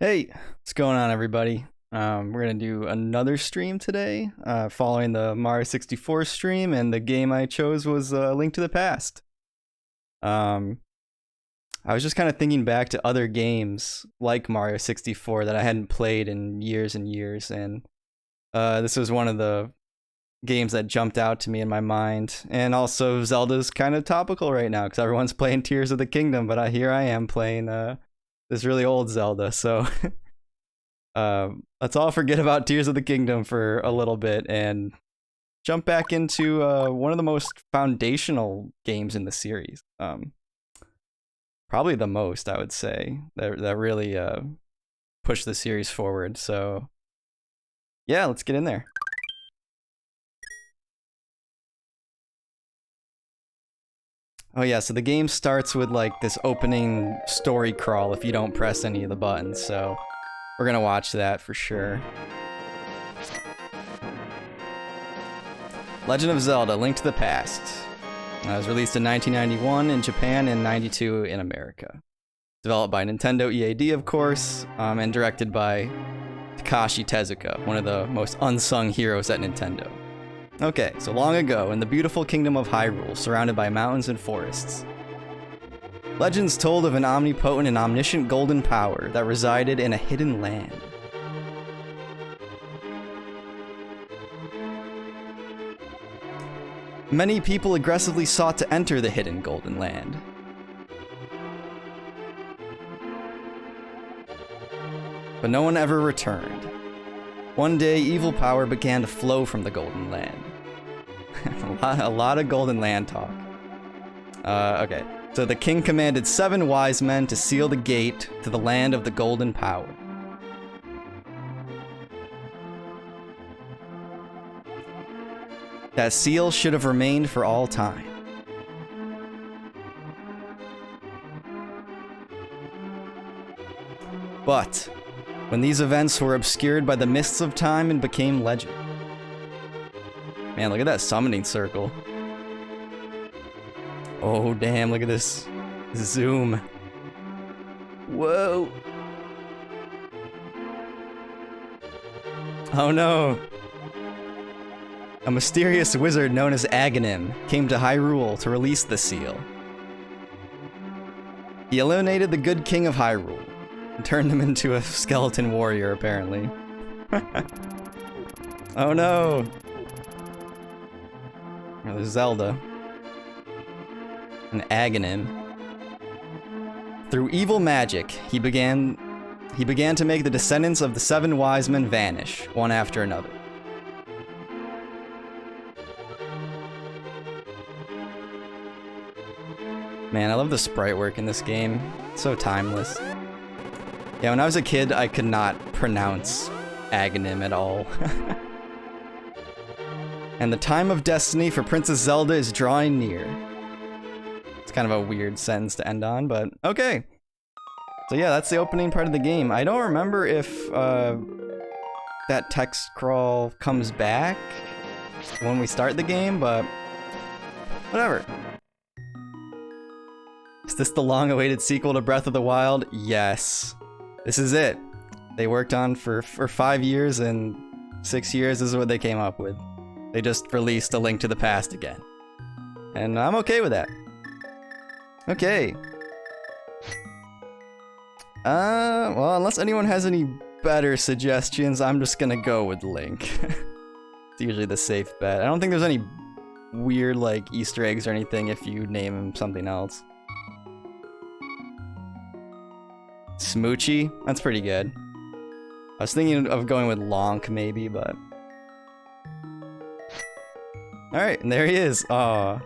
Hey, what's going on, everybody? We're gonna do another stream today, following the Mario 64 stream, and the game I chose was Link to the Past. Um, I was just kind of thinking back to other games like Mario 64 that I hadn't played in years and years, and this was one of the games that jumped out to me in my mind. And also, Zelda's kind of topical right now because everyone's playing Tears of the Kingdom, but here I am playing this really old Zelda, so let's all forget about Tears of the Kingdom for a little bit and jump back into one of the most foundational games in the series. Probably the most, I would say, that really pushed the series forward. So yeah, let's get in there. Oh yeah, so the game starts with like this opening story crawl if you don't press any of the buttons, so we're gonna watch that for sure. Legend of Zelda: Link to the Past. It was released in 1991 in Japan and 92 in America. Developed by Nintendo EAD, of course, and directed by Takashi Tezuka, one of the most unsung heroes at Nintendo. Okay, so long ago, in the beautiful kingdom of Hyrule, surrounded by mountains and forests, legends told of an omnipotent and omniscient golden power that resided in a hidden land. Many people aggressively sought to enter the hidden golden land. But no one ever returned. One day, evil power began to flow from the golden land. a lot of golden land talk. Okay. So the king commanded 7 wise men to seal the gate to the land of the golden power. That seal should have remained for all time. But when these events were obscured by the mists of time and became legend. Man, look at that summoning circle. Oh, damn, look at this zoom. Whoa. Oh no. A mysterious wizard known as Aghanim came to Hyrule to release the seal. He eliminated the good king of Hyrule and turned him into a skeleton warrior, apparently. Oh no. Oh, there's Zelda. An Aghanim. Through evil magic, he began to make the descendants of the 7 wise men vanish, one after another. Man, I love the sprite work in this game. It's so timeless. Yeah, when I was a kid, I could not pronounce Aghanim at all. And the time of destiny for Princess Zelda is drawing near. It's kind of a weird sentence to end on, but okay. So yeah, that's the opening part of the game. I don't remember if that text crawl comes back when we start the game, but whatever. Is this the long-awaited sequel to Breath of the Wild? Yes. This is it. They worked on for 5 years, and 6 years is what they came up with. They just released A Link to the Past again. And I'm okay with that. Okay. Well, unless anyone has any better suggestions, I'm just gonna go with Link. It's usually the safe bet. I don't think there's any weird, like, Easter eggs or anything if you name him something else. Smoochie? That's pretty good. I was thinking of going with Lonk, maybe, but... Alright, and there he is. Aw.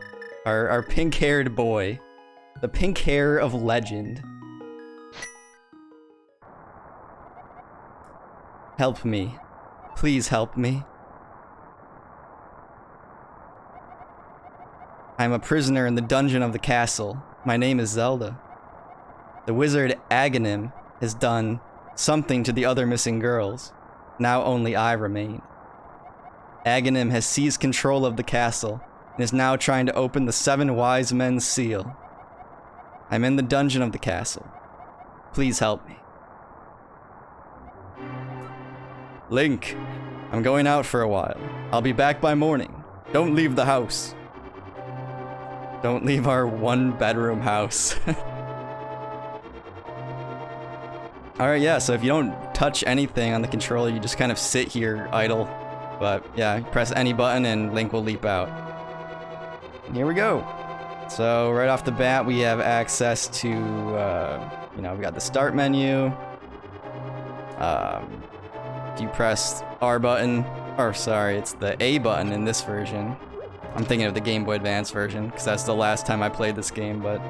Our pink-haired boy. The pink hair of legend. Help me. Please help me. I am a prisoner in the dungeon of the castle. My name is Zelda. The wizard Aghanim has done something to the other missing girls. Now only I remain. Aghanim has seized control of the castle and is now trying to open the 7 wise men's seal. I'm in the dungeon of the castle. Please help me. Link, I'm going out for a while. I'll be back by morning. Don't leave the house. Don't leave our one-bedroom house. Alright, yeah, so if you don't touch anything on the controller, you just kind of sit here idle. But yeah, press any button and Link will leap out. And here we go. So right off the bat, we have access to, you know, we got the start menu. If you press R button, or sorry, it's the A button in this version. I'm thinking of the Game Boy Advance version, because that's the last time I played this game, but...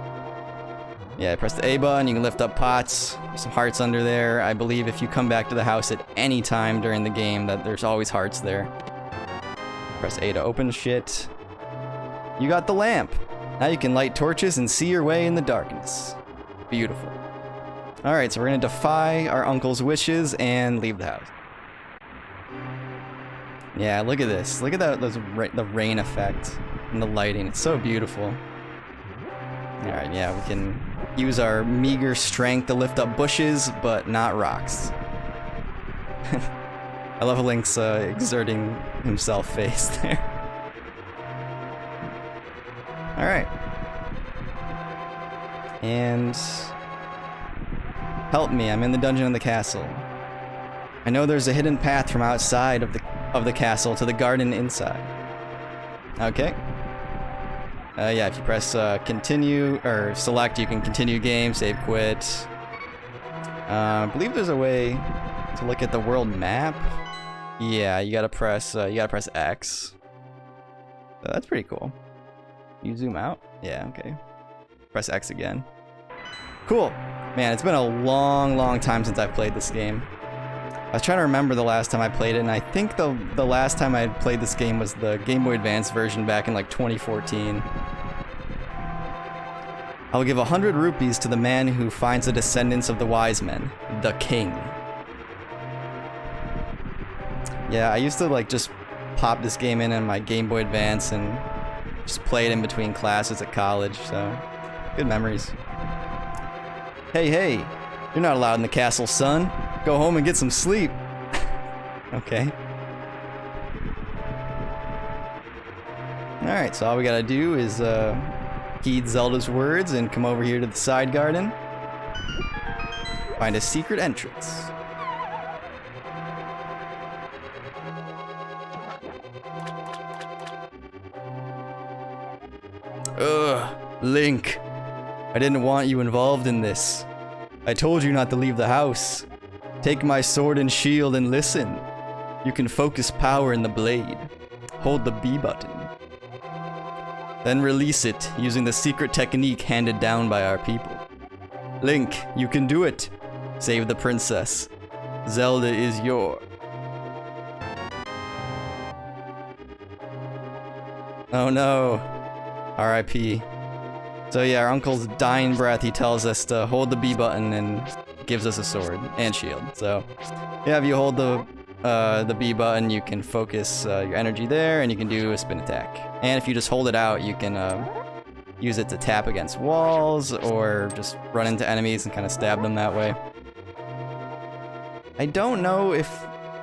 yeah, press the A button, you can lift up pots, there's some hearts under there. I believe if you come back to the house at any time during the game, that there's always hearts there. Press A to open shit. You got the lamp! Now you can light torches and see your way in the darkness. Beautiful. Alright, so we're gonna defy our uncle's wishes and leave the house. Yeah, look at this. Look at that, the rain effect and the lighting. It's so beautiful. Alright, yeah, we can use our meager strength to lift up bushes, but not rocks. I love Link's exerting himself face there. Alright. And... help me, I'm in the dungeon in the castle. I know there's a hidden path from outside of the castle to the garden inside. Okay. Yeah, if you press continue, or select, you can continue game, save, quit. I believe there's a way to look at the world map. Yeah, you gotta press X. So that's pretty cool. You zoom out? Yeah, okay. Press X again. Cool. Man, it's been a long time since I've played this game. I was trying to remember the last time I played it, and I think the last time I played this game was the Game Boy Advance version back in like 2014. I will give 100 rupees to the man who finds the descendants of the wise men, the king. Yeah, I used to like just pop this game in my Game Boy Advance and just play it in between classes at college, so good memories. Hey, you're not allowed in the castle, son. Go home and get some sleep. Okay. Alright, so all we gotta do is heed Zelda's words and come over here to the side garden. Find a secret entrance. Ugh, Link. I didn't want you involved in this. I told you not to leave the house. Take my sword and shield and listen. You can focus power in the blade. Hold the B button. Then release it using the secret technique handed down by our people. Link, you can do it. Save the princess. Zelda is your... Oh no. R.I.P. So yeah, our uncle's dying breath, he tells us to hold the B button and gives us a sword and shield. So yeah, if you hold the B button, you can focus your energy there, and you can do a spin attack. And if you just hold it out, you can use it to tap against walls or just run into enemies and kind of stab them that way. I don't know if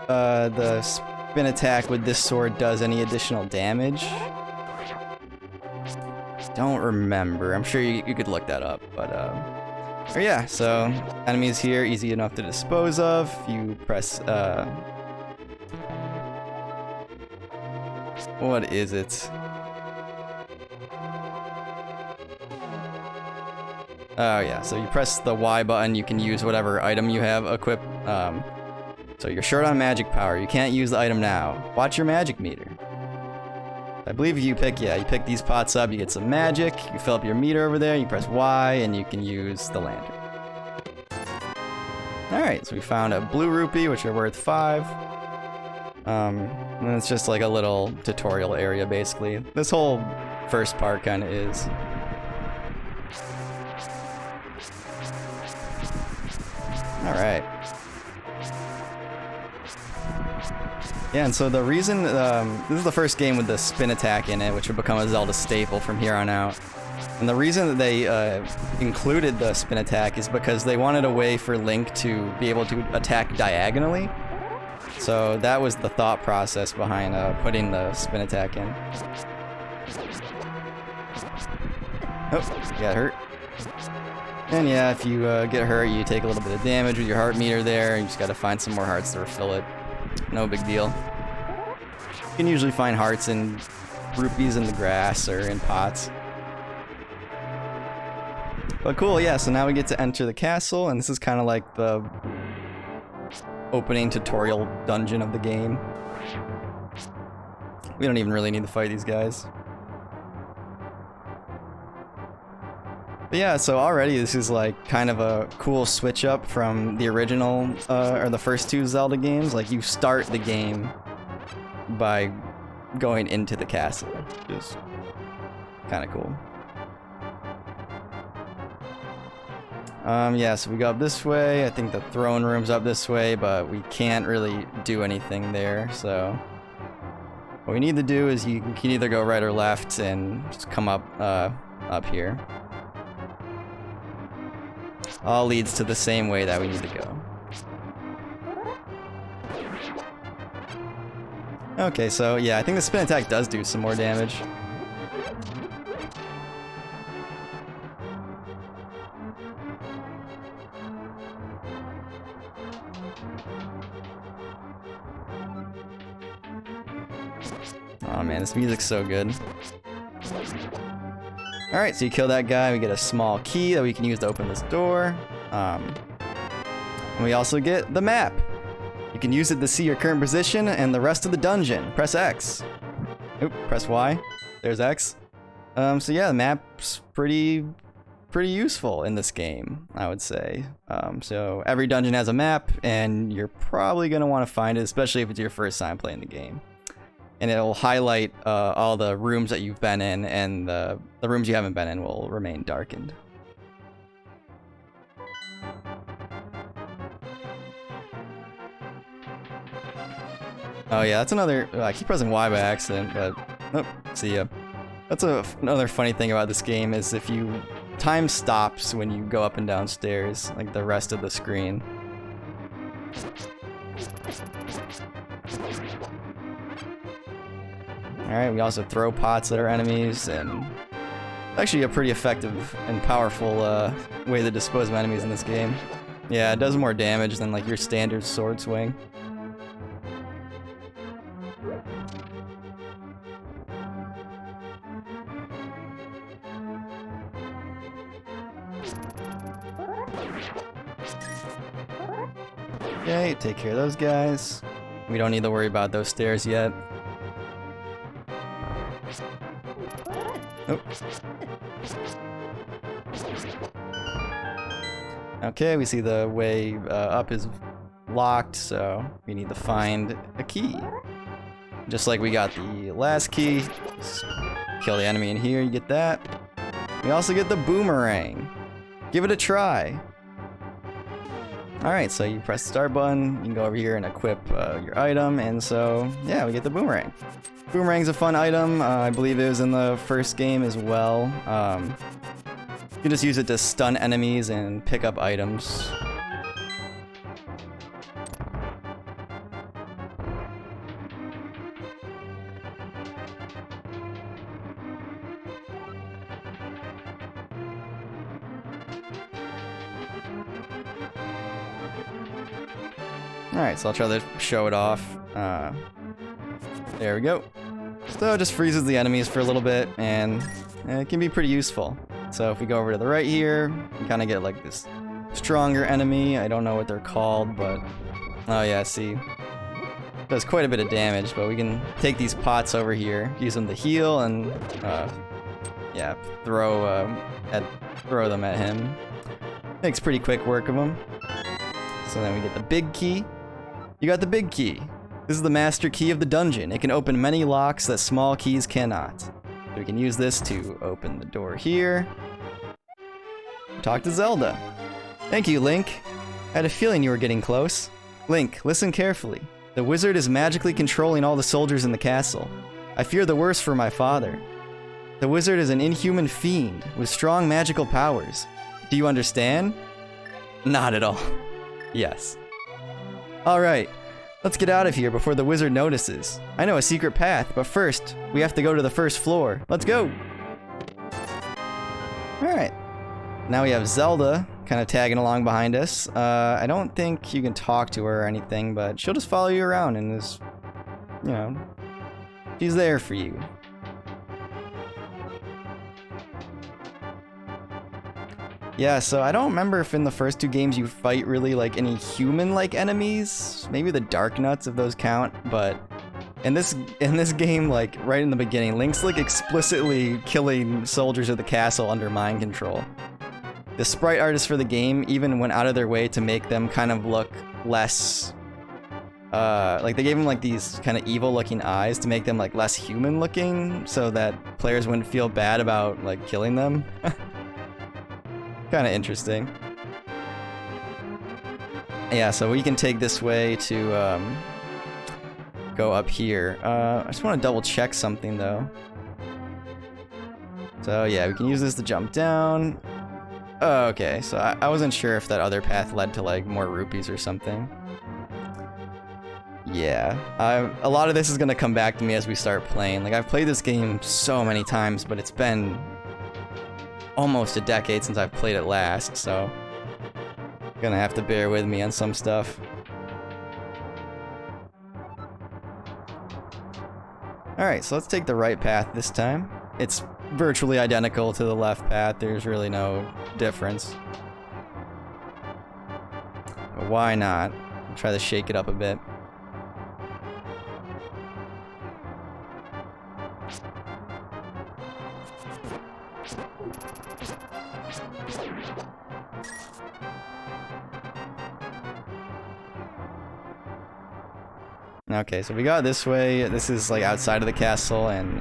the spin attack with this sword does any additional damage. Don't remember. I'm sure you could look that up, but yeah, so enemies here, easy enough to dispose of. You press what is it? Oh yeah, so you press the Y button, you can use whatever item you have equipped. So you're short on magic power, you can't use the item now. Watch your magic meter. I believe you pick these pots up, you get some magic, you fill up your meter over there, you press Y, and you can use the lantern. Alright, so we found a blue rupee, which are worth 5. And it's just like a little tutorial area, basically. This whole first part kind of is. Alright. Yeah, and so the reason, this is the first game with the spin attack in it, which would become a Zelda staple from here on out. And the reason that they included the spin attack is because they wanted a way for Link to be able to attack diagonally. So that was the thought process behind putting the spin attack in. Oh, you got hurt. And yeah, if you get hurt, you take a little bit of damage with your heart meter there. You just gotta find some more hearts to refill it. No big deal. You can usually find hearts in rupees in the grass or in pots. But cool, yeah, so now we get to enter the castle, and this is kind of like the opening tutorial dungeon of the game. We don't even really need to fight these guys. But yeah, so already this is like kind of a cool switch up from the original, or the first two Zelda games. Like you start the game by going into the castle, which is kind of cool. Yeah, so we go up this way. I think the throne room's up this way, but we can't really do anything there, so what we need to do is you can either go right or left and just come up up here. All leads to the same way that we need to go. Okay, so yeah, I think the spin attack does do some more damage. Oh man, this music's so good. Alright, so you kill that guy, we get a small key that we can use to open this door. And we also get the map. You can use it to see your current position and the rest of the dungeon. Press X. Oop, press Y. There's X. So yeah, the map's pretty useful in this game, I would say. So every dungeon has a map, and you're probably going to want to find it, especially if it's your first time playing the game. And it'll highlight all the rooms that you've been in, and the rooms you haven't been in will remain darkened. Oh yeah, that's another... I keep pressing Y by accident, but... Nope, see ya. That's another funny thing about this game, is if you... Time stops when you go up and down stairs, like the rest of the screen. Alright, we also throw pots at our enemies, and actually a pretty effective and powerful way to dispose of enemies in this game. Yeah, it does more damage than like your standard sword swing. Okay, take care of those guys. We don't need to worry about those stairs yet. Oh. Okay, we see the way up is locked, so we need to find a key. Just like we got the last key. Just kill the enemy in here, you get that. We also get the boomerang. Give it a try. Alright, so you press the start button, you can go over here and equip your item, and so, yeah, we get the boomerang. Boomerang's a fun item. I believe it was in the first game as well. You can just use it to stun enemies and pick up items. Alright, so I'll try to show it off. There we go. So it just freezes the enemies for a little bit, and it can be pretty useful. So if we go over to the right here, we kind of get like this stronger enemy. I don't know what they're called, but... Oh yeah, see. Does quite a bit of damage, but we can take these pots over here, use them to heal, and yeah, throw them at him. Makes pretty quick work of them. So then we get the big key. You got the big key. This is the master key of the dungeon. It can open many locks that small keys cannot. So we can use this to open the door here. Talk to Zelda. Thank you, Link. I had a feeling you were getting close. Link, listen carefully. The wizard is magically controlling all the soldiers in the castle. I fear the worst for my father. The wizard is an inhuman fiend with strong magical powers. Do you understand? Not at all. Yes. Alright. Let's get out of here before the wizard notices. I know a secret path, but first, we have to go to the first floor. Let's go! Alright. Now we have Zelda kind of tagging along behind us. I don't think you can talk to her or anything, but she'll just follow you around and just, you know, she's there for you. Yeah, so I don't remember if in the first two games you fight really like any human-like enemies. Maybe the Dark Nuts if those count, but in this game, like right in the beginning, Link's like explicitly killing soldiers of the castle under mind control. The sprite artists for the game even went out of their way to make them kind of look less like they gave them like these kind of evil-looking eyes to make them like less human-looking, so that players wouldn't feel bad about like killing them. Kind of interesting. Yeah, so we can take this way to go up here. I just want to double check something though. So yeah, we can use this to jump down. Oh, okay, so I wasn't sure if that other path led to like more rupees or something. Yeah, a lot of this is gonna come back to me as we start playing. Like I've played this game so many times, but it's been almost a decade since I've played it last, so gonna have to bear with me on some stuff. Alright, so let's take the right path this time. It's virtually identical to the left path, there's really no difference. But why not? I'll try to shake it up a bit. Okay, so we got this way. This is like outside of the castle, and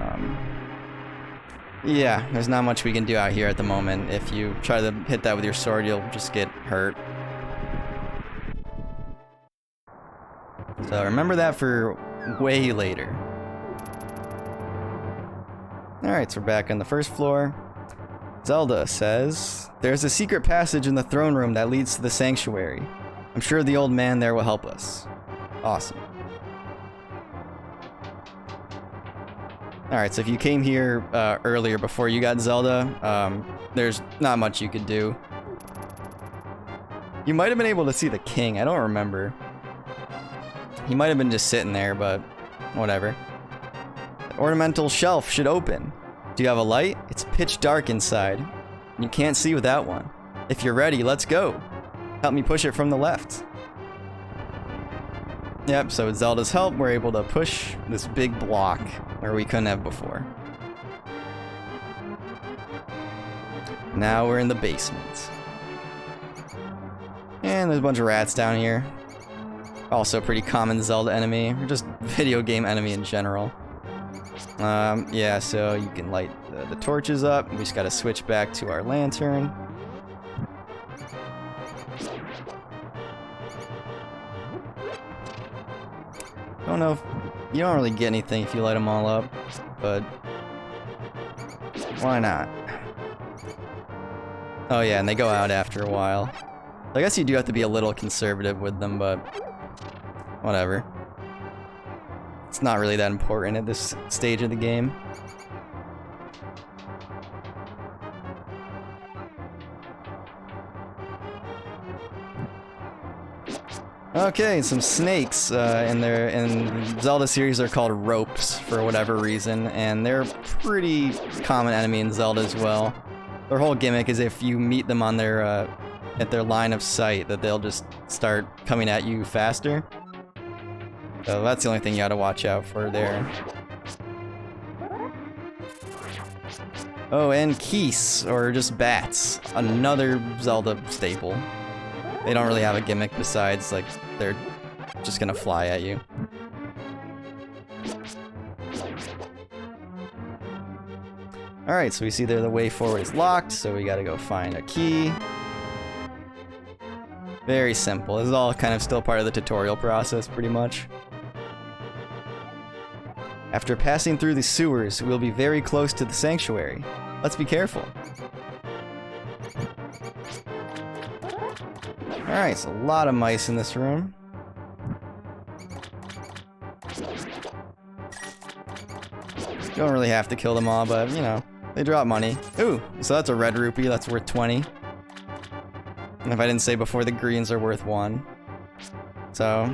yeah, there's not much we can do out here at the moment. If you try to hit that with your sword, you'll just get hurt. So remember that for way later. Alright, so we're back on the first floor. Zelda says, "There's a secret passage in the throne room that leads to the sanctuary. I'm sure the old man there will help us." Awesome. Alright, so if you came here earlier before you got Zelda, there's not much you could do. You might have been able to see the king, I don't remember. He might have been just sitting there, but whatever. The ornamental shelf should open. Do you have a light? It's pitch dark inside. You can't see without one. If you're ready, let's go. Help me push it from the left. Yep, so with Zelda's help, we're able to push this big block where we couldn't have before. Now we're in the basement. And there's a bunch of rats down here. Also a pretty common Zelda enemy, or just video game enemy in general. Yeah, so you can light the torches up. We just gotta switch back to our lantern. Don't know if you don't really get anything if you light them all up, but why not? Oh yeah, and they go out after a while. I guess you do have to be a little conservative with them, but whatever. It's not really that important at this stage of the game. Okay, some snakes in Zelda series they're called ropes for whatever reason, and they're a pretty common enemy in Zelda as well. Their whole gimmick is if you meet them on their at their line of sight, that they'll just start coming at you faster. So that's the only thing you gotta watch out for there. Oh, and geese, or just bats. Another Zelda staple. They don't really have a gimmick besides, like, they're just gonna fly at you. Alright, so we see there the way forward is locked, so we gotta go find a key. Very simple. This is all kind of still part of the tutorial process, pretty much. After passing through the sewers, we'll be very close to the sanctuary. Let's be careful. Alright, so a lot of mice in this room. Don't really have to kill them all, but, you know, they drop money. Ooh, so that's a red rupee. That's worth 20. And if I didn't say before, the greens are worth 1. So,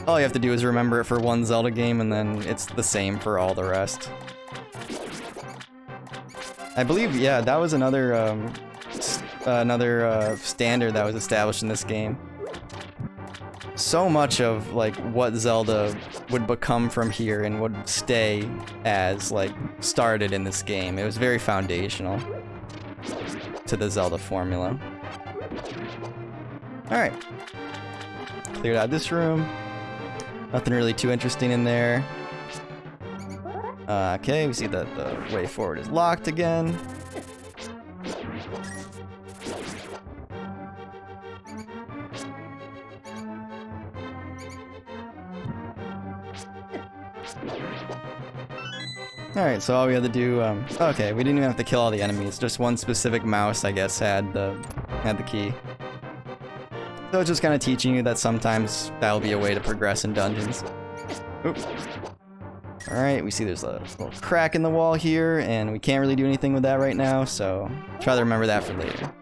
all you have to do is remember it for one Zelda game, and then it's the same for all the rest. I believe, yeah, that was another standard that was established in this game. So much of, like, what Zelda would become from here and would stay as, like, started in this game. It was very foundational to the Zelda formula. Alright. Cleared out this room. Nothing really too interesting in there. Okay, we see that the way forward is locked again. Alright, so all we had to do, okay, we didn't even have to kill all the enemies. Just one specific mouse, I guess, had the key. So it's just kind of teaching you that sometimes that'll be a way to progress in dungeons. Oop. Alright, we see there's a little crack in the wall here, and we can't really do anything with that right now, so try to remember that for later.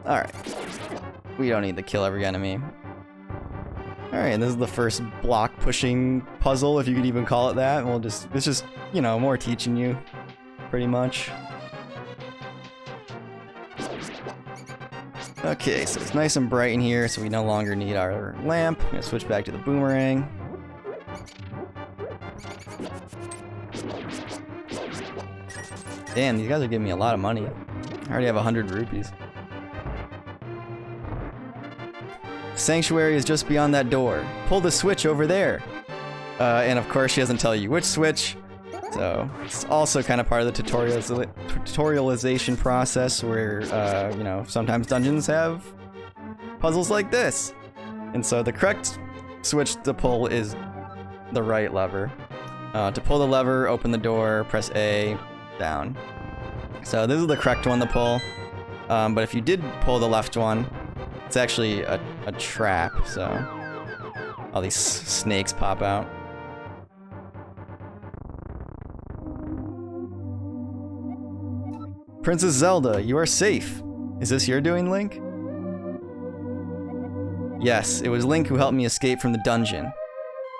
Alright. We don't need to kill every enemy. Alright, and this is the first block pushing puzzle, if you could even call it that. It's just, you know, more teaching you, pretty much. Okay, so it's nice and bright in here, so we no longer need our lamp. I'm gonna switch back to the boomerang. Damn, these guys are giving me a lot of money. I already have 100 rupees. Sanctuary is just beyond that door. Pull the switch over there. And of course she doesn't tell you which switch. So it's also kind of part of the tutorialization process where, you know, sometimes dungeons have puzzles like this. And so the correct switch to pull is the right lever. To pull the lever, open the door, press A, down. So this is the correct one to pull. But if you did pull the left one, it's actually a trap, so all these snakes pop out. Princess Zelda, you are safe. Is this your doing, Link? Yes, it was Link who helped me escape from the dungeon.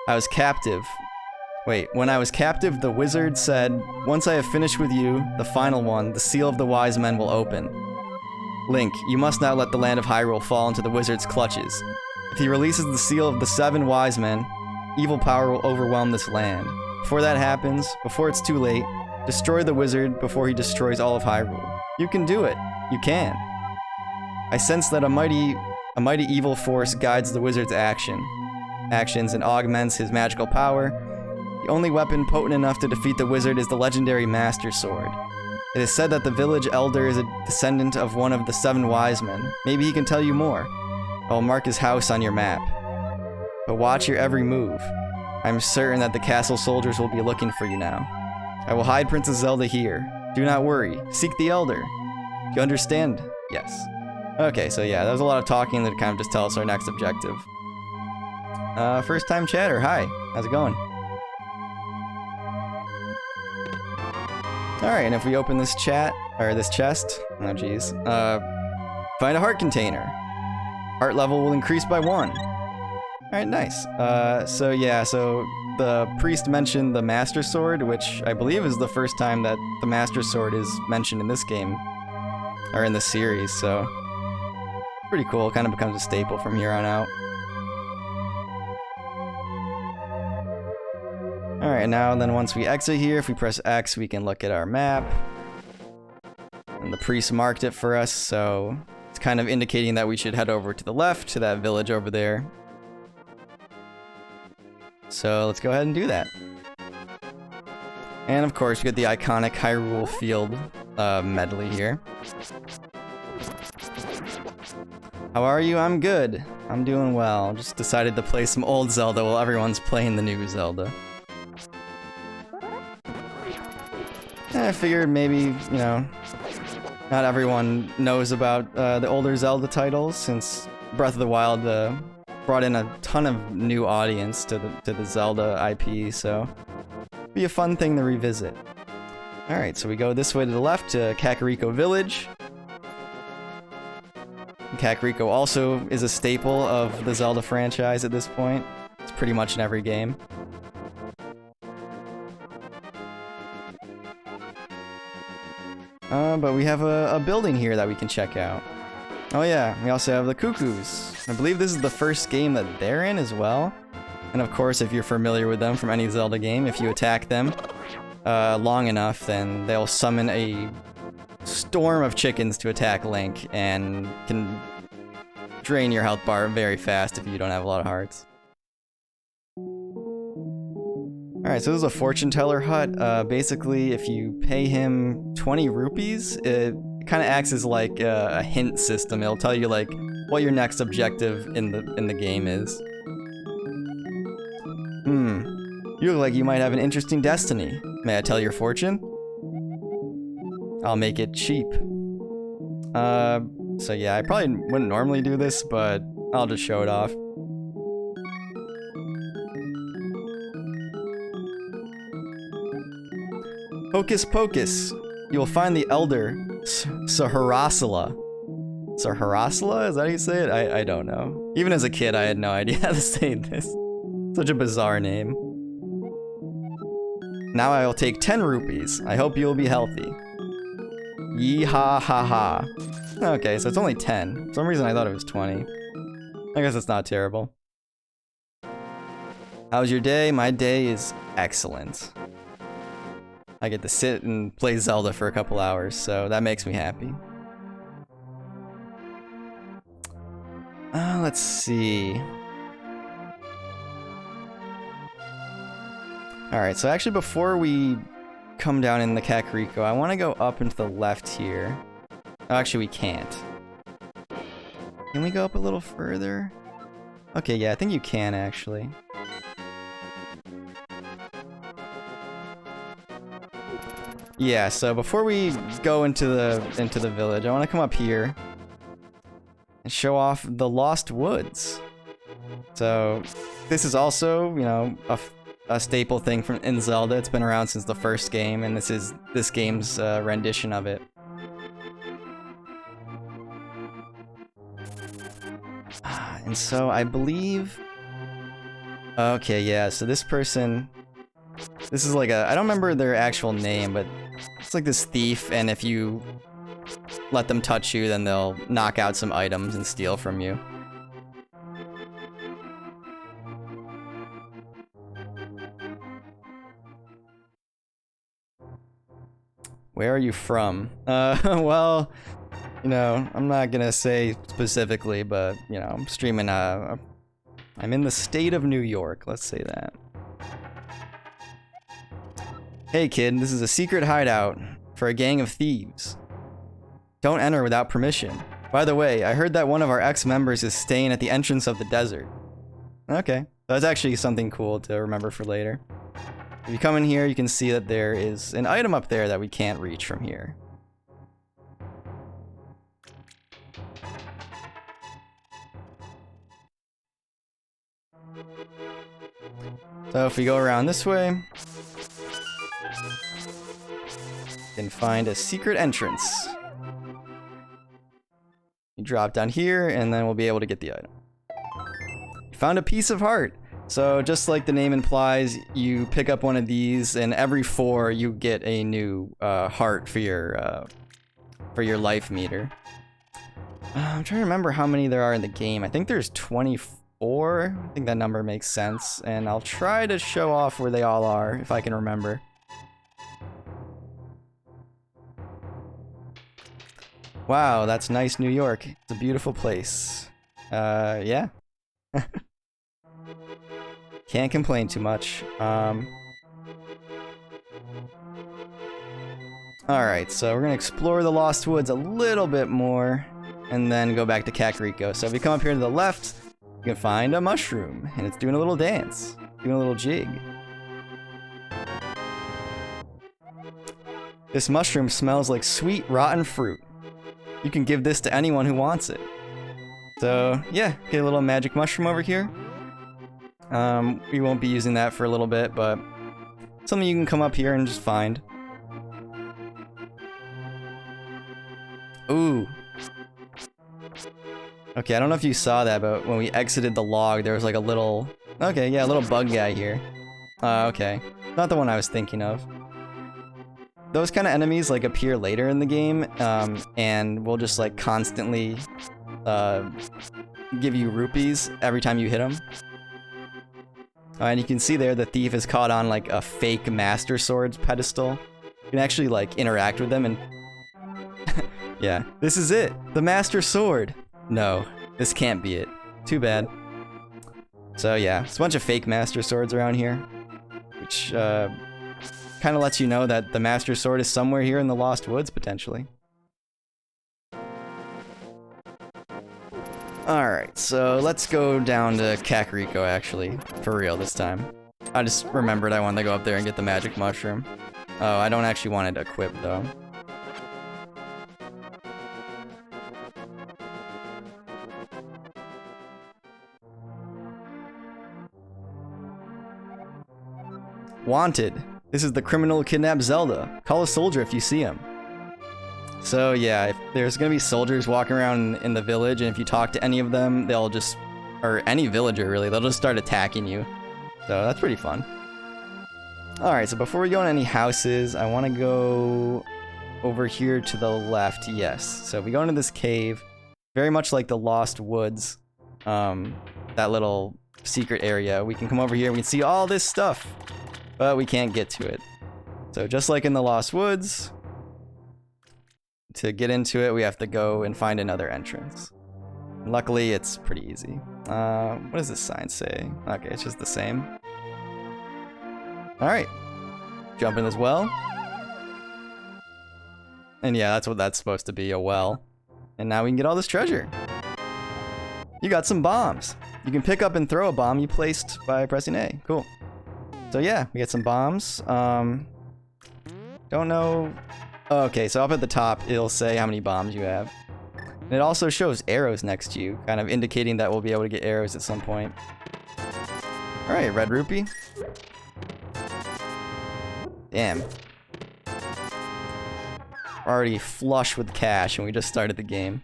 I was captive. Wait, when I was captive, the wizard said, "Once I have finished with you, the final one, the seal of the wise men will open. Link, you must not let the land of Hyrule fall into the wizard's clutches. If he releases the seal of the 7 wise men, evil power will overwhelm this land. Before that happens, before it's too late, destroy the wizard before he destroys all of Hyrule. You can do it. You can." I sense that a mighty evil force guides the wizard's actions and augments his magical power. The only weapon potent enough to defeat the wizard is the legendary Master Sword. It is said that the village elder is a descendant of one of the 7 wise men. Maybe he can tell you more. I will mark his house on your map. But watch your every move. I'm certain that the castle soldiers will be looking for you now. I will hide Princess Zelda here. Do not worry. Seek the elder. Do you understand? Yes. Okay, so yeah, that was a lot of talking that kind of just tell us our next objective. First time chatter. Hi. How's it going? Alright, and if we open this chest, oh geez, find a heart container. Heart level will increase by 1. Alright, nice. So yeah, so the priest mentioned the Master Sword, which I believe is the first time that the Master Sword is mentioned in this game, or in this series, so pretty cool, kind of becomes a staple from here on out. Alright, now and then once we exit here, if we press X, we can look at our map. And the priest marked it for us, so it's kind of indicating that we should head over to the left, to that village over there. So let's go ahead and do that. And of course, we get the iconic Hyrule Field medley here. How are you? I'm good. I'm doing well. Just decided to play some old Zelda while everyone's playing the new Zelda. I figured maybe, you know, not everyone knows about the older Zelda titles, since Breath of the Wild brought in a ton of new audience to the Zelda IP, so be a fun thing to revisit. Alright, so we go this way to the left to Kakariko Village. Kakariko also is a staple of the Zelda franchise at this point. It's pretty much in every game. But we have a building here that we can check out. Oh yeah, we also have the Cuckoos. I believe this is the first game that they're in as well. And of course, if you're familiar with them from any Zelda game, if you attack them long enough, then they'll summon a storm of chickens to attack Link and can drain your health bar very fast if you don't have a lot of hearts. Alright, so this is a fortune teller hut. Basically, if you pay him 20 rupees, it kind of acts as like a hint system. It'll tell you like what your next objective in the game is. You look like you might have an interesting destiny. May I tell your fortune? I'll make it cheap. So yeah, I probably wouldn't normally do this, but I'll just show it off. Hocus Pocus! You will find the Elder Saharasala. Saharasala? Is that how you say it? I don't know. Even as a kid, I had no idea how to say this. Such a bizarre name. Now I will take 10 rupees. I hope you will be healthy. Yee-ha-ha-ha. Okay, so it's only 10. For some reason I thought it was 20. I guess it's not terrible. How's your day? My day is excellent. I get to sit and play Zelda for a couple hours, so that makes me happy. Let's see. Alright, so actually before we come down in the Kakariko, I want to go up and to the left here. Oh, actually, we can't. Can we go up a little further? Okay, yeah, I think you can, actually. Yeah, so before we go into the village, I want to come up here and show off the Lost Woods. So this is also, you know, a staple thing from in Zelda. It's been around since the first game, and this is this game's rendition of it. And so I believe... Okay, yeah, so this person... This is like I don't remember their actual name, but it's like this thief, and if you let them touch you, then they'll knock out some items and steal from you. Where are you from? Well, you know, I'm not gonna say specifically, but, you know, I'm streaming, I'm in the state of New York, let's say that. Hey kid, this is a secret hideout for a gang of thieves. Don't enter without permission. By the way, I heard that one of our ex-members is staying at the entrance of the desert. Okay, that's actually something cool to remember for later. If you come in here, you can see that there is an item up there that we can't reach from here. So if we go around this way, you can find a secret entrance. You drop down here, and then we'll be able to get the item. You found a piece of heart. So just like the name implies, you pick up one of these, and every 4 you get a new heart for your life meter. I'm trying to remember how many there are in the game. I think there's 24. I think that number makes sense, and I'll try to show off where they all are if I can remember. Wow, that's nice New York. It's a beautiful place. Yeah. Can't complain too much. Alright, so we're gonna explore the Lost Woods a little bit more, and then go back to Kakariko. So if you come up here to the left, you can find a mushroom, and it's doing a little dance, doing a little jig. This mushroom smells like sweet, rotten fruit. You can give this to anyone who wants it. So yeah, get a little magic mushroom over here. We won't be using that for a little bit, but something you can come up here and just find. Ooh. Okay, I don't know if you saw that, but when we exited the log, there was like a little... Okay, yeah, a little bug guy here. Okay. Not the one I was thinking of. Those kind of enemies like appear later in the game, and will just like constantly give you rupees every time you hit them. And you can see there the thief is caught on like a fake Master Sword's pedestal. You can actually like interact with them and... Yeah, this is it! The Master Sword! No, this can't be it. Too bad. So yeah, it's a bunch of fake Master Swords around here, which kind of lets you know that the Master Sword is somewhere here in the Lost Woods, potentially. Alright, so let's go down to Kakariko, actually. For real this time. I just remembered I wanted to go up there and get the magic mushroom. Oh, I don't actually want it equipped, though. Wanted. This is the criminal who kidnapped Zelda. Call a soldier if you see him. So yeah, if there's gonna be soldiers walking around in the village, and if you talk to any of them, they'll just... Or any villager, really. They'll just start attacking you. So that's pretty fun. Alright, so before we go in any houses, I want to go over here to the left. Yes. So we go into this cave. Very much like the Lost Woods. That little secret area. We can come over here, we can see all this stuff. But we can't get to it. So just like in the Lost Woods, to get into it, we have to go and find another entrance. Luckily, it's pretty easy. What does this sign say? Okay, it's just the same. Alright. Jump in as well. And yeah, that's what that's supposed to be, a well. And now we can get all this treasure. You got some bombs. You can pick up and throw a bomb you placed by pressing A. Cool. So yeah, we get some bombs. Don't know... Oh, okay, so up at the top, it'll say how many bombs you have. And it also shows arrows next to you, kind of indicating that we'll be able to get arrows at some point. Alright, red rupee. Damn. We're already flush with cash and we just started the game.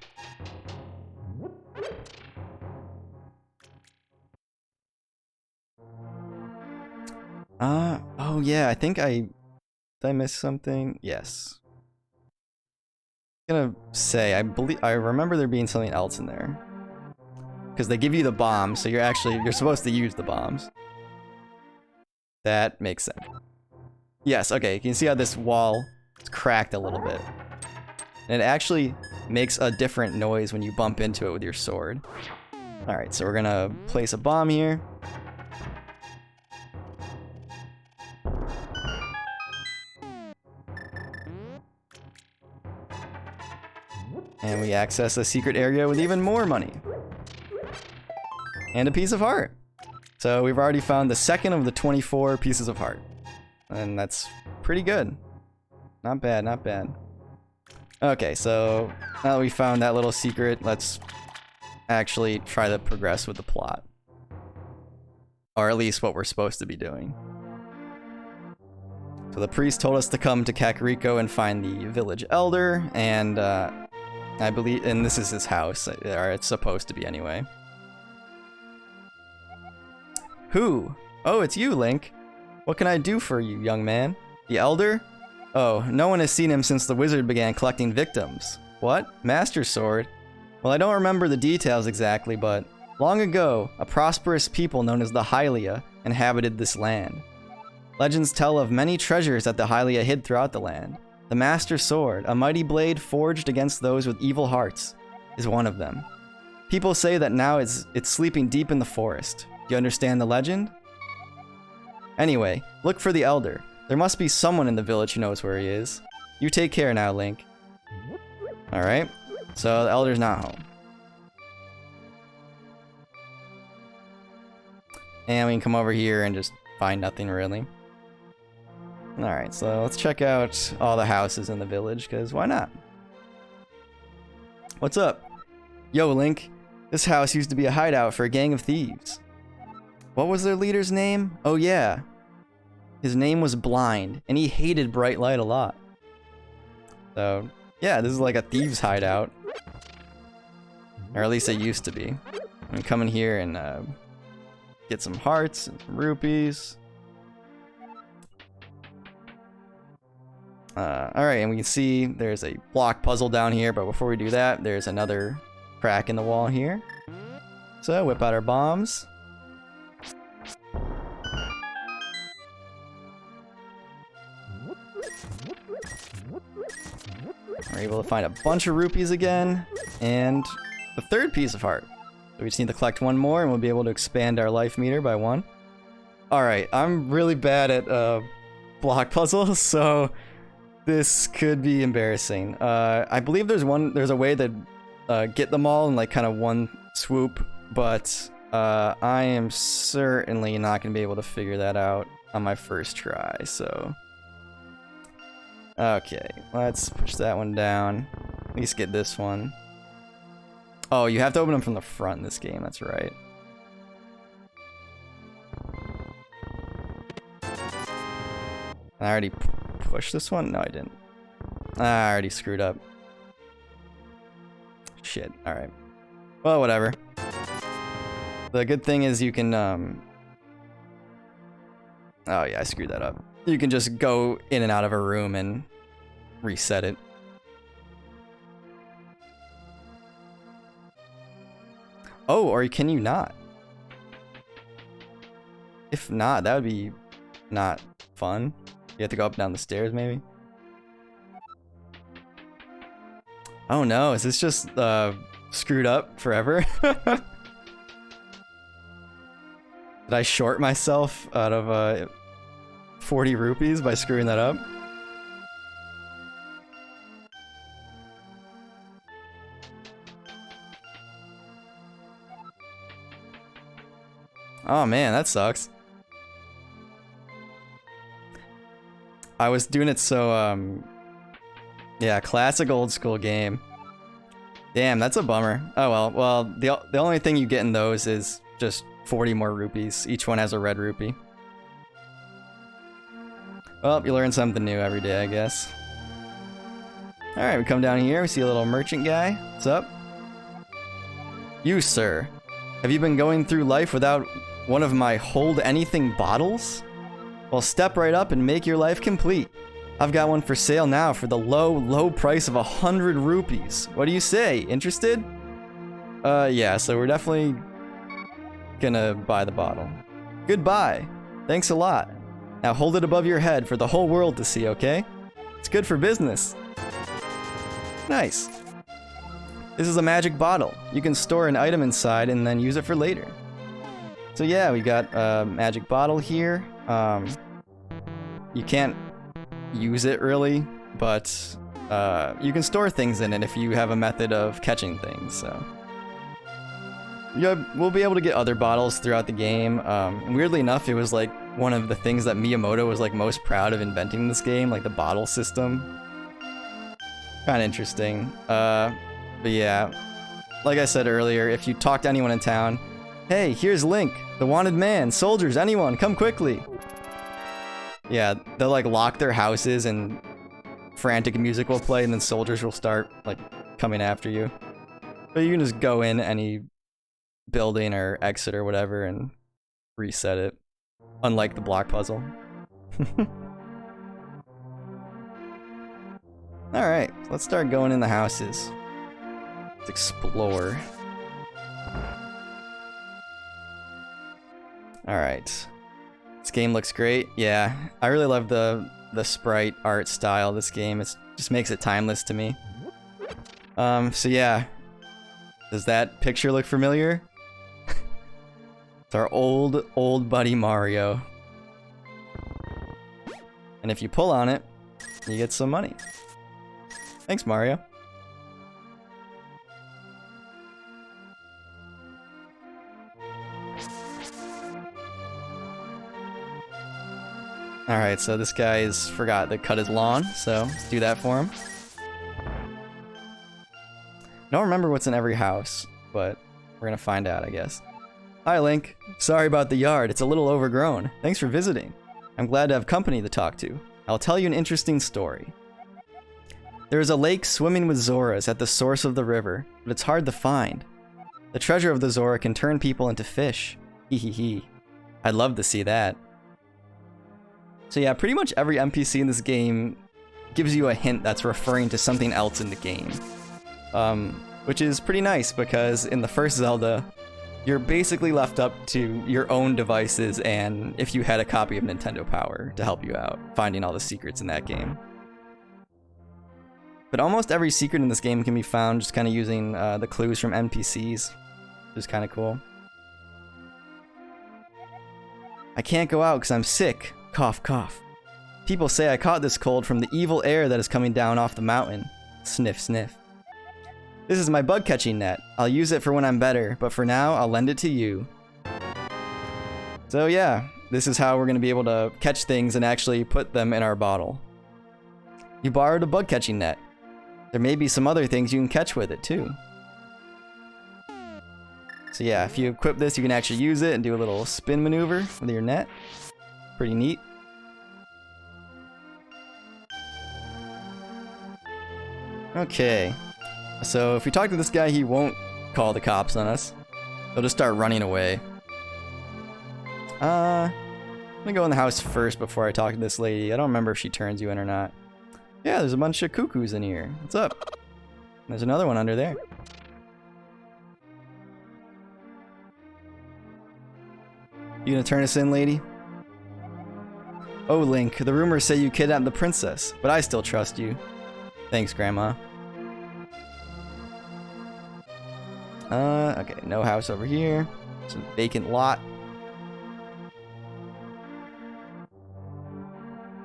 Oh yeah, I think did I miss something? Yes. I'm gonna say, I remember there being something else in there. Because they give you the bombs, so you're supposed to use the bombs. That makes sense. Yes, okay, you can see how this wall is cracked a little bit. And it actually makes a different noise when you bump into it with your sword. Alright, so we're gonna place a bomb here. And we access a secret area with even more money. And a piece of heart. So we've already found the second of the 24 pieces of heart. And that's pretty good. Not bad, not bad. Okay, so now that we found that little secret, let's actually try to progress with the plot. Or at least what we're supposed to be doing. So the priest told us to come to Kakariko and find the village elder, and I believe, and this is his house, or it's supposed to be anyway. Who? Oh, it's you, Link. What can I do for you, young man? The elder? Oh, no one has seen him since the wizard began collecting victims. What? Master Sword? Well, I don't remember the details exactly, but long ago, a prosperous people known as the Hylia inhabited this land. Legends tell of many treasures that the Hylia hid throughout the land. The Master Sword, a mighty blade forged against those with evil hearts, is one of them. People say that now it's sleeping deep in the forest. Do you understand the legend? Anyway, look for the elder. There must be someone in the village who knows where he is. You take care now, Link. Alright, so the elder's not home. And we can come over here and just find nothing, really. Alright, so let's check out all the houses in the village, because why not? What's up? Yo, Link. This house used to be a hideout for a gang of thieves. What was their leader's name? Oh yeah. His name was Blind, and he hated bright light a lot. So, yeah, this is like a thieves' hideout. Or at least it used to be. I'm come in here and get some hearts and some rupees. Alright, and we can see there's a block puzzle down here, but before we do that, there's another crack in the wall here. So, whip out our bombs. We're able to find a bunch of rupees again, and the third piece of heart. So we just need to collect one more, and we'll be able to expand our life meter by 1. Alright, I'm really bad at block puzzles, so this could be embarrassing. I believe there's a way to get them all in like kind of one swoop, but I am certainly not going to be able to figure that out on my first try, so... Okay, let's push that one down. At least get this one. Oh, you have to open them from the front in this game, that's right. I already pushed this one? No, I didn't. I already screwed up. Shit, alright. Well, whatever. The good thing is you can, oh yeah, I screwed that up. You can just go in and out of a room and reset it. Oh, or can you not? If not, that would be not fun. You have to go up and down the stairs, maybe? Oh no, is this just screwed up forever? Did I short myself out of 40 rupees by screwing that up? Oh man, that sucks. I was doing it so, yeah, classic old school game. Damn, that's a bummer. Oh well, the only thing you get in those is just 40 more rupees. Each one has a red rupee. Well, you learn something new every day, I guess. Alright, we come down here, we see a little merchant guy. What's up? You, sir. Have you been going through life without one of my hold anything bottles? Well, step right up and make your life complete. I've got one for sale now for the low price of 100 rupees. What do you say? Interested? Yeah, so we're definitely gonna buy the bottle. Goodbye. Thanks a lot. Now hold it above your head for the whole world to see, okay? It's good for business. Nice. This is a magic bottle. You can store an item inside and then use it for later. So yeah, we got a magic bottle here. You can't use it really, but you can store things in it if you have a method of catching things, so. Yeah, we'll be able to get other bottles throughout the game. Weirdly enough, it was like one of the things that Miyamoto was like most proud of inventing in this game, like the bottle system. Kind of interesting. But yeah, like I said earlier, if you talk to anyone in town, hey, here's Link, the wanted man, soldiers, anyone, come quickly. Yeah, they'll like lock their houses and frantic music will play and then soldiers will start like coming after you. But you can just go in any building or exit or whatever and reset it, unlike the block puzzle. Alright, let's start going in the houses. Let's explore. Alright. This game looks great. Yeah, I really love the sprite art style of this game. It just makes it timeless to me. So yeah. Does that picture look familiar? It's our old buddy Mario. And if you pull on it, you get some money. Thanks, Mario. Alright, so this guy's forgot to cut his lawn, so let's do that for him. I don't remember what's in every house, but We're gonna find out, I guess. Hi, Link. Sorry about the yard. It's a little overgrown. Thanks for visiting. I'm glad to have company to talk to. I'll tell you an interesting story. There is a lake swimming with Zoras at the source of the river, but it's hard to find. The treasure of the Zora can turn people into fish. Hee hee hee. I'd love to see that. So yeah, pretty much every NPC in this game gives you a hint that's referring to something else in the game. Which is pretty nice because in the first Zelda, you're basically left up to your own devices and if you had a copy of Nintendo Power to help you out, finding all the secrets in that game. But almost every secret in this game can be found just kind of using the clues from NPCs, which is kind of cool. I can't go out because I'm sick. Cough, cough. People say I caught this cold from the evil air that is coming down off the mountain. Sniff, sniff. This is my bug catching net. I'll use it for when I'm better, but for now, I'll lend it to you. So yeah, this is how we're going to be able to catch things and actually put them in our bottle. You borrowed a bug catching net. There may be some other things you can catch with it too. So yeah, if you equip this, you can actually use it and do a little spin maneuver with your net. Pretty neat. Okay. So if we talk to this guy, he won't call the cops on us. He'll just start running away. I'm gonna go in the house first before I talk to this lady. I don't remember if she turns you in or not. Yeah, there's a bunch of cuckoos in here. What's up? There's another one under there. You gonna turn us in, lady? Oh, Link, the rumors say you kidnapped the princess, but I still trust you. Thanks, Grandma. Okay, no house over here. It's a vacant lot.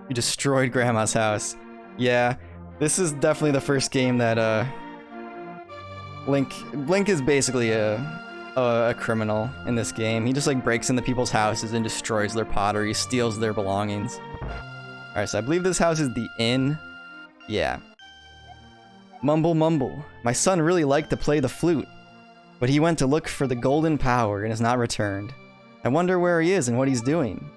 You destroyed Grandma's house. Yeah, this is definitely the first game that, Link is basically a criminal in this game. He just like breaks into people's houses and destroys their pottery, steals their belongings. Alright, so I believe this house is the inn. Yeah. Mumble mumble. My son really liked to play the flute, but he went to look for the golden power and has not returned. I wonder where he is and what he's doing.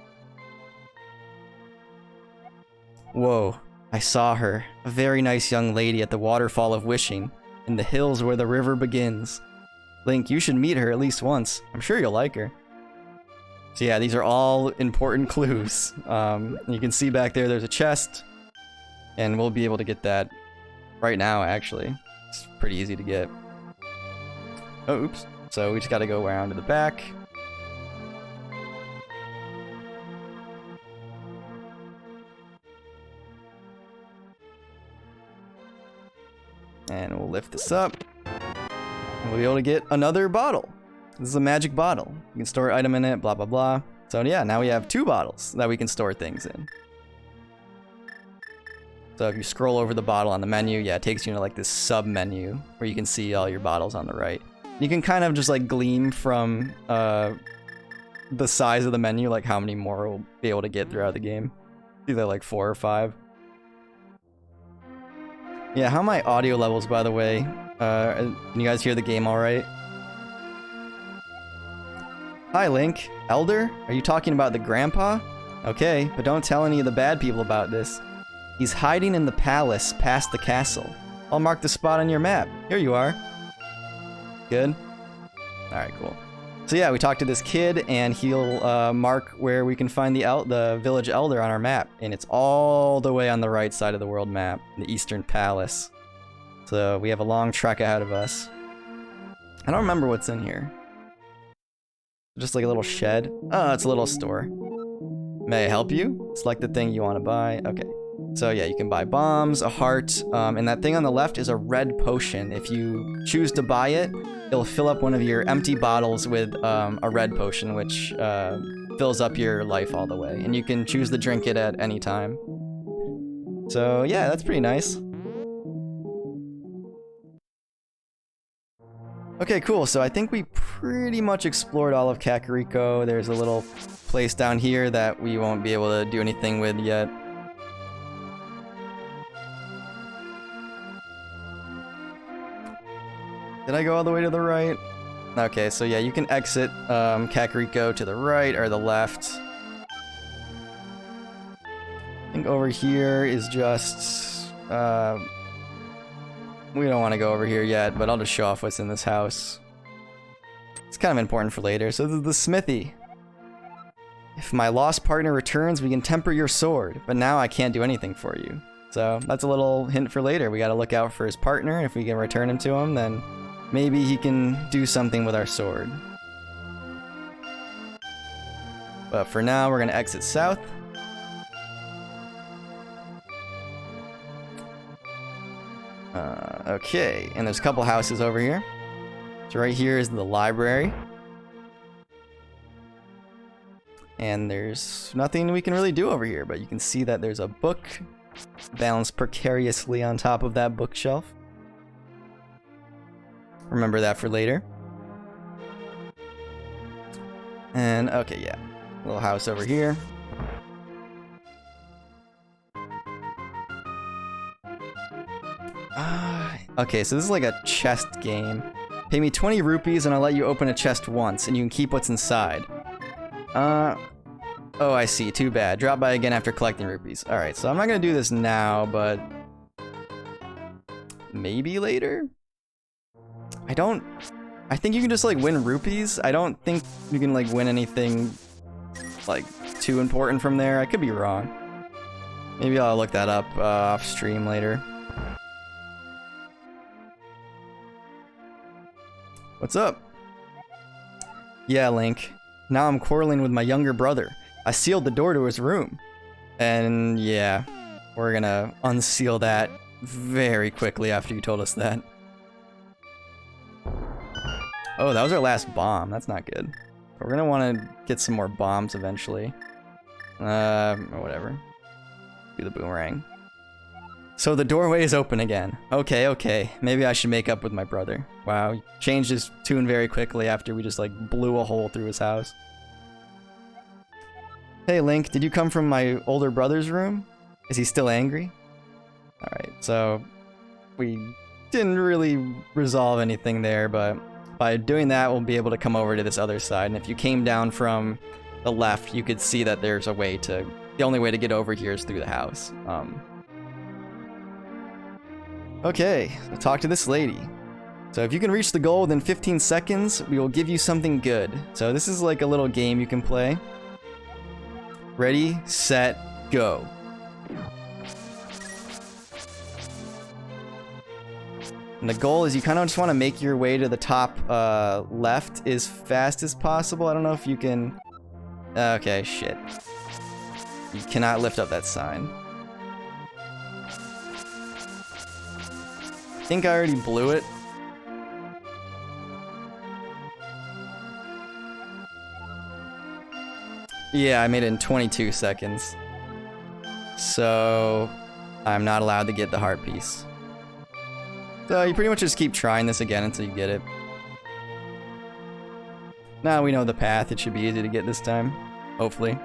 Whoa, I saw her. A very nice young lady at the waterfall of Wishing, in the hills where the river begins. Link, you should meet her at least once. I'm sure you'll like her. So yeah, these are all important clues. You can see back there, there's a chest. And we'll be able to get that right now, actually. It's pretty easy to get. Oh, oops. So we just gotta go around to the back. And we'll lift this up. And we'll be able to get another bottle. This is a magic bottle. You can store an item in it, blah, blah, blah. So yeah, now we have 2 bottles that we can store things in. So if you scroll over the bottle on the menu, yeah, it takes you to like this sub-menu where you can see all your bottles on the right. You can kind of just like glean from the size of the menu, like how many more we'll be able to get throughout the game. Either like 4 or 5. Yeah, how are my audio levels, by the way? Can you guys hear the game alright? Hi, Link. Elder? Are you talking about the grandpa? Okay, but don't tell any of the bad people about this. He's hiding in the palace past the castle. I'll mark the spot on your map. Here you are. Good? Alright, cool. So yeah, we talked to this kid, and he'll mark where we can find the village elder on our map. And it's all the way on the right side of the world map, the Eastern Palace. So we have a long trek ahead of us. I don't remember what's in here. Just like a little shed. Oh, it's a little store. May I help you? Select the thing you want to buy. Okay. So yeah, you can buy bombs, a heart, and that thing on the left is a red potion. If you choose to buy it, it'll fill up one of your empty bottles with a red potion, which fills up your life all the way. And you can choose to drink it at any time. So yeah, that's pretty nice. Okay, cool. So I think we pretty much explored all of Kakariko. There's a little place down here that we won't be able to do anything with yet. Did I go all the way to the right? Okay, so yeah, you can exit Kakariko to the right or the left. I think over here is just... we don't want to go over here yet, but I'll just show off what's in this house. It's kind of important for later. So this is the smithy. If my lost partner returns, we can temper your sword, but now I can't do anything for you. So that's a little hint for later. We gotta look out for his partner. If we can return him to him, then maybe he can do something with our sword. But for now, we're gonna exit south. Okay, and there's a couple houses over here. So right here is the library. And there's nothing we can really do over here, but you can see that there's a book balanced precariously on top of that bookshelf. Remember that for later. And, okay, yeah. Little house over here. Okay, so this is like a chest game. Pay me 20 rupees and I'll let you open a chest once, and you can keep what's inside. Oh, I see. Too bad. Drop by again after collecting rupees. Alright, so I'm not gonna do this now, but... maybe later? I think you can just, like, win rupees. I don't think you can, like, win anything, like, too important from there. I could be wrong. Maybe I'll look that up off stream later. What's up? Yeah, Link. Now I'm quarreling with my younger brother. I sealed the door to his room. And yeah, we're gonna unseal that very quickly after you told us that. Oh, that was our last bomb. That's not good. We're gonna want to get some more bombs eventually. Or whatever. Do the boomerang. So the doorway is open again. Okay. Maybe I should make up with my brother. Wow, he changed his tune very quickly after we just like blew a hole through his house. Hey Link, did you come from my older brother's room? Is he still angry? Alright, so we didn't really resolve anything there, but by doing that we'll be able to come over to this other side, and if you came down from the left you could see that there's a way to... the only way to get over here is through the house. Okay, so talk to this lady. So if you can reach the goal within 15 seconds, we will give you something good. So this is like a little game you can play. Ready, set, go. And the goal is you kind of just want to make your way to the top left as fast as possible. I don't know if you can... okay, shit. You cannot lift up that sign. I think I already blew it. Yeah, I made it in 22 seconds. So I'm not allowed to get the heart piece. So you pretty much just keep trying this again until you get it. Now we know the path. It should be easy to get this time. Hopefully.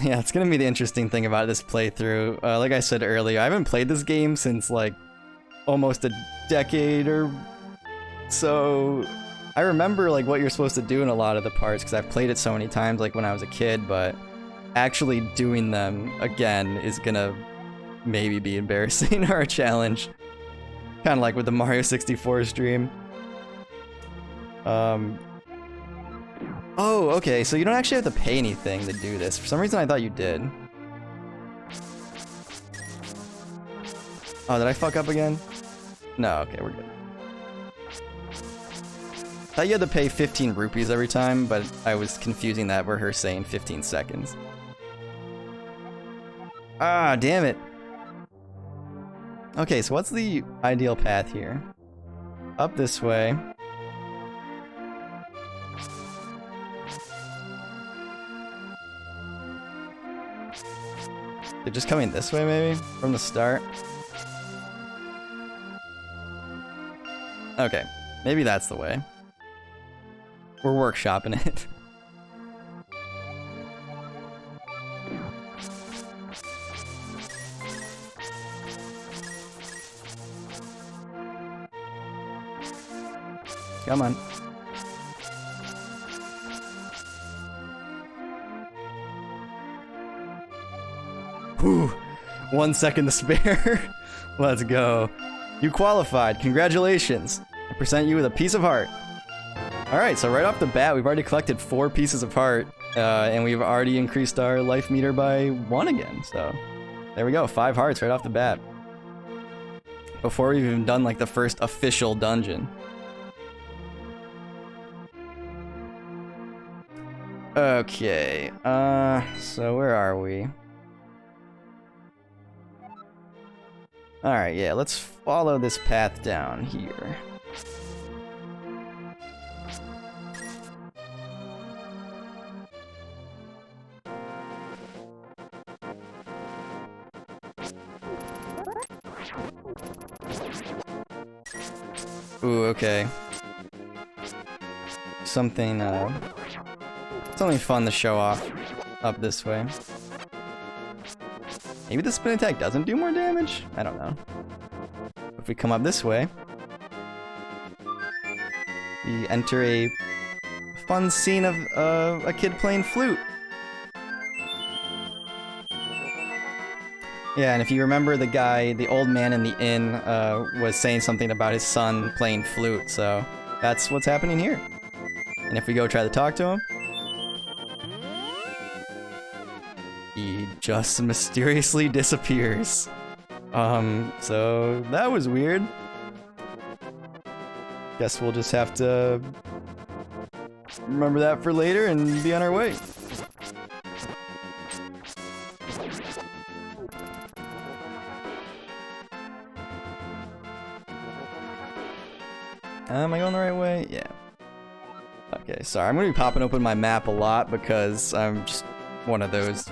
Yeah, it's gonna be the interesting thing about this playthrough. Like I said earlier, I haven't played this game since like almost a decade or so. I remember like what you're supposed to do in a lot of the parts because I've played it so many times like when I was a kid, but actually doing them again is gonna maybe be embarrassing or a challenge. Kind of like with the Mario 64 stream. Oh, okay, so you don't actually have to pay anything to do this. For some reason I thought you did. Oh, did I fuck up again? No, okay, we're good. I thought you had to pay 15 rupees every time, but I was confusing that with her saying 15 seconds. Ah, damn it. Okay, so what's the ideal path here? Up this way. They're just coming this way, maybe? From the start? Okay, maybe that's the way. We're workshopping it. Come on. Whew. 1 second to spare. Let's go. You qualified. Congratulations. I present you with a piece of heart. Alright, so right off the bat, we've already collected 4 pieces of heart, and we've already increased our life meter by 1 again, so there we go, 5 hearts right off the bat. Before we've even done like the first official dungeon. Okay, so where are we? Alright, yeah, let's follow this path down here. Ooh, okay. Something fun to show off up this way. Maybe the spin attack doesn't do more damage? I don't know. If we come up this way, we enter a fun scene of a kid playing flute. Yeah, and if you remember, the old man in the inn was saying something about his son playing flute, so that's what's happening here. And if we go try to talk to him, he just mysteriously disappears. So that was weird. Guess we'll just have to remember that for later and be on our way. Am I going the right way? Yeah. Okay, sorry. I'm gonna be popping open my map a lot because I'm just one of those.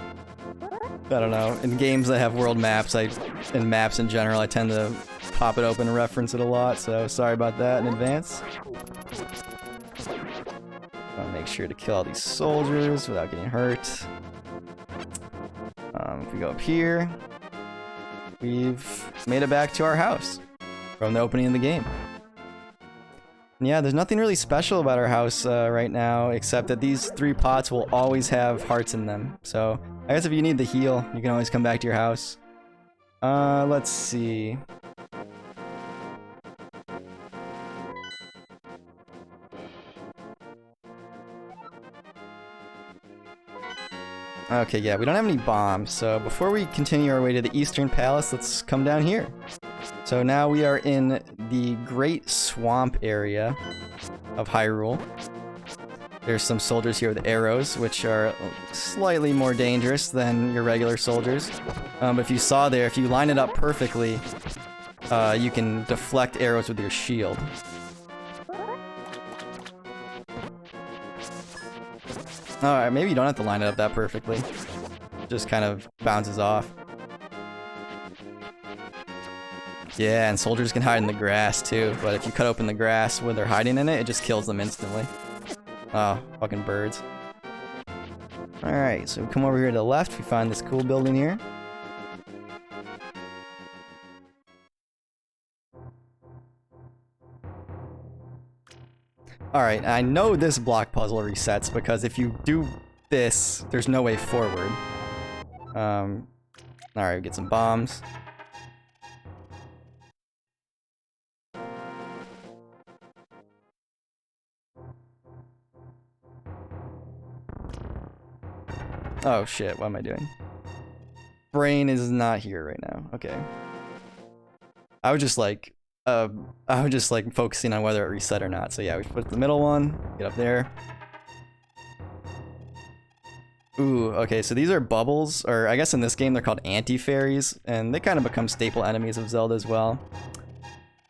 I don't know. In games that have world maps, and maps in general, I tend to pop it open and reference it a lot, so sorry about that in advance. I'll make sure to kill all these soldiers without getting hurt. If we go up here, we've made it back to our house from the opening of the game. And yeah, there's nothing really special about our house right now, except that these 3 pots will always have hearts in them. So I guess if you need the heal, you can always come back to your house. Let's see. Okay, yeah, we don't have any bombs, so before we continue our way to the Eastern Palace, let's come down here. So now we are in the Great Swamp area of Hyrule. There's some soldiers here with arrows, which are slightly more dangerous than your regular soldiers. But if you saw there, if you line it up perfectly, you can deflect arrows with your shield. Alright, maybe you don't have to line it up that perfectly. It just kind of bounces off. Yeah, and soldiers can hide in the grass too, but if you cut open the grass when they're hiding in it, it just kills them instantly. Oh, fucking birds. Alright, so we come over here to the left, we find this cool building here. Alright, I know this block puzzle resets because if you do this, there's no way forward. Alright, we get some bombs. Oh shit, what am I doing? Brain is not here right now. Okay. I was just like focusing on whether it reset or not. So yeah, we put the middle one, get up there. Ooh, okay, so these are bubbles, or I guess in this game they're called anti-fairies, and they kind of become staple enemies of Zelda as well.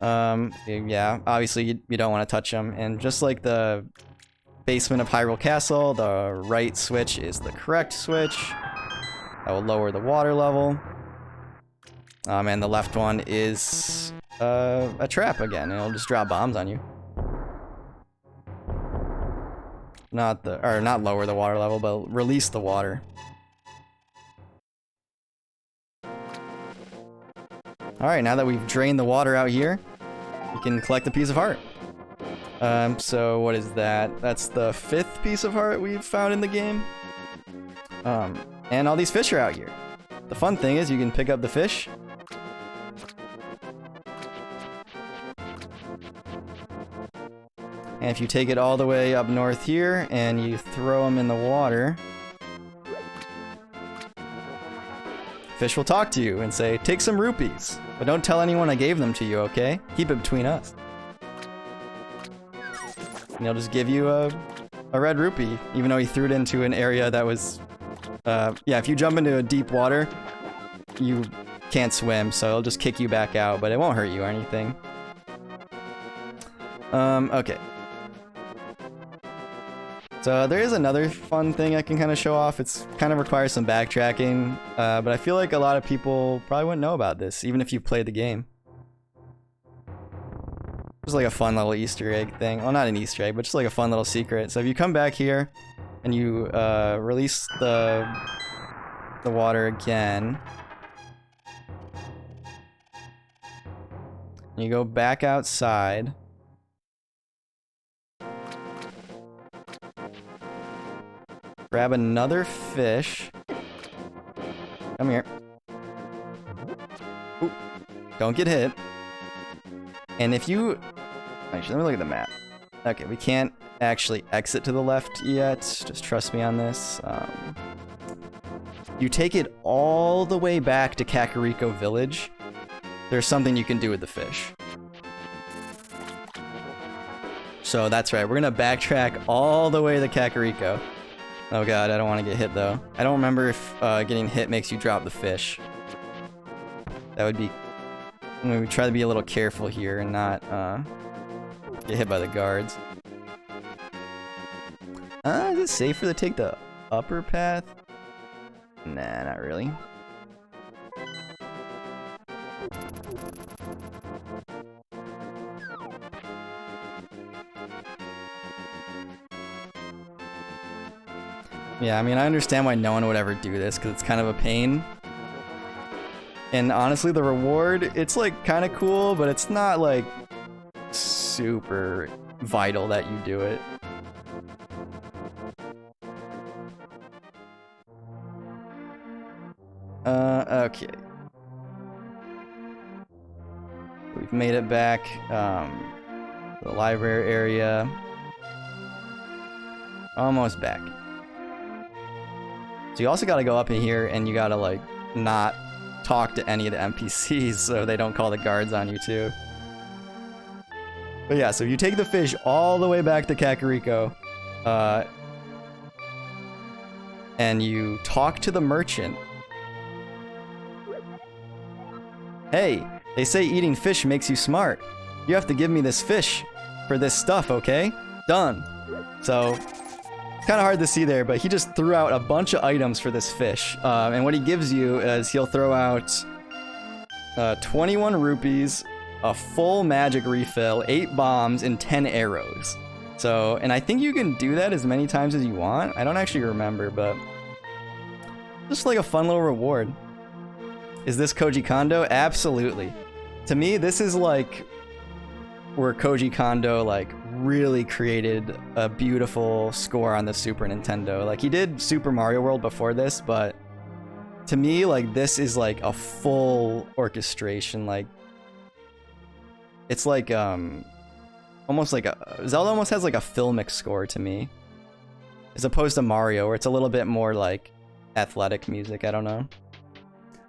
Yeah, obviously you don't want to touch them, and just like the basement of Hyrule Castle, the right switch is the correct switch. That will lower the water level. And the left one is a trap again, and it'll just drop bombs on you. Not lower the water level, but release the water. Alright, now that we've drained the water out here, we can collect a piece of heart. So what is that? That's the 5th piece of heart we've found in the game. And all these fish are out here. The fun thing is you can pick up the fish. And if you take it all the way up north here and you throw them in the water, fish will talk to you and say, take some rupees, but don't tell anyone I gave them to you, okay? Keep it between us. And he'll just give you a red rupee, even though he threw it into an area that was... yeah, if you jump into a deep water, you can't swim, so it'll just kick you back out, but it won't hurt you or anything. Okay. So there is another fun thing I can kind of show off. It's kind of requires some backtracking, but I feel like a lot of people probably wouldn't know about this, even if you played the game. Just like a fun little Easter egg thing. Well, not an Easter egg, but just like a fun little secret. So if you come back here and you release the water again, and you go back outside, grab another fish. Come here. Ooh, don't get hit. And if you... Actually, let me look at the map. Okay, we can't actually exit to the left yet. Just trust me on this. You take it all the way back to Kakariko Village. There's something you can do with the fish. So that's right, we're gonna backtrack all the way to Kakariko. Oh god, I don't want to get hit though. I don't remember if getting hit makes you drop the fish. That would be... I'm gonna try to be a little careful here and not get hit by the guards. Is it safer to take the upper path? Nah, not really. Yeah, I mean, I understand why no one would ever do this, because it's kind of a pain. And honestly, the reward, it's like kind of cool, but it's not like super vital that you do it. Okay. We've made it back to the library area. Almost back. So you also gotta go up in here and you gotta like not talk to any of the NPCs so they don't call the guards on you too. But yeah, so you take the fish all the way back to Kakariko, and you talk to the merchant. Hey, they say eating fish makes you smart. You have to give me this fish for this stuff, okay? Done. So, kind of hard to see there, but he just threw out a bunch of items for this fish. And what he gives you is he'll throw out 21 rupees, a full magic refill, 8 bombs, and 10 arrows. So, and I think you can do that as many times as you want. I don't actually remember, but just like a fun little reward. Is this Koji Kondo? Absolutely. To me, this is like where Koji Kondo like really created a beautiful score on the Super Nintendo. Like he did Super Mario World before this, but to me, like this is like a full orchestration. Like it's like almost like Zelda almost has like a filmic score to me, as opposed to Mario, where it's a little bit more like athletic music. I don't know.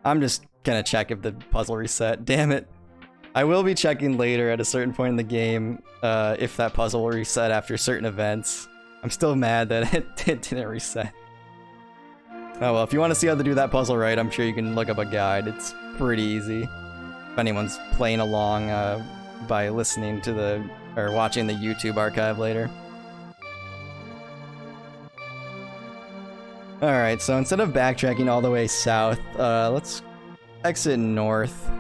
I'm just gonna check if the puzzle reset. Damn it. I will be checking later at a certain point in the game if that puzzle will reset after certain events. I'm still mad that it didn't reset. Oh well, if you want to see how to do that puzzle right, I'm sure you can look up a guide. It's pretty easy. If anyone's playing along by listening to the... or watching the YouTube archive later. Alright, so instead of backtracking all the way south, let's exit north.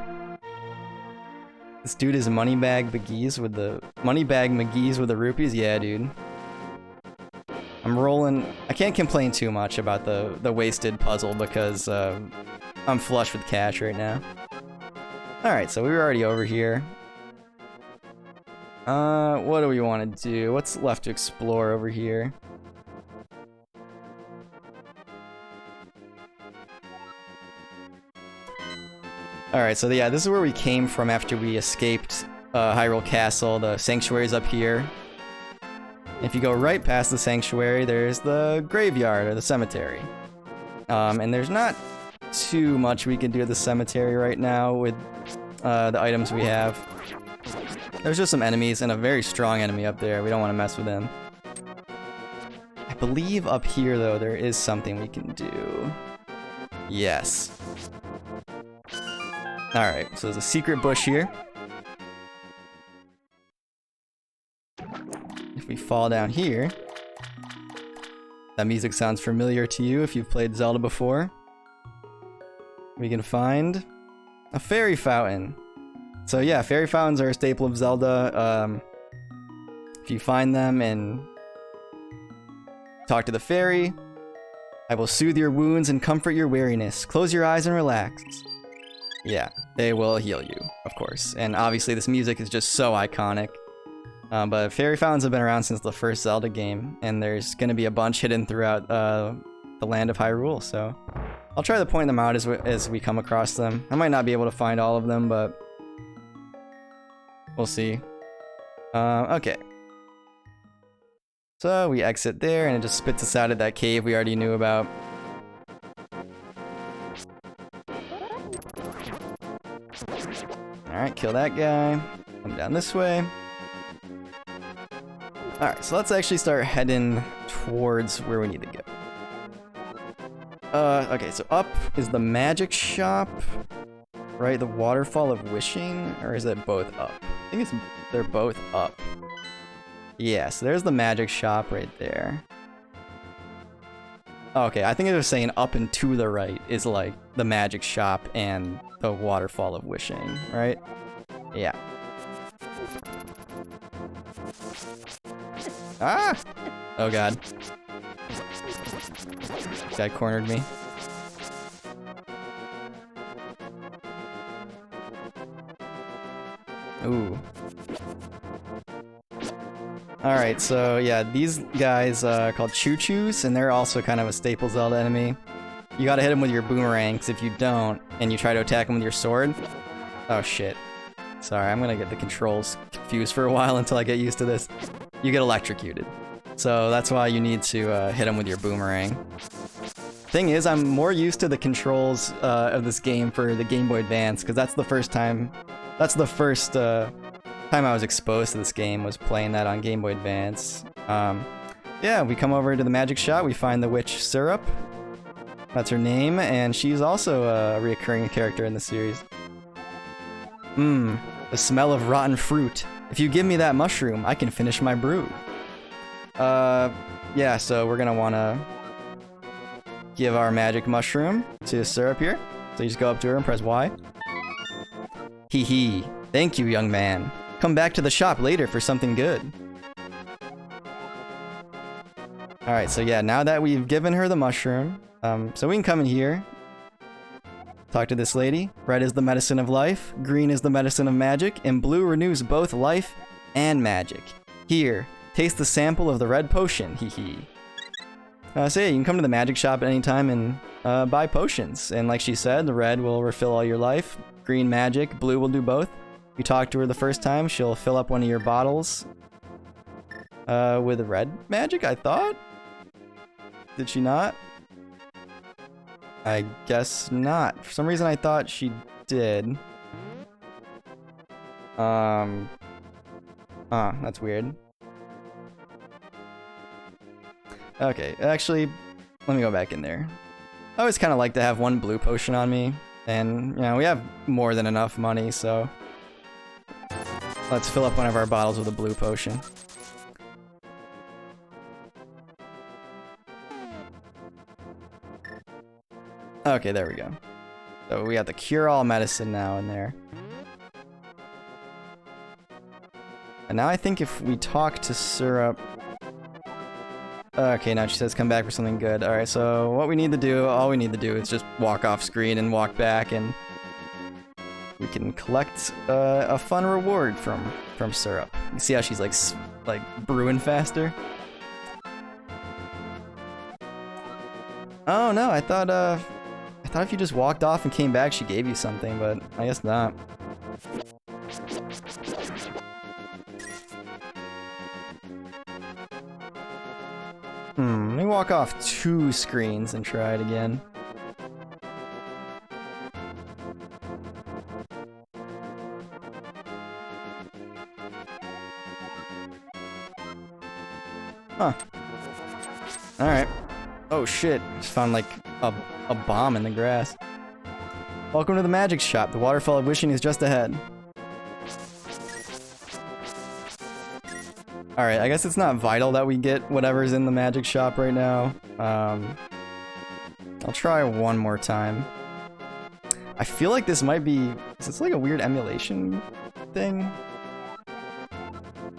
This dude is Moneybag McGee's with the... Moneybag McGee's with the rupees? Yeah, dude. I'm rolling... I can't complain too much about the wasted puzzle because I'm flush with cash right now. Alright, so we were already over here. What do we want to do? What's left to explore over here? Alright, so yeah, this is where we came from after we escaped Hyrule Castle. The sanctuary's up here. If you go right past the sanctuary, there's the graveyard, or the cemetery. And there's not too much we can do at the cemetery right now with the items we have. There's just some enemies, and a very strong enemy up there. We don't want to mess with him. I believe up here, though, there is something we can do. Yes. Alright, so there's a secret bush here. If we fall down here... That music sounds familiar to you if you've played Zelda before. We can find a fairy fountain. So yeah, fairy fountains are a staple of Zelda. If you find them and talk to the fairy, I will soothe your wounds and comfort your weariness. Close your eyes and relax. Yeah, they will heal you, of course. And obviously this music is just so iconic. But fairy fountains have been around since the first Zelda game, and there's going to be a bunch hidden throughout the land of Hyrule, so I'll try to point them out as we come across them. I might not be able to find all of them, but we'll see. Okay. So we exit there, and it just spits us out at that cave we already knew about. Alright, kill that guy. Come down this way. Alright, so let's actually start heading towards where we need to go. Okay, so up is the magic shop, right? The waterfall of wishing, or is it both up? I think they're both up. Yeah, so there's the magic shop right there. Okay, I think it was saying up and to the right is like the magic shop and the waterfall of wishing, right? Yeah. Ah! Oh god. This guy cornered me. Ooh. Alright, so yeah, these guys are called Choo-Choos, and they're also kind of a staple Zelda enemy. You gotta hit them with your boomerang, because if you don't, and you try to attack them with your sword... Oh shit. Sorry, I'm gonna get the controls confused for a while until I get used to this. You get electrocuted. So that's why you need to hit them with your boomerang. Thing is, I'm more used to the controls of this game for the Game Boy Advance, because that's the first time... That's the first time I was exposed to this game, was playing that on Game Boy Advance. Yeah, we come over to the magic shop, we find the witch Syrup. That's her name, and she's also a reoccurring character in the series. Mmm, the smell of rotten fruit. If you give me that mushroom, I can finish my brew. Yeah, so we're gonna wanna give our magic mushroom to Syrup here. So you just go up to her and press Y. Hee hee. Thank you, young man. Come back to the shop later for something good. Alright, so yeah, now that we've given her the mushroom, so we can come in here, talk to this lady. Red is the medicine of life, green is the medicine of magic, and blue renews both life and magic. Here, taste the sample of the red potion, hee hee. So yeah, you can come to the magic shop at any time and buy potions. And like she said, the red will refill all your life, green magic, blue will do both. You talk to her the first time, she'll fill up one of your bottles with red magic, I thought? Did she not? I guess not. For some reason I thought she did. That's weird. Okay, actually, let me go back in there. I always kind of like to have one blue potion on me, and, you know, we have more than enough money, so let's fill up one of our bottles with a blue potion. Okay, there we go. So we got the cure-all medicine now in there. And now I think if we talk to Syrup... Okay, now she says come back for something good. Alright, so what we need to do, all we need to do is just walk off screen and walk back, and we can collect a fun reward from Syrup. You see how she's like brewing faster? Oh no, I thought if you just walked off and came back, she gave you something, but I guess not. Let me walk off 2 screens and try it again. Huh. Alright. Oh shit, just found like a bomb in the grass. Welcome to the magic shop. The waterfall of wishing is just ahead. Alright, I guess it's not vital that we get whatever's in the magic shop right now. I'll try one more time. I feel like this might be... Is this like a weird emulation thing?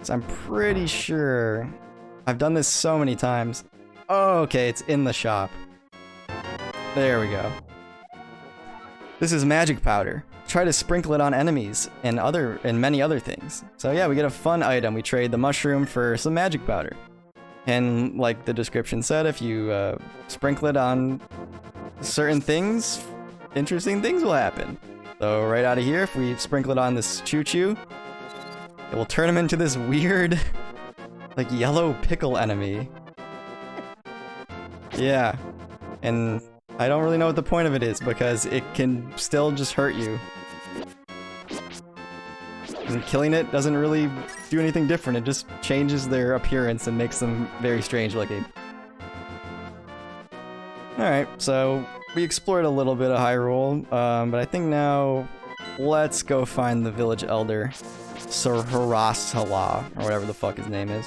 So I'm pretty sure... I've done this so many times. Oh, okay, it's in the shop. There we go. This is magic powder. Try to sprinkle it on enemies and many other things. So yeah, we get a fun item. We trade the mushroom for some magic powder. And like the description said, if you sprinkle it on certain things, interesting things will happen. So right out of here, if we sprinkle it on this choo-choo, it will turn him into this weird, like yellow pickle enemy. Yeah, and I don't really know what the point of it is because it can still just hurt you. And killing it doesn't really do anything different, it just changes their appearance and makes them very strange looking. Alright, so we explored a little bit of Hyrule, but I think now let's go find the village elder, Sir Harasala, or whatever the fuck his name is.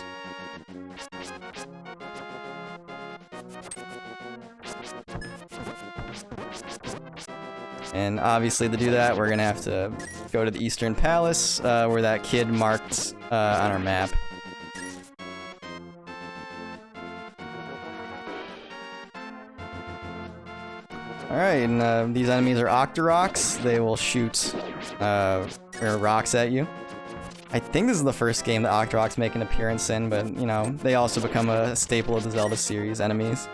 And obviously to do that, we're gonna have to go to the Eastern Palace, where that kid marked on our map. Alright, and these enemies are Octoroks. They will shoot rocks at you. I think this is the first game that Octoroks make an appearance in, but, you know, they also become a staple of the Zelda series enemies.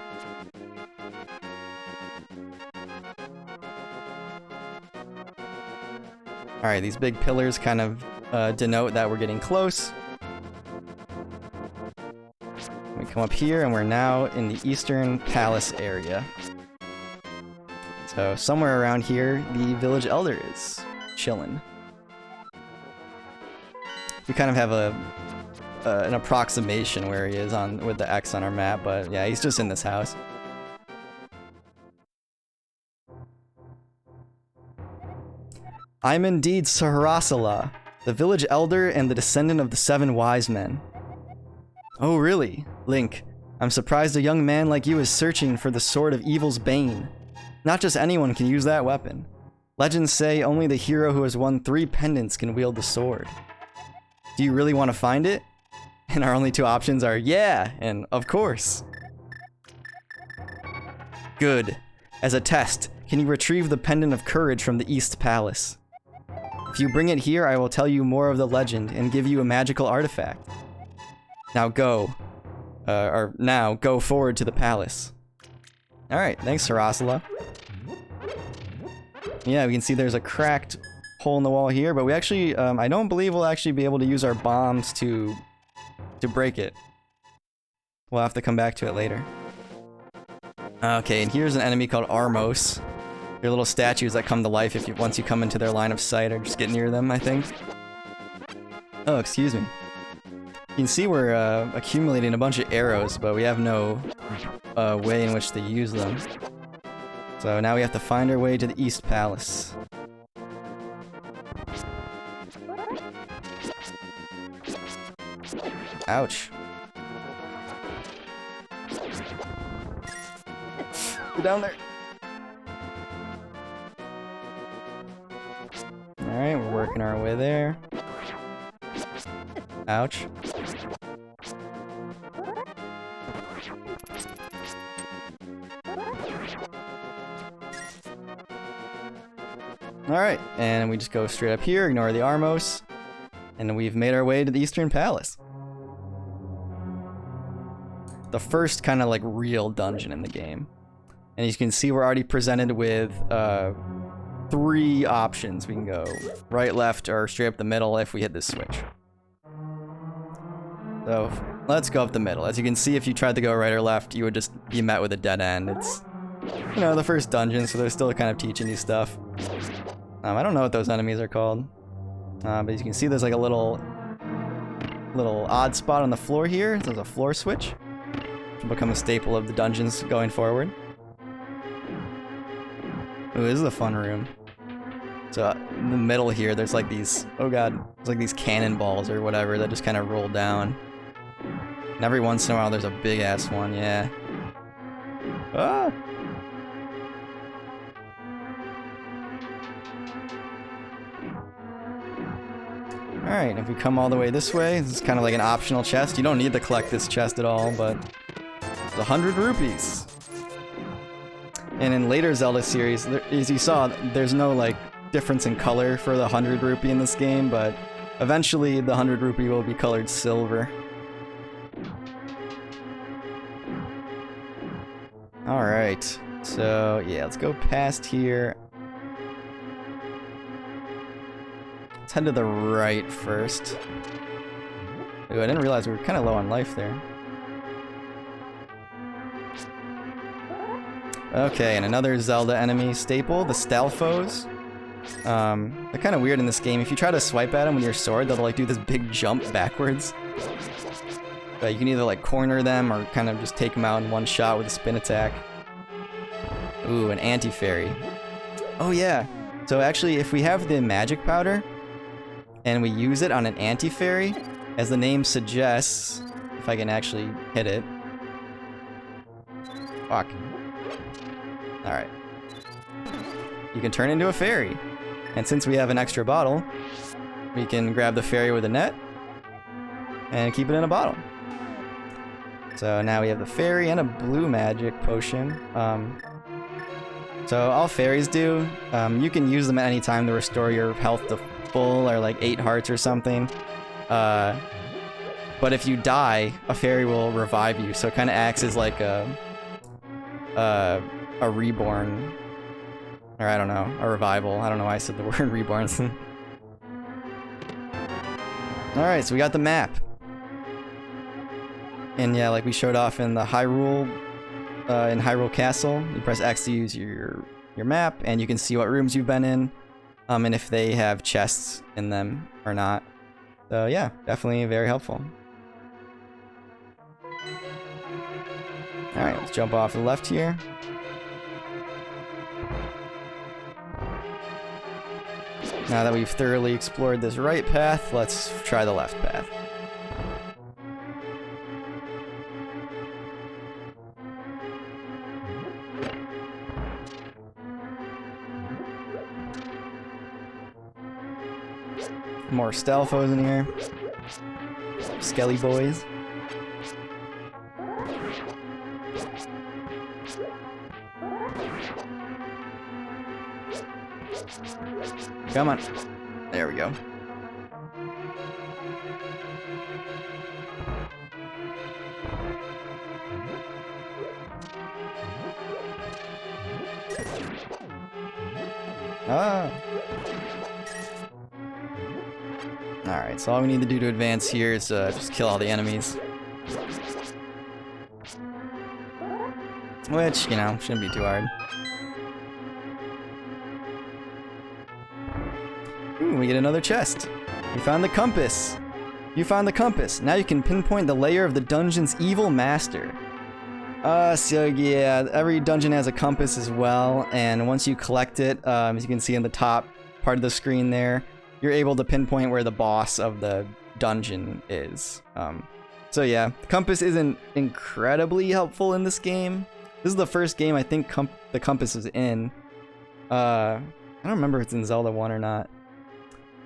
Alright, these big pillars kind of denote that we're getting close. We come up here and we're now in the Eastern Palace area. So somewhere around here, the village elder is chilling. We kind of have an approximation where he is with the X on our map, but yeah, he's just in this house. I'm indeed Saharasala, the village elder and the descendant of the 7 wise men. Oh really? Link, I'm surprised a young man like you is searching for the sword of evil's bane. Not just anyone can use that weapon. Legends say only the hero who has won 3 pendants can wield the sword. Do you really want to find it? And our only 2 options are yeah and of course. Good. As a test, can you retrieve the pendant of courage from the East Palace? If you bring it here, I will tell you more of the legend and give you a magical artifact. Now go. Now go forward to the palace. Alright, thanks, Sarasala. Yeah, we can see there's a cracked hole in the wall here, but we actually, I don't believe we'll actually be able to use our bombs to break it. We'll have to come back to it later. Okay, and here's an enemy called Armos. They're little statues that come to life once you come into their line of sight or just get near them, I think. Oh, excuse me. You can see we're accumulating a bunch of arrows, but we have no way in which to use them. So now we have to find our way to the East Palace. Ouch. Get down there. Alright, we're working our way there. Ouch. Alright, and we just go straight up here, ignore the Armos, and we've made our way to the Eastern Palace. The first kind of like real dungeon in the game. And you can see we're already presented with 3 options. We can go right, left, or straight up the middle if we hit this switch. So let's go up the middle. As you can see, if you tried to go right or left, you would just be met with a dead end. It's, you know, the first dungeon, so they're still kind of teaching you stuff. I don't know what those enemies are called. But as you can see, there's like a little odd spot on the floor here. There's a floor switch, which will become a staple of the dungeons going forward. Ooh, this is a fun room. So in the middle here, there's like these, oh god, there's like these cannonballs or whatever that just kind of roll down. And every once in a while, there's a big ass one, yeah. Ah! Alright, if we come all the way this way, this is kind of like an optional chest. You don't need to collect this chest at all, but it's 100 rupees. And in later Zelda series, as you saw, there's no like difference in color for the 100 rupee in this game, but eventually the 100 rupee will be colored silver. Alright, so yeah, let's go past here. Let's head to the right first. Ooh, I didn't realize we were kind of low on life there. Okay, and another Zelda enemy staple, the Stalfos. They're kind of weird in this game. If you try to swipe at them with your sword, they'll like do this big jump backwards. But you can either like corner them or kind of just take them out in one shot with a spin attack. Ooh, an anti-fairy. Oh yeah, so actually if we have the magic powder and we use it on an anti-fairy, as the name suggests, if I can actually hit it. Fuck. Alright. You can turn into a fairy. And since we have an extra bottle, we can grab the fairy with a net and keep it in a bottle. So now we have the fairy and a blue magic potion. So all fairies do, you can use them at any time to restore your health to full or like 8 hearts or something. But if you die, a fairy will revive you. So it kind of acts as like a reborn, or I don't know, a revival. I don't know why I said the word reborn. Alright, so we got the map. And yeah, like we showed off in the Hyrule, in Hyrule Castle, you press X to use your map, and you can see what rooms you've been in, and if they have chests in them or not. So yeah, definitely very helpful. Alright, let's jump off to the left here. Now that we've thoroughly explored this right path, let's try the left path. More Stalfos in here. Skelly boys. Come on. There we go. Ah. Alright, so all we need to do to advance here is just kill all the enemies. Which, you know, shouldn't be too hard. Ooh, we get another chest. We found the compass. You found the compass. Now you can pinpoint the lair of the dungeon's evil master. So yeah, every dungeon has a compass as well, and once you collect it, as you can see in the top part of the screen there, you're able to pinpoint where the boss of the dungeon is. So yeah, the compass isn't incredibly helpful in this game. This is the first game I think the compass is in. I don't remember if it's in Zelda 1 or not.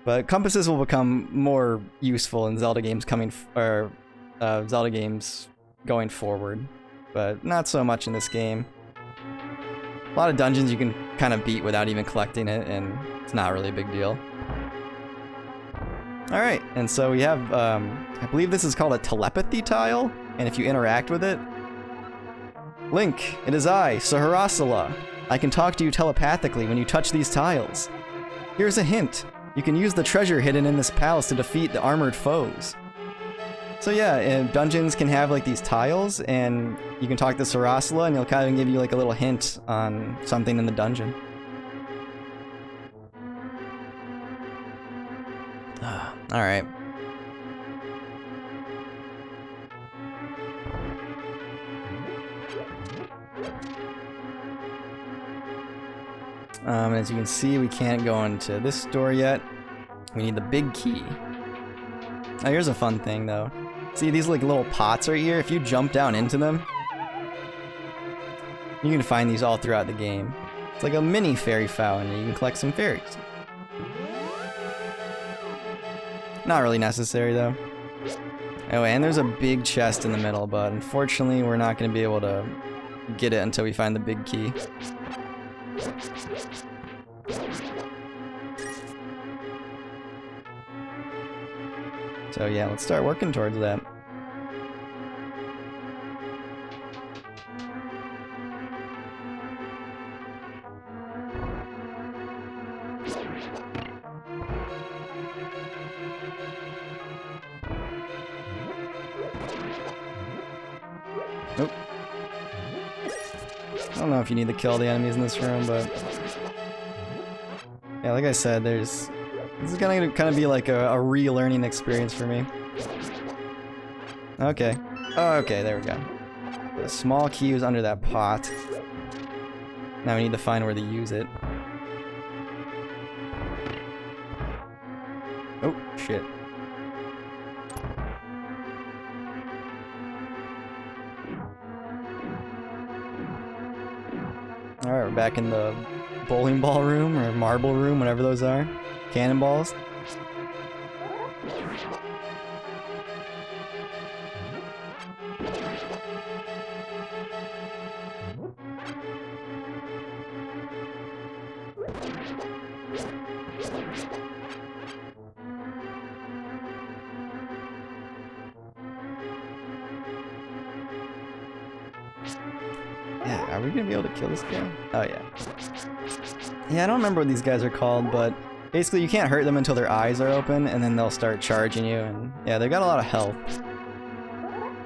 But compasses will become more useful in Zelda games Zelda games going forward, but not so much in this game. A lot of dungeons you can kind of beat without even collecting it, and it's not really a big deal. Alright, and so we have, I believe this is called a telepathy tile, and if you interact with it... Link, it is I, Saharasala. I can talk to you telepathically when you touch these tiles. Here's a hint. You can use the treasure hidden in this palace to defeat the armored foes. So yeah, and dungeons can have like these tiles, and you can talk to Sarasala, and he'll kind of give you like a little hint on something in the dungeon. Alright. As you can see, we can't go into this door yet. We need the big key. Now here's a fun thing though. See these like little pots right here? If you jump down into them, you can find these all throughout the game. It's like a mini fairy fountain, and you can collect some fairies. Not really necessary though. Oh, and there's a big chest in the middle, but unfortunately we're not going to be able to get it until we find the big key. So yeah, let's start working towards that. Nope. I don't know if you need to kill the enemies in this room, but yeah, like I said, this is gonna kind of be like a relearning experience for me. Okay. Okay, there we go. The small key was under that pot. Now we need to find where to use it. Oh, shit. Alright, we're back in the bowling ball room, or marble room, whatever those are. Cannonballs. Yeah, are we gonna be able to kill this guy? Oh yeah. Yeah, I don't remember what these guys are called, but basically you can't hurt them until their eyes are open, and then they'll start charging you, and yeah, they've got a lot of health.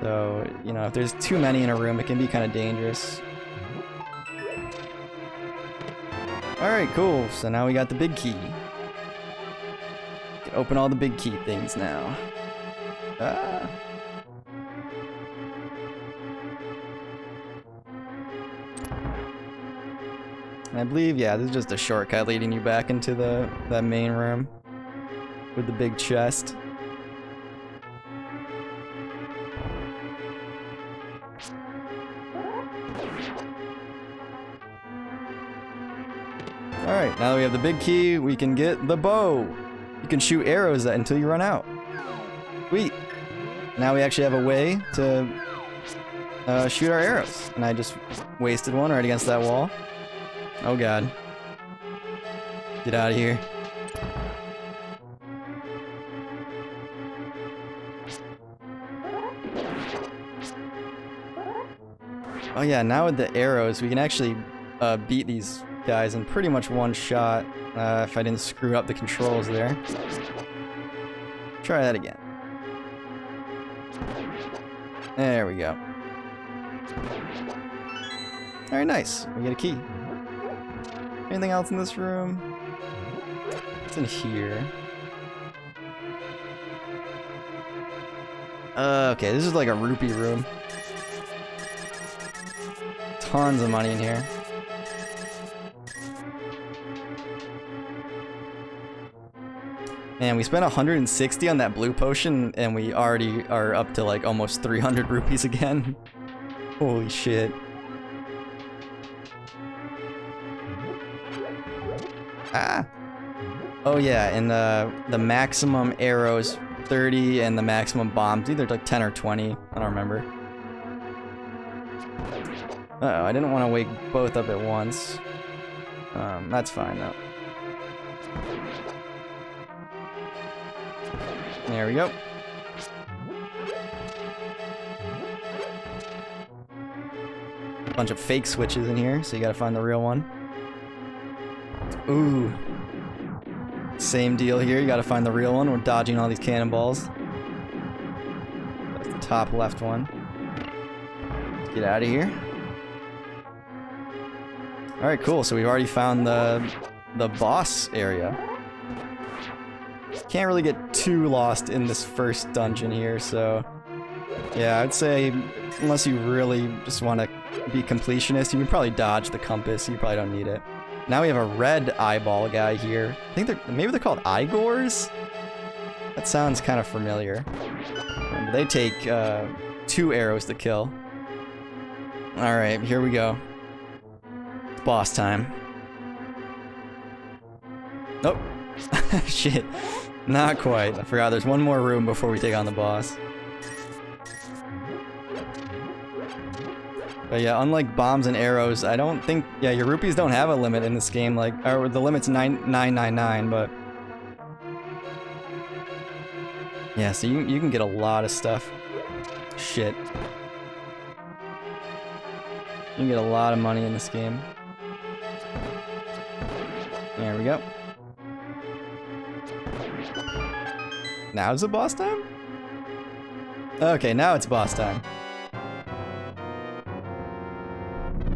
So, you know, if there's too many in a room, it can be kind of dangerous. Alright, cool. So now we got the big key. Can open all the big key things now. Ah. And I believe, yeah, this is just a shortcut leading you back into that main room with the big chest. Alright, now that we have the big key, we can get the bow. You can shoot arrows at until you run out. Sweet. Now we actually have a way to shoot our arrows. And I just wasted one right against that wall. Oh god. Get out of here. Oh yeah, now with the arrows, we can actually beat these guys in pretty much one shot, if I didn't screw up the controls there. Try that again. There we go. Alright, nice. We get a key. Anything else in this room? What's in here? Okay, this is like a rupee room. Tons of money in here. Man, we spent 160 on that blue potion, and we already are up to like almost 300 rupees again. Holy shit. Ah! Oh yeah, and the maximum arrows 30, and the maximum bombs either like 10 or 20. I don't remember. Uh-oh, I didn't want to wake both up at once. That's fine though. There we go. Bunch of fake switches in here, so you gotta find the real one. Ooh. Same deal here, you gotta find the real one. We're dodging all these cannonballs. That's the top left one. Let's get out of here. Alright, cool, so we've already found the boss area. Can't really get too lost in this first dungeon here, so yeah, I'd say unless you really just want to be completionist, you can probably dodge the compass. You probably don't need it. Now we have a red eyeball guy here. I think maybe they're called Igors? That sounds kind of familiar. They take 2 arrows to kill. Alright, here we go. It's boss time. Nope. Shit. Not quite. I forgot there's one more room before we take on the boss. But yeah, unlike bombs and arrows, I don't think... Yeah, your rupees don't have a limit in this game, like... Or the limit's 999, but... Yeah, so you can get a lot of stuff. Shit. You can get a lot of money in this game. There we go. Now is it boss time? Okay, now it's boss time.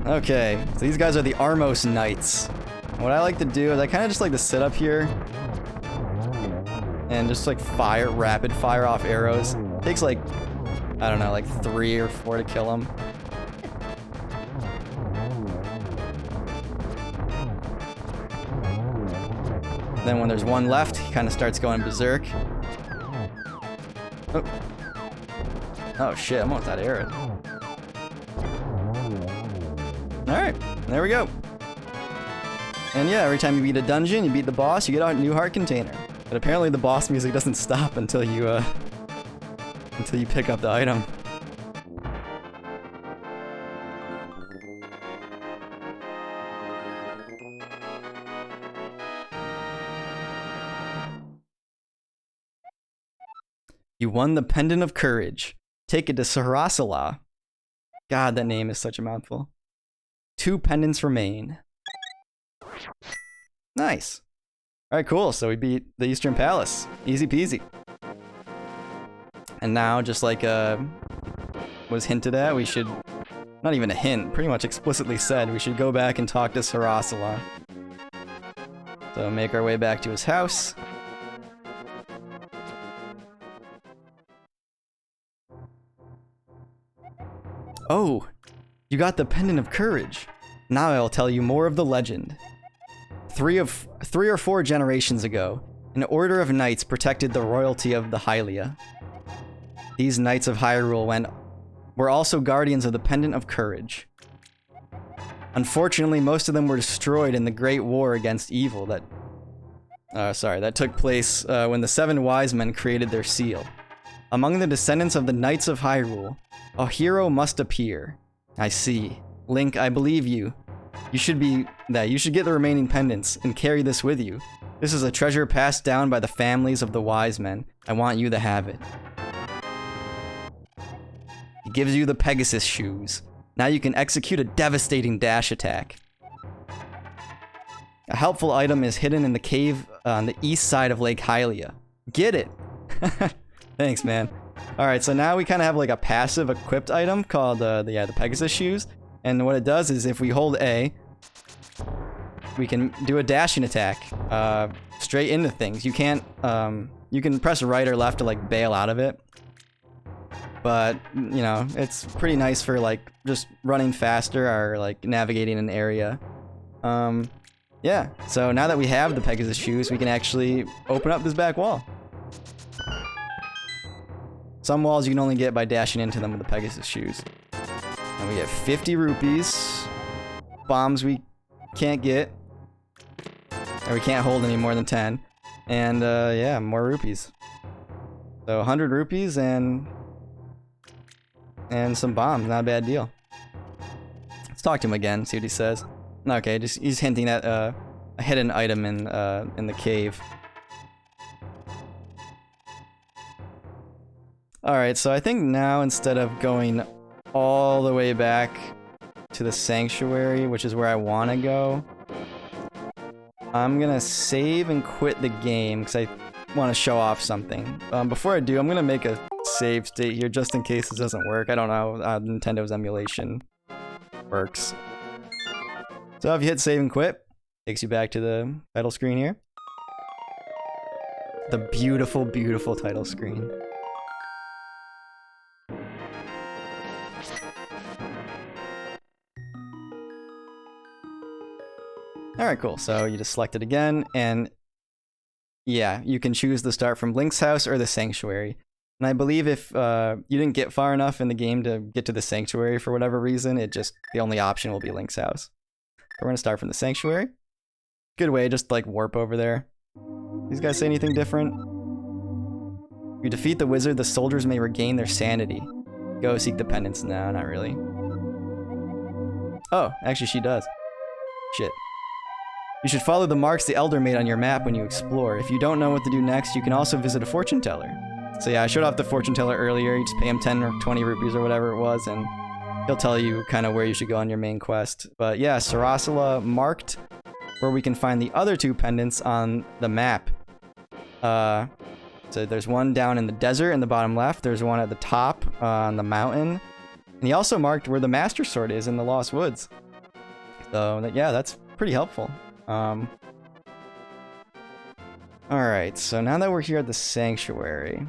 Okay, so these guys are the Armos Knights. What I like to do is I kind of just like to sit up here and just like rapid fire off arrows. It takes like, I don't know, like 3 or 4 to kill them. Then when there's one left, he kind of starts going berserk. Oh. Oh shit, I'm almost out of arrows. Alright, there we go. And yeah, every time you beat a dungeon, you beat the boss, you get a new heart container. But apparently the boss music doesn't stop until you pick up the item. You won the Pendant of Courage. Take it to Sarasala. God, that name is such a mouthful. 2 pendants remain. Nice. Alright, cool. So we beat the Eastern Palace. Easy peasy. And now, just like was hinted at, we should... Not even a hint, pretty much explicitly said, we should go back and talk to Sarasala. So make our way back to his house. Oh, you got the Pendant of Courage. Now I'll tell you more of the legend. 3 or 4 generations ago, an order of knights protected the royalty of the Hylia. These knights of Hyrule were also guardians of the Pendant of Courage. Unfortunately, most of them were destroyed in the Great War against evil that took place when the 7 wise men created their seal. Among the descendants of the Knights of Hyrule, a hero must appear. I see. Link, I believe you. You should get the remaining pendants and carry this with you. This is a treasure passed down by the families of the wise men. I want you to have it. He gives you the Pegasus shoes. Now you can execute a devastating dash attack. A helpful item is hidden in the cave on the east side of Lake Hylia. Get it! Thanks, man. Alright, so now we kind of have like a passive equipped item called the Pegasus shoes. And what it does is if we hold A, we can do a dashing attack straight into things. You can't, you can press right or left to like bail out of it. But, you know, it's pretty nice for like just running faster or like navigating an area. Yeah, so now that we have the Pegasus shoes, we can actually open up this back wall. Some walls you can only get by dashing into them with the Pegasus shoes. And we get 50 rupees. Bombs we can't get. Or we can't hold any more than 10. And yeah, more rupees. So 100 rupees and some bombs. Not a bad deal. Let's talk to him again, see what he says. Okay, just he's hinting at a hidden item in the cave. Alright, so I think now instead of going all the way back to the sanctuary, which is where I want to go, I'm gonna save and quit the game because I want to show off something. Before I do, I'm gonna make a save state here just in case this doesn't work. I don't know how Nintendo's emulation works. So if you hit save and quit, takes you back to the title screen here. The beautiful, beautiful title screen. Alright, cool. So you just select it again, and yeah, you can choose to start from Link's house or the Sanctuary. And I believe if you didn't get far enough in the game to get to the Sanctuary for whatever reason, the only option will be Link's house. We're gonna start from the Sanctuary. Good way, just like warp over there. These guys say anything different? You defeat the wizard, the soldiers may regain their sanity. Go seek the pendants. No, not really. Oh, actually she does. Shit. You should follow the marks the Elder made on your map when you explore. If you don't know what to do next, you can also visit a fortune teller. So yeah, I showed off the fortune teller earlier. You just pay him 10 or 20 rupees or whatever it was, and he'll tell you kind of where you should go on your main quest. But yeah, Sarasala marked where we can find the other two pendants on the map. So there's one down in the desert in the bottom left. There's one at the top on the mountain. And he also marked where the Master Sword is in the Lost Woods. So yeah, that's pretty helpful. Alright, so now that we're here at the Sanctuary,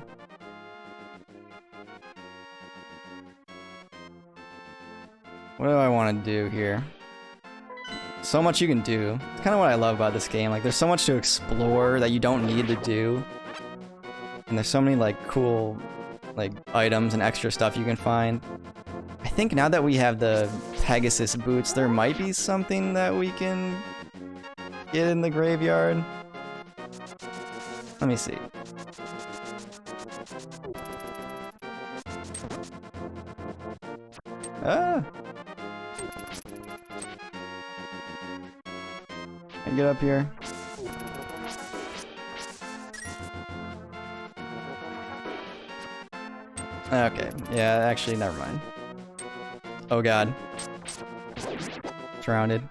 what do I want to do here? So much you can do. It's kind of what I love about this game. Like, there's so much to explore that you don't need to do. And there's so many, like, cool, like, items and extra stuff you can find. I think now that we have the Pegasus boots, there might be something that we can get in the graveyard. Let me see. Ah! Can I get up here? Okay, yeah, actually, never mind. Oh god. Surrounded.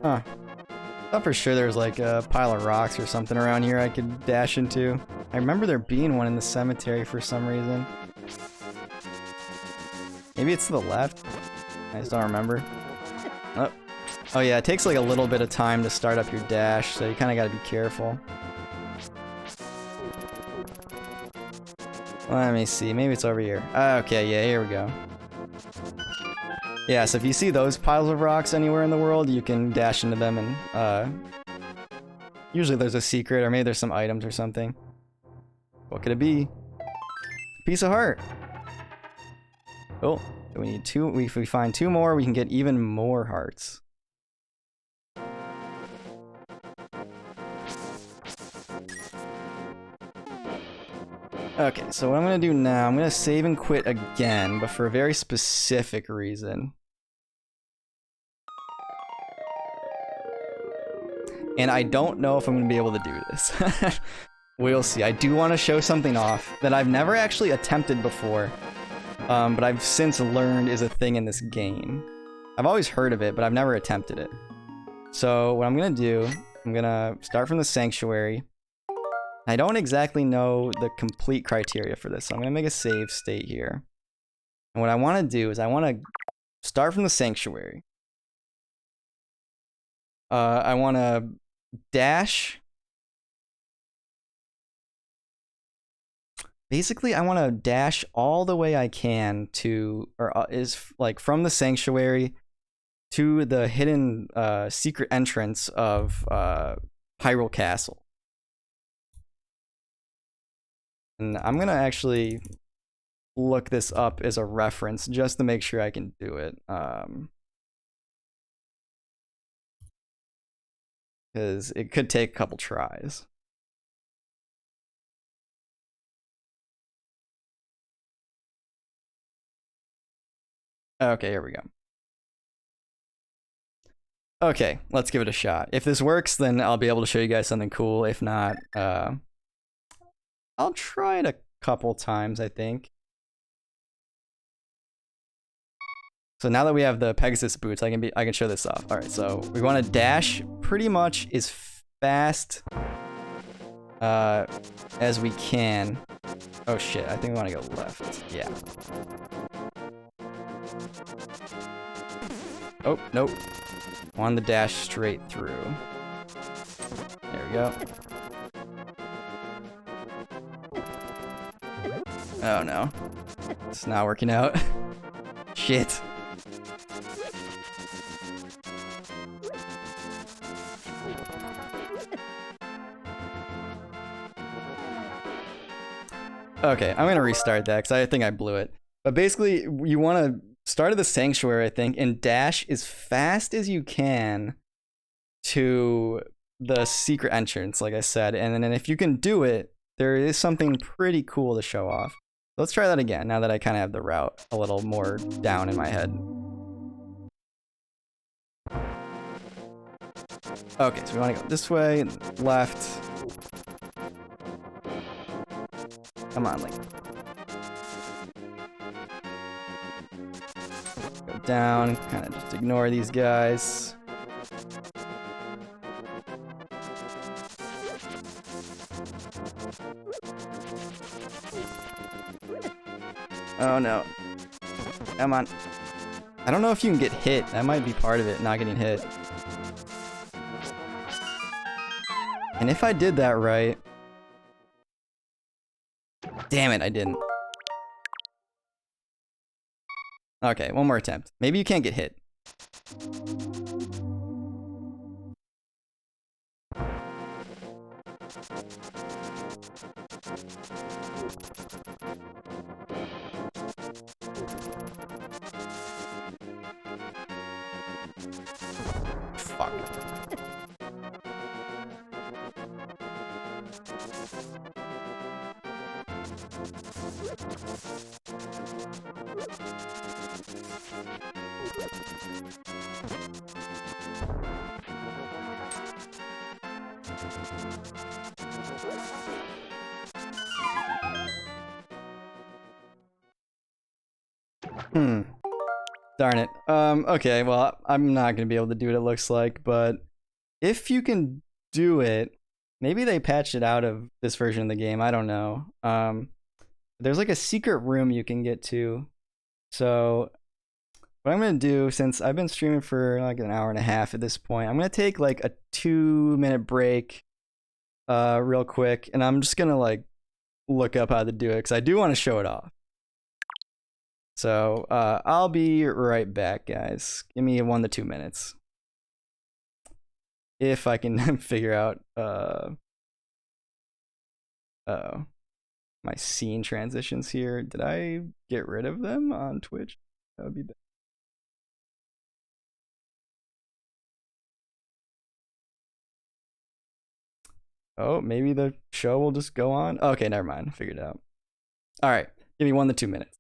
Huh. I thought for sure there was like a pile of rocks or something around here I could dash into. I remember there being one in the cemetery for some reason. Maybe it's to the left? I just don't remember. Oh. Oh yeah, it takes like a little bit of time to start up your dash, so you kind of got to be careful. Let me see, maybe it's over here. Okay, yeah, here we go. Yeah, so if you see those piles of rocks anywhere in the world, you can dash into them and, usually there's a secret, or maybe there's some items or something. What could it be? Piece of heart! Oh, we need two. If we find two more, we can get even more hearts. Okay, so what I'm gonna do now, I'm gonna save and quit again, but for a very specific reason. And I don't know if I'm gonna be able to do this. We'll see. I do want to show something off that I've never actually attempted before, but I've since learned is a thing in this game. I've always heard of it, but I've never attempted it. So what I'm gonna do, I'm gonna start from the Sanctuary. I don't exactly know the complete criteria for this, so I'm gonna make a save state here. And what I want to do is I want to start from the Sanctuary. I want to dash. Basically, I want to dash all the way I can to, like from the Sanctuary to the hidden secret entrance of Hyrule Castle. And I'm gonna actually look this up as a reference just to make sure I can do it. Because it could take a couple tries. Okay, here we go. Okay, let's give it a shot. If this works, then I'll be able to show you guys something cool. If not, I'll try it a couple times, I think. So now that we have the Pegasus boots, I can show this off. All right, so we want to dash pretty much as fast as we can. Oh shit, I think we want to go left. Yeah. Oh, nope. Want the dash straight through. There we go. Oh no. It's not working out. Shit. Okay, I'm gonna restart that because I think I blew it. But basically, you want to start at the sanctuary, I think, and dash as fast as you can to the secret entrance, like I said. And then if you can do it, there is something pretty cool to show off. Let's try that again, now that I kind of have the route a little more down in my head. Okay, so we want to go this way, left. Come on, Link. Go down, kind of just ignore these guys. Oh no. Come on. I don't know if you can get hit. That might be part of it, not getting hit. And if I did that right... Damn it, I didn't. Okay, one more attempt. Maybe you can't get hit. Fuck. Darn it. Okay, well, I'm not gonna be able to do what it looks like, but if you can do it, maybe they patched it out of this version of the game, I don't know. There's like a secret room you can get to. So what I'm gonna do, since I've been streaming for like an hour and a half at this point, I'm gonna take like a 2-minute break real quick, and I'm just gonna like look up how to do it, because I do want to show it off. So I'll be right back, guys. Give me 1 to 2 minutes. If I can figure out my scene transitions here. Did I get rid of them on Twitch? That would be bad. Oh, maybe the show will just go on. Okay, never mind. Figured it out. All right, give me 1 to 2 minutes.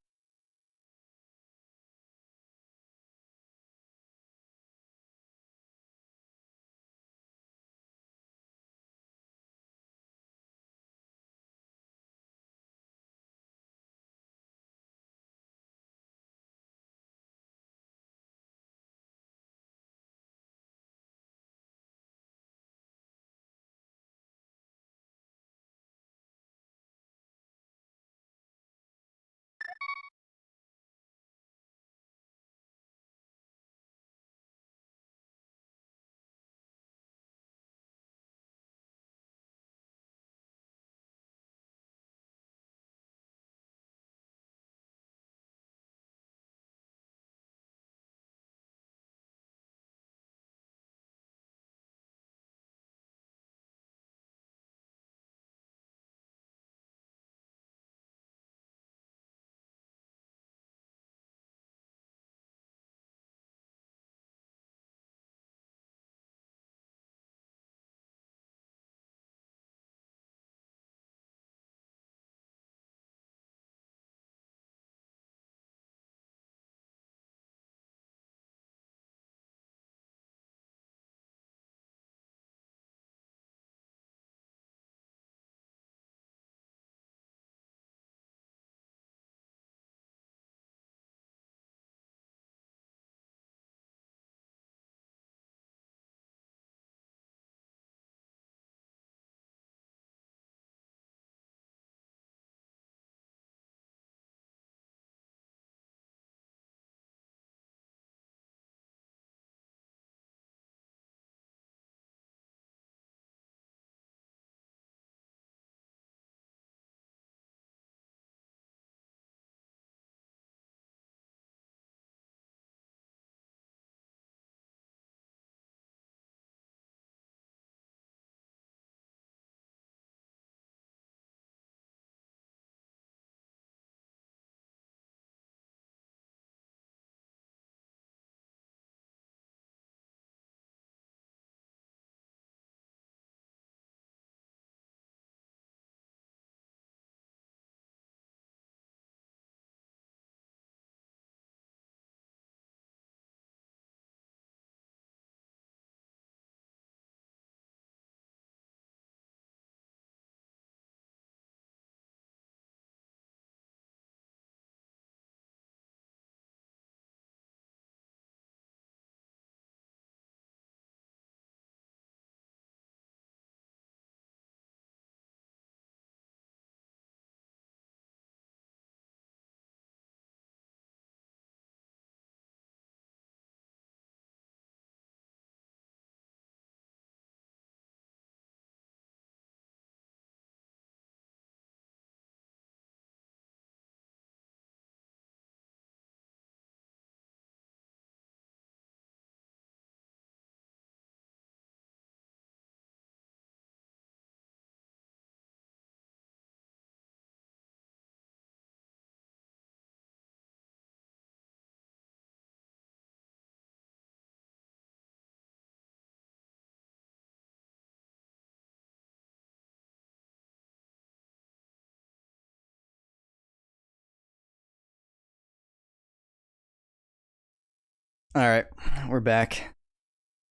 Alright, we're back.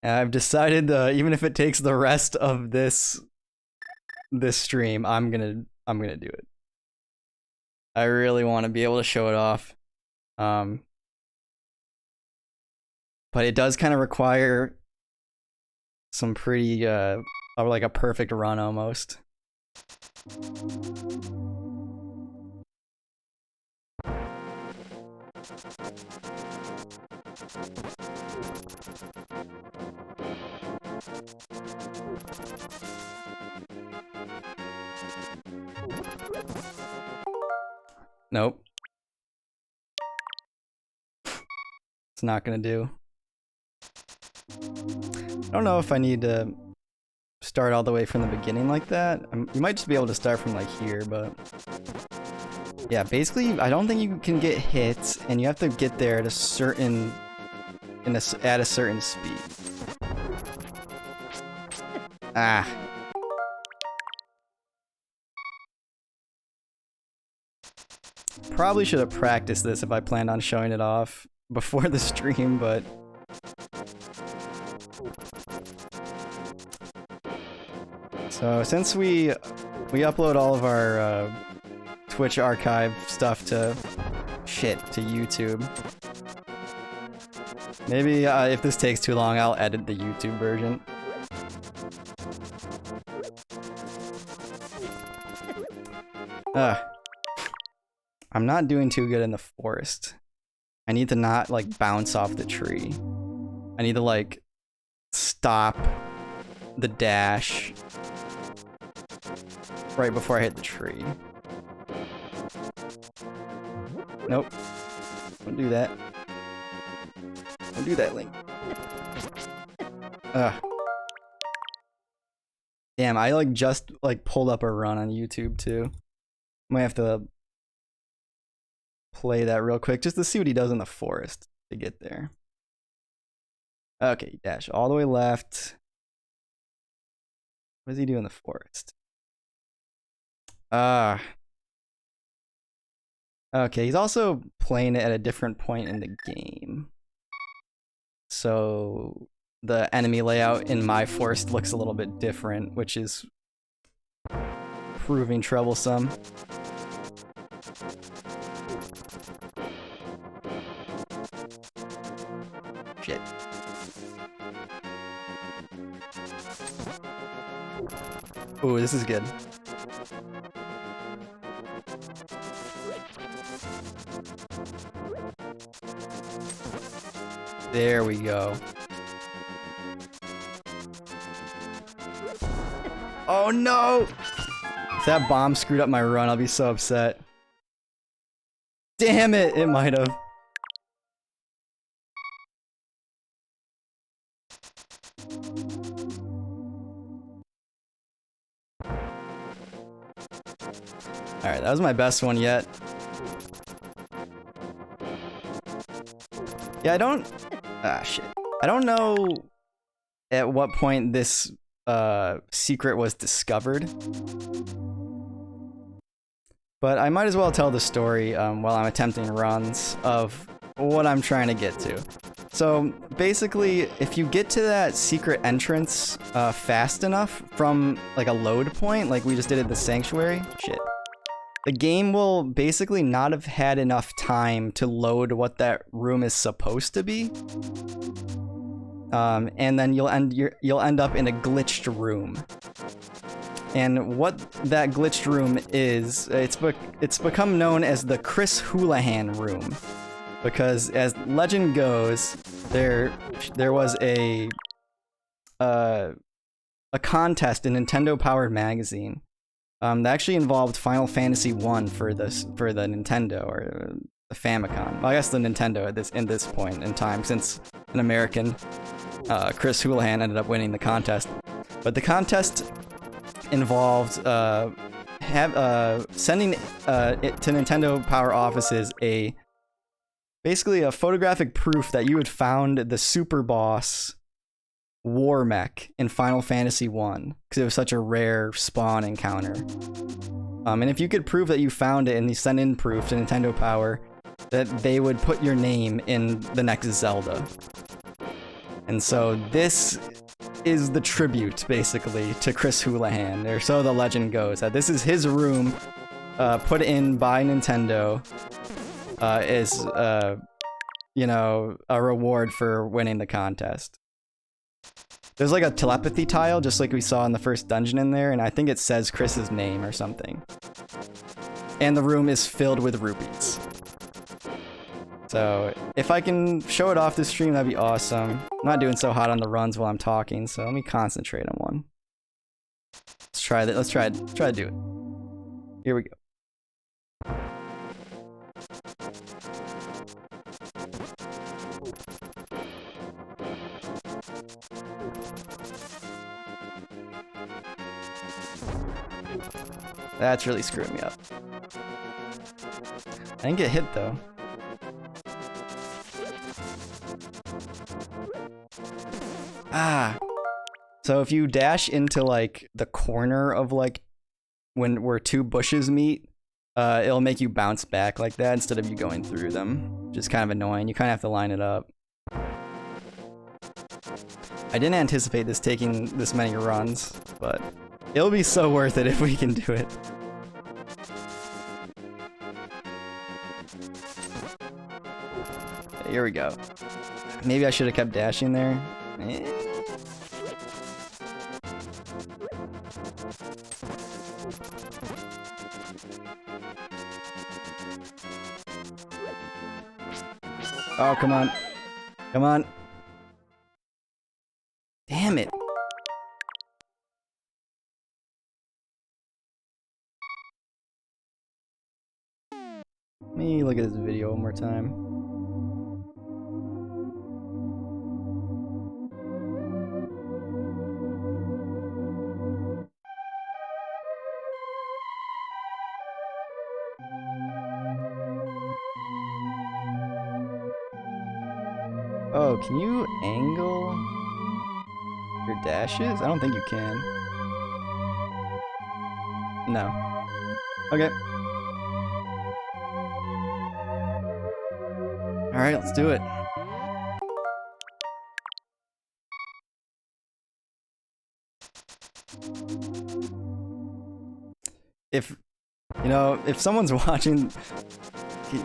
I've decided, even if it takes the rest of this stream, I'm gonna do it. I really want to be able to show it off. But it does kind of require some pretty, like a perfect run almost. Nope. It's not gonna do. I don't know if I need to start all the way from the beginning like that. You might just be able to start from like here, but yeah, basically I don't think you can get hit, and you have to get there at a certain at a certain speed. Ah. Probably should have practiced this if I planned on showing it off before the stream, but so since we upload all of our Twitch archive stuff to YouTube, maybe if this takes too long, I'll edit the YouTube version. I'm not doing too good in the forest. I need to not like bounce off the tree. I need to like stop the dash right before I hit the tree. Nope. Don't do that. Don't do that, Link. Damn, I like just like pulled up a run on YouTube too. Might have to play that real quick just to see what he does in the forest to get there. Okay, dash all the way left. What does he do in the forest? Okay, he's also playing it at a different point in the game. So the enemy layout in my forest looks a little bit different, which is proving troublesome. Shit. Ooh, this is good. There we go. Oh no! If that bomb screwed up my run, I'll be so upset. Damn it! It might have. Alright, that was my best one yet. Yeah, I don't... Ah, shit. I don't know at what point this secret was discovered. But I might as well tell the story while I'm attempting runs of what I'm trying to get to. So basically, if you get to that secret entrance fast enough from like a load point, like we just did at the sanctuary, shit, the game will basically not have had enough time to load what that room is supposed to be. And then you'll end up in a glitched room. And what that glitched room is, it's become known as the Chris Houlihan room, because as legend goes, there was a contest in Nintendo Powered Magazine that actually involved Final Fantasy I for the Nintendo or the Famicom. Well, I guess the Nintendo in this point in time, since an American, Chris Houlihan, ended up winning the contest. But the contest involved sending it to Nintendo Power offices basically a photographic proof that you had found the super boss war mech in Final Fantasy I, because it was such a rare spawn encounter. And if you could prove that you found it and you send in proof to Nintendo Power, that they would put your name in the next Zelda. And so this is the tribute, basically, to Chris Houlihan, or so the legend goes, that this is his room, put in by Nintendo, is, you know, a reward for winning the contest. There's like a telepathy tile, just like we saw in the first dungeon in there, and I think it says Chris's name or something. And the room is filled with rupees. So, if I can show it off this stream, that'd be awesome. I'm not doing so hot on the runs while I'm talking, so let me concentrate on one. Let's try that. Let's try to do it. Here we go. That's really screwing me up. I didn't get hit though. Ah. So if you dash into like the corner of like where two bushes meet, it'll make you bounce back like that instead of you going through them. Which is kind of annoying. You kind of have to line it up. I didn't anticipate this taking this many runs, but it'll be so worth it if we can do it. Here we go. Maybe I should have kept dashing there. Oh, come on. Come on. Damn it. Let me look at this video one more time. Oh, can you angle your dashes? I don't think you can. No. Okay. Alright, let's do it. If, you know, if someone's watching,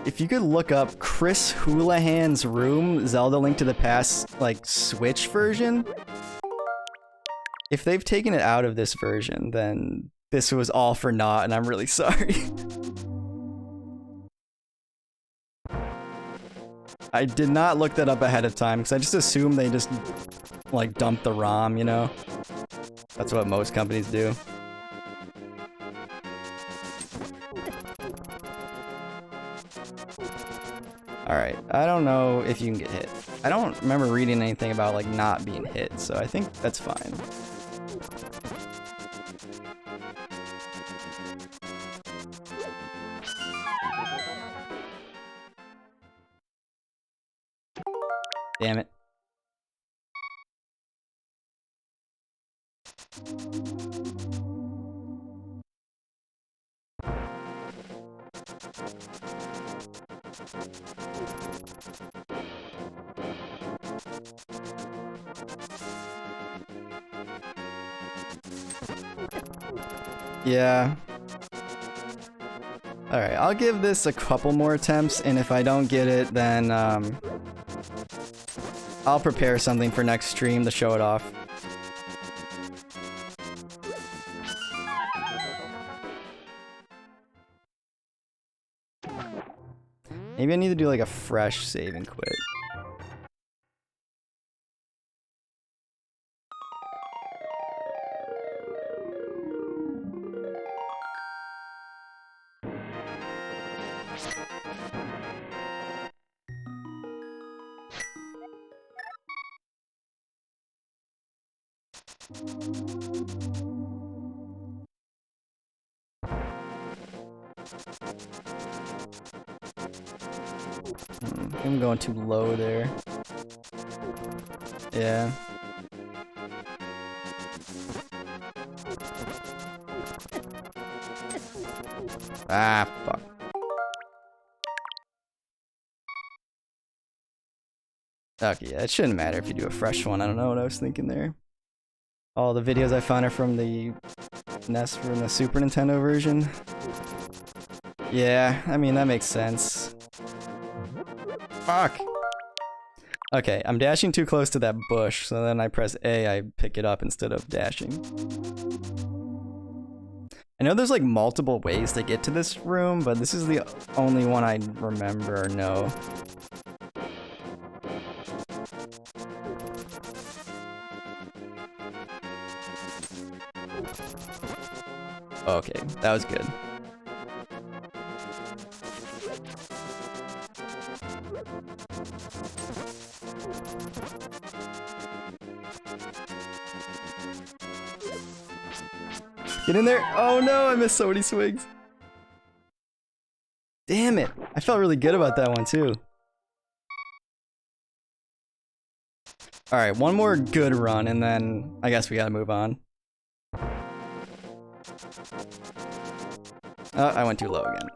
if you could look up Chris Houlihan's room, Zelda Link to the Past, like, Switch version, if they've taken it out of this version, then this was all for naught, and I'm really sorry. I did not look that up ahead of time, because I just assumed they just, like, dumped the ROM, you know? That's what most companies do. Alright, I don't know if you can get hit. I don't remember reading anything about, like, not being hit, so I think that's fine. Damn it. Yeah. Alright, I'll give this a couple more attempts, and if I don't get it, then, I'll prepare something for next stream to show it off. Maybe I need to do like a fresh save and quit. I'm going too low there. Yeah. Ah, fuck. Okay, yeah, it shouldn't matter if you do a fresh one. I don't know what I was thinking there. All the videos I found are from the NES, from the Super Nintendo version. Yeah, I mean, that makes sense. Fuck! Okay, I'm dashing too close to that bush, so then I press A, I pick it up instead of dashing. I know there's like multiple ways to get to this room, but this is the only one I remember or know. Okay, that was good. Get in there! Oh no, I missed so many swings. Damn it! I felt really good about that one too. Alright, one more good run and then I guess we gotta move on. Oh, I went too low again.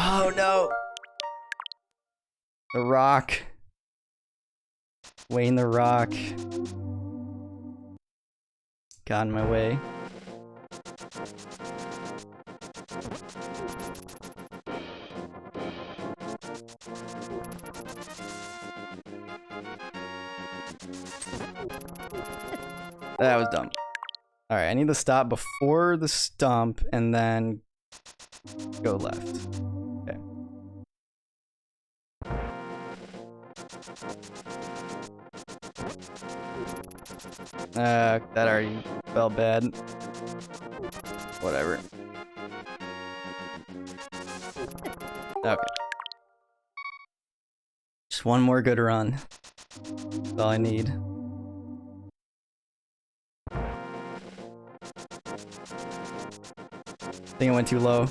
Oh no! The rock. Wayne the Rock. Got in my way. That was dumb. Alright, I need to stop before the stump and then go left. Okay. That already felt bad. Whatever. Okay. Just one more good run. That's all I need. I think I went too low.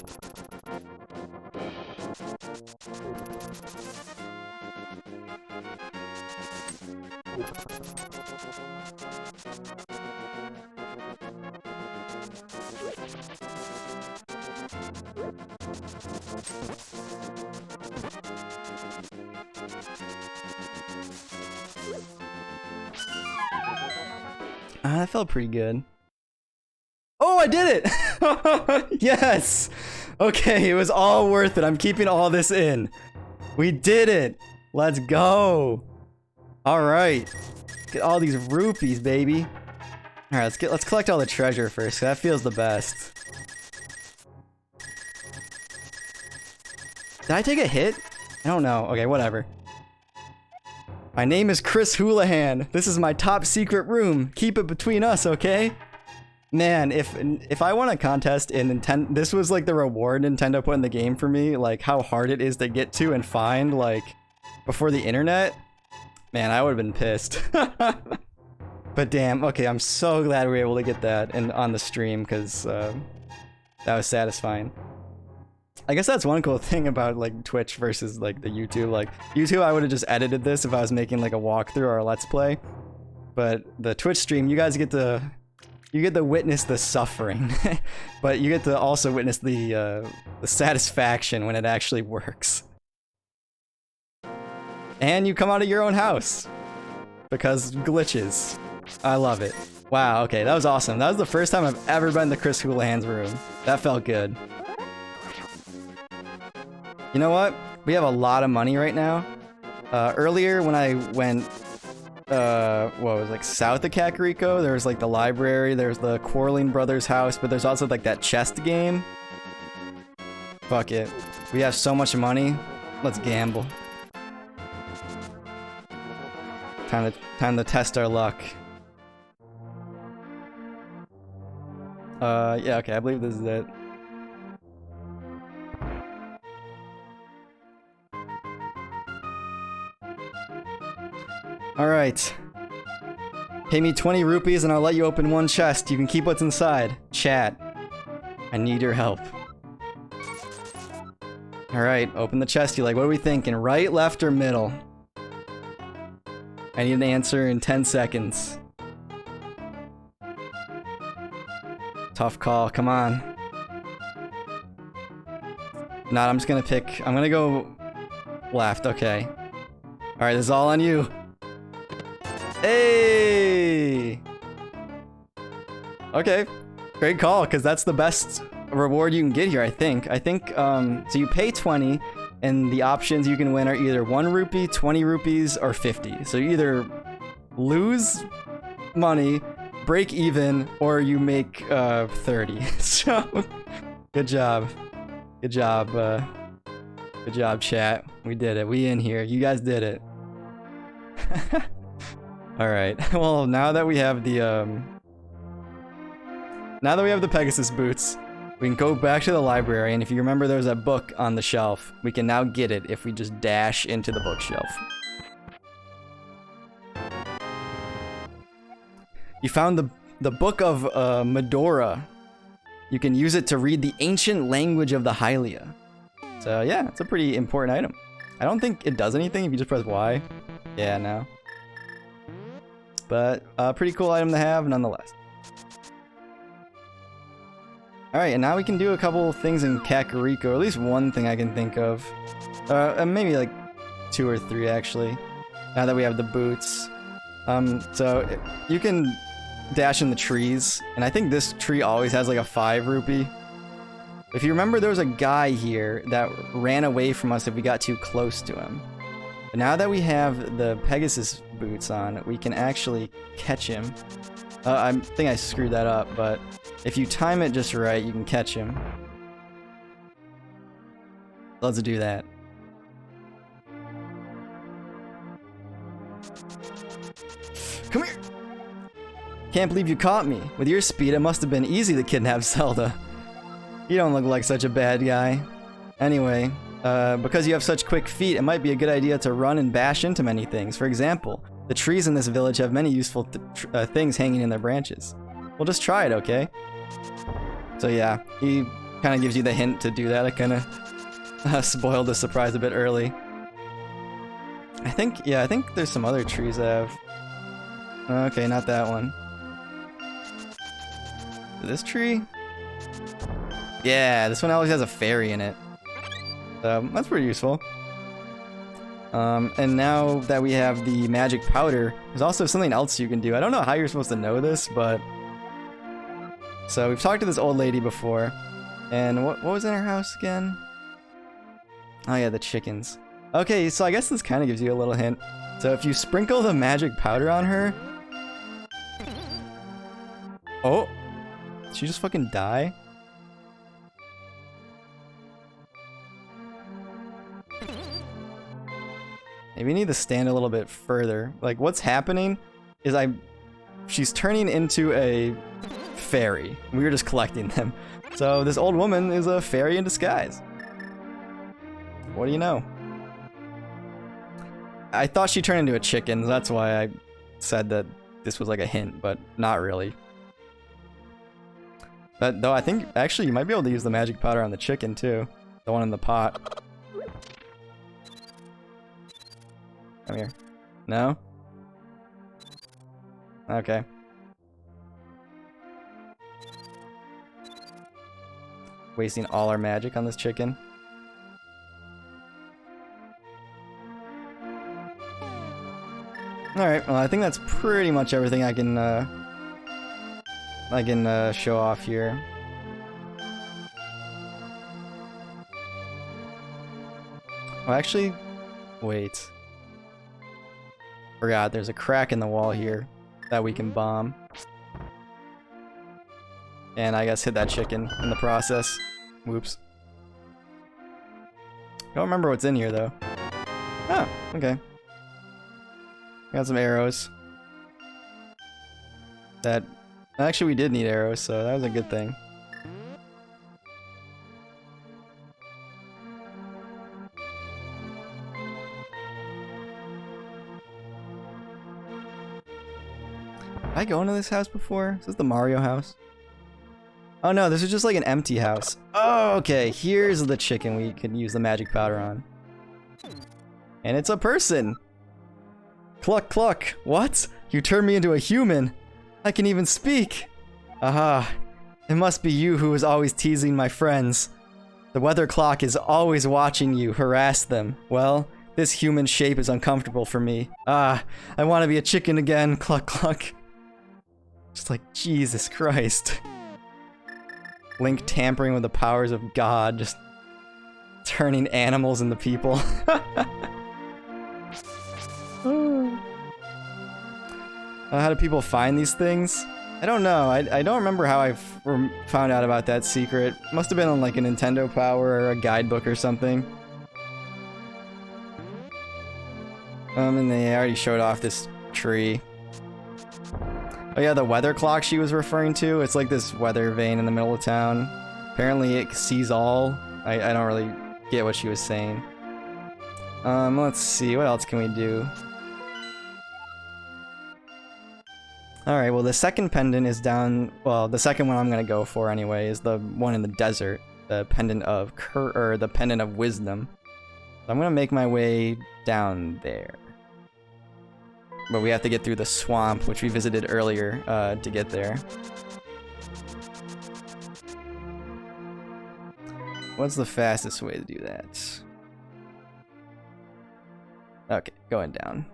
That felt pretty good. Oh, I did it! Yes! Okay, it was all worth it. I'm keeping all this in. We did it! Let's go! Alright. Get all these rupees, baby. Alright, let's collect all the treasure first, 'cause that feels the best. Did I take a hit? I don't know. Okay, whatever. My name is Chris Houlihan. This is my top secret room. Keep it between us, okay? Man, if I won a contest in Nintendo, this was like the reward Nintendo put in the game for me, like how hard it is to get to and find, like, before the internet. Man, I would have been pissed. But damn, okay, I'm so glad we were able to get that on the stream, because that was satisfying. I guess that's one cool thing about like Twitch versus like the YouTube. Like YouTube, I would have just edited this if I was making like a walkthrough or a let's play. But the Twitch stream, you guys get to witness the suffering, but you get to also witness the satisfaction when it actually works. And you come out of your own house because glitches. I love it. Wow. Okay, that was awesome. That was the first time I've ever been to Chris Houlihan's room. That felt good. You know what? We have a lot of money right now. Earlier when I went, what was it, like south of Kakariko, there was like the library, there's the Quarreling Brothers house, but there's also like that chest game. Fuck it. We have so much money. Let's gamble. Time to test our luck. Yeah, okay, I believe this is it. Alright. Pay me 20 rupees and I'll let you open one chest. You can keep what's inside. Chat. I need your help. Alright, open the chest. You like, what are we thinking? Right, left, or middle? I need an answer in 10 seconds. Tough call, come on. Not, I'm just gonna pick, I'm gonna go left, okay. Alright, this is all on you. Hey! Okay, great call, because that's the best reward you can get here, I think. So you pay 20, and the options you can win are either 1 rupee, 20 rupees, or 50. So you either lose money, break even, or you make 30. So, good job. Good job, chat. We did it. We in here. You guys did it. Alright, well, now that we have the Pegasus boots, we can go back to the library, and if you remember there's a book on the shelf, we can now get it if we just dash into the bookshelf. You found the Book of Medora. You can use it to read the ancient language of the Hylia. So yeah, it's a pretty important item. I don't think it does anything if you just press Y. Yeah, no. But a pretty cool item to have nonetheless. Alright, and now we can do a couple things in Kakariko, or at least one thing I can think of. Maybe like 2 or 3 actually, now that we have the boots. So you can dash in the trees, and I think this tree always has like a 5 rupee. If you remember, there was a guy here that ran away from us if we got too close to him. But now that we have the Pegasus boots on, we can actually catch him. I think I screwed that up, but if you time it just right, you can catch him. Let's do that. Come here! Can't believe you caught me. With your speed, it must have been easy to kidnap Zelda. You don't look like such a bad guy. Anyway, because you have such quick feet, it might be a good idea to run and bash into many things. For example, the trees in this village have many useful things hanging in their branches. We'll just try it, okay? So yeah, he kind of gives you the hint to do that. I kind of spoiled the surprise a bit early. I think there's some other trees that have... Okay, not that one. This tree? Yeah, this one always has a fairy in it. So, that's pretty useful. And now that we have the magic powder, there's also something else you can do. I don't know how you're supposed to know this, but... So, we've talked to this old lady before. And what was in her house again? Oh yeah, the chickens. Okay, so I guess this kind of gives you a little hint. So if you sprinkle the magic powder on her... Oh! Did she just fucking die? Maybe we need to stand a little bit further. Like, what's happening is she's turning into a fairy. We were just collecting them. So this old woman is a fairy in disguise. What do you know? I thought she turned into a chicken, that's why I said that this was like a hint, but not really. But though I think, actually, you might be able to use the magic powder on the chicken too. The one in the pot. Come here. No? Okay. Wasting all our magic on this chicken. Alright, well I think that's pretty much everything I can show off here. Well, actually, wait. Forgot, there's a crack in the wall here that we can bomb. And I guess hit that chicken in the process. Whoops. Don't remember what's in here though. Oh, okay. Got some arrows. Actually, we did need arrows, so that was a good thing. Did I go into this house before? Is this the Mario house? Oh no, this is just like an empty house. Oh, okay, here's the chicken we can use the magic powder on. And it's a person! Cluck cluck, what? You turned me into a human! I can even speak! Aha, it must be you who is always teasing my friends. The weather clock is always watching you harass them. Well, this human shape is uncomfortable for me. Ah, I want to be a chicken again, cluck cluck. Just like, Jesus Christ. Link tampering with the powers of God, just turning animals into people. How do people find these things? I don't know. I don't remember how I found out about that secret. Must have been on like a Nintendo Power or a guidebook or something. And they already showed off this tree. Oh yeah, the weather clock she was referring to. It's like this weather vane in the middle of town. Apparently it sees all. I don't really get what she was saying. Let's see, what else can we do? Alright, well the second pendant is down, well the second one I'm gonna go for anyway is the one in the desert. The pendant of the pendant of wisdom. So I'm gonna make my way down there. But we have to get through the swamp, which we visited earlier, to get there. What's the fastest way to do that? Okay, going down.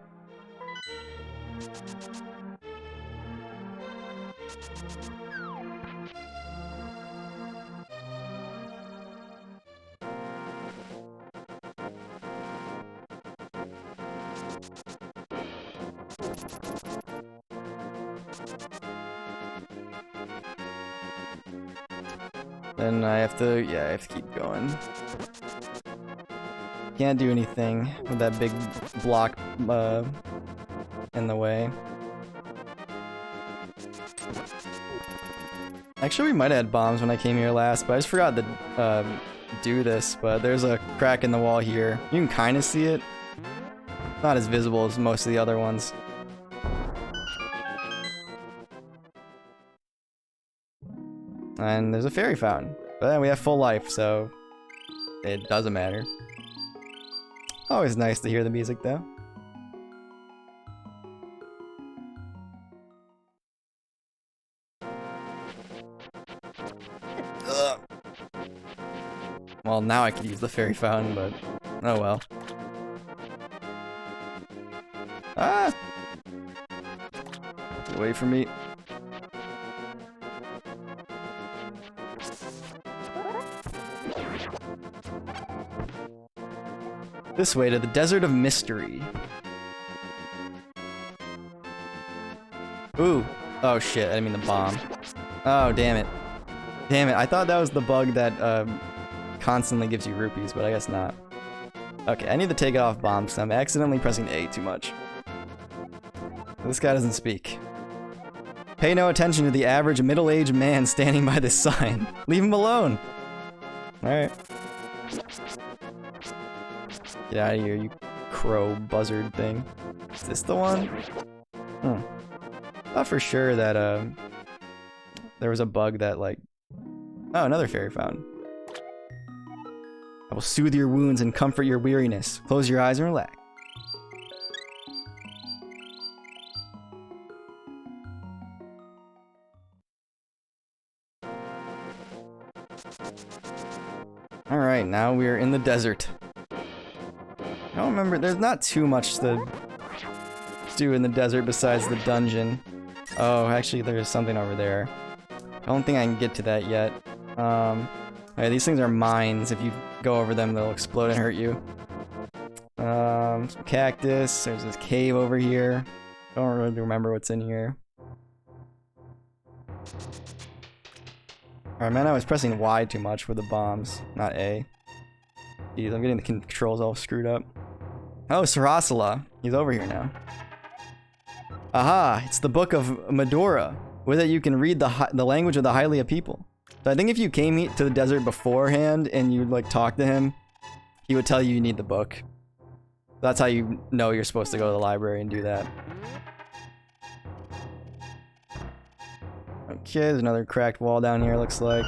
Then I have to, yeah, I have to keep going. Can't do anything with that big block in the way. Actually, we might have had bombs when I came here last, but I just forgot to do this. But there's a crack in the wall here. You can kind of see it. Not as visible as most of the other ones. And there's a fairy fountain. But then we have full life, so it doesn't matter. Always nice to hear the music, though. Ugh. Well, now I could use the fairy fountain, but oh well. Ah! Get away from me. This way to the Desert of Mystery. Ooh. Oh shit, I didn't mean the bomb. Oh, damn it. Damn it, I thought that was the bug that constantly gives you rupees, but I guess not. Okay, I need to take it off bombs, so I'm accidentally pressing A too much. This guy doesn't speak. Pay no attention to the average middle-aged man standing by this sign. Leave him alone. Alright. Get out of here, you crow buzzard thing. Is this the one? Hmm. Thought for sure that there was a bug that like... Oh, another fairy fountain. I will soothe your wounds and comfort your weariness. Close your eyes and relax. Alright, now we are in the desert. I don't remember, there's not too much to do in the desert besides the dungeon. Oh, actually there's something over there. I don't think I can get to that yet. Okay, these things are mines. If you go over them, they'll explode and hurt you. Some cactus, there's this cave over here. Don't really remember what's in here. Alright, man, I was pressing Y too much with the bombs, not A. Jeez, I'm getting the controls all screwed up. Oh, Sarasala. He's over here now. Aha! It's the Book of Medora. With it, you can read the language of the Hylia people. So I think if you came to the desert beforehand and you like talk to him, he would tell you you need the book. That's how you know you're supposed to go to the library and do that. Okay, there's another cracked wall down here, looks like.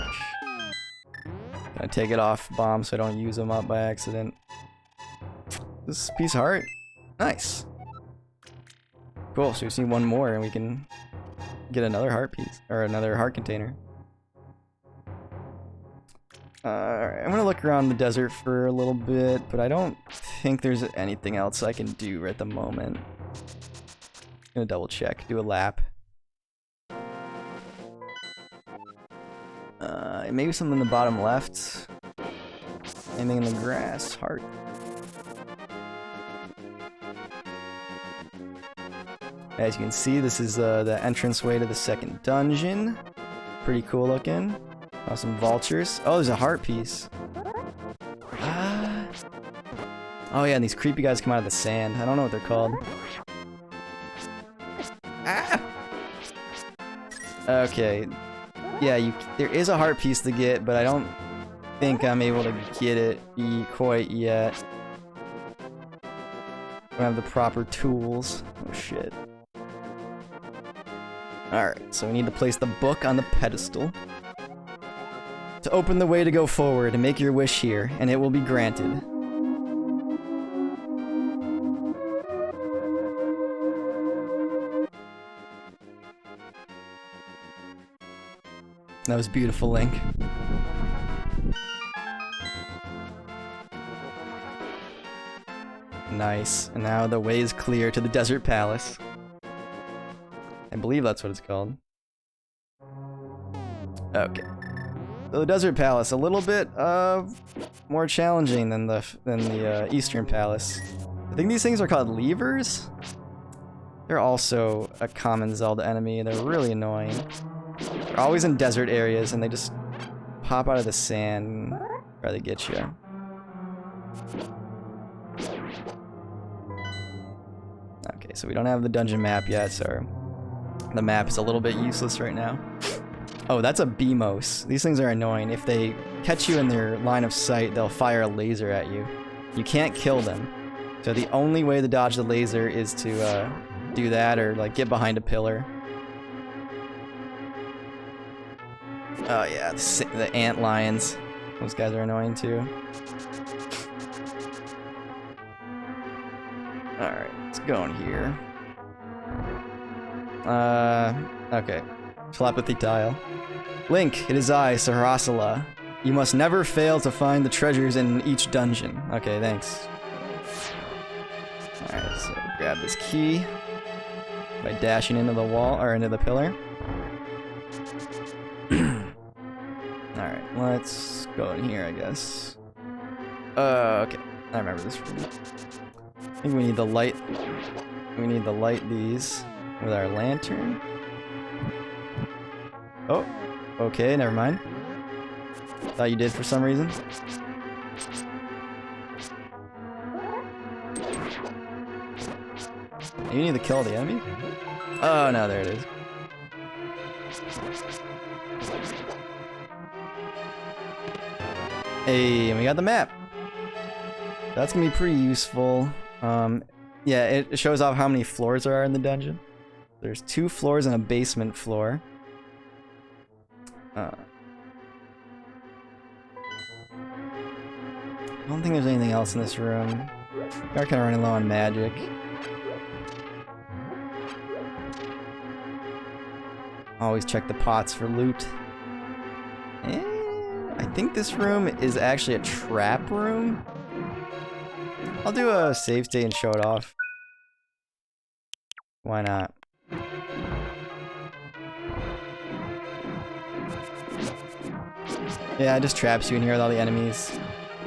Gonna take it off bomb so I don't use them up by accident. This piece of heart. Nice. Cool, so we just need one more and we can get another heart piece, or another heart container. Alright, I'm gonna look around the desert for a little bit, but I don't think there's anything else I can do right at the moment. Gonna double check, do a lap. Maybe something in the bottom left. Anything in the grass? Heart. As you can see, this is the entranceway to the second dungeon. Pretty cool looking. Oh, some vultures. Oh, there's a heart piece. Oh yeah, and these creepy guys come out of the sand. I don't know what they're called. Ah! Okay. Yeah, there is a heart piece to get, but I don't think I'm able to get it quite yet. I don't have the proper tools. Oh shit. Alright, so we need to place the book on the pedestal. To open the way to go forward, make your wish here, and it will be granted. That was beautiful, Link. Nice. And now the way is clear to the Desert Palace. I believe that's what it's called. Okay. So the Desert Palace, a little bit more challenging than the Eastern Palace. I think these things are called levers. They're also a common Zelda enemy. They're really annoying. They're always in desert areas, and they just pop out of the sand and try to get you. Okay, so we don't have the dungeon map yet, so the map is a little bit useless right now. Oh, that's a Beamos. These things are annoying. If they catch you in their line of sight, they'll fire a laser at you. You can't kill them. So the only way to dodge the laser is to do that or like get behind a pillar. Oh yeah, the ant lions. Those guys are annoying too. Alright, let's go in here. Okay. Telepathy tile. Link, it is I, Sarasala. You must never fail to find the treasures in each dungeon. Okay, thanks. Alright, so grab this key by dashing into the wall, or into the pillar. Alright, let's go in here, I guess. Okay. I remember this room. I think we need to light... We need to light these with our lantern. Oh, okay, never mind. Thought you did for some reason. You need to kill the enemy? Oh, no, there it is. Hey, and we got the map. That's gonna be pretty useful. Yeah, it shows off how many floors there are in the dungeon. There's 2 floors and a basement floor. I don't think there's anything else in this room. We are kind of running low on magic. Always check the pots for loot. And I think this room is actually a trap room. I'll do a save state and show it off. Why not? Yeah, it just traps you in here with all the enemies.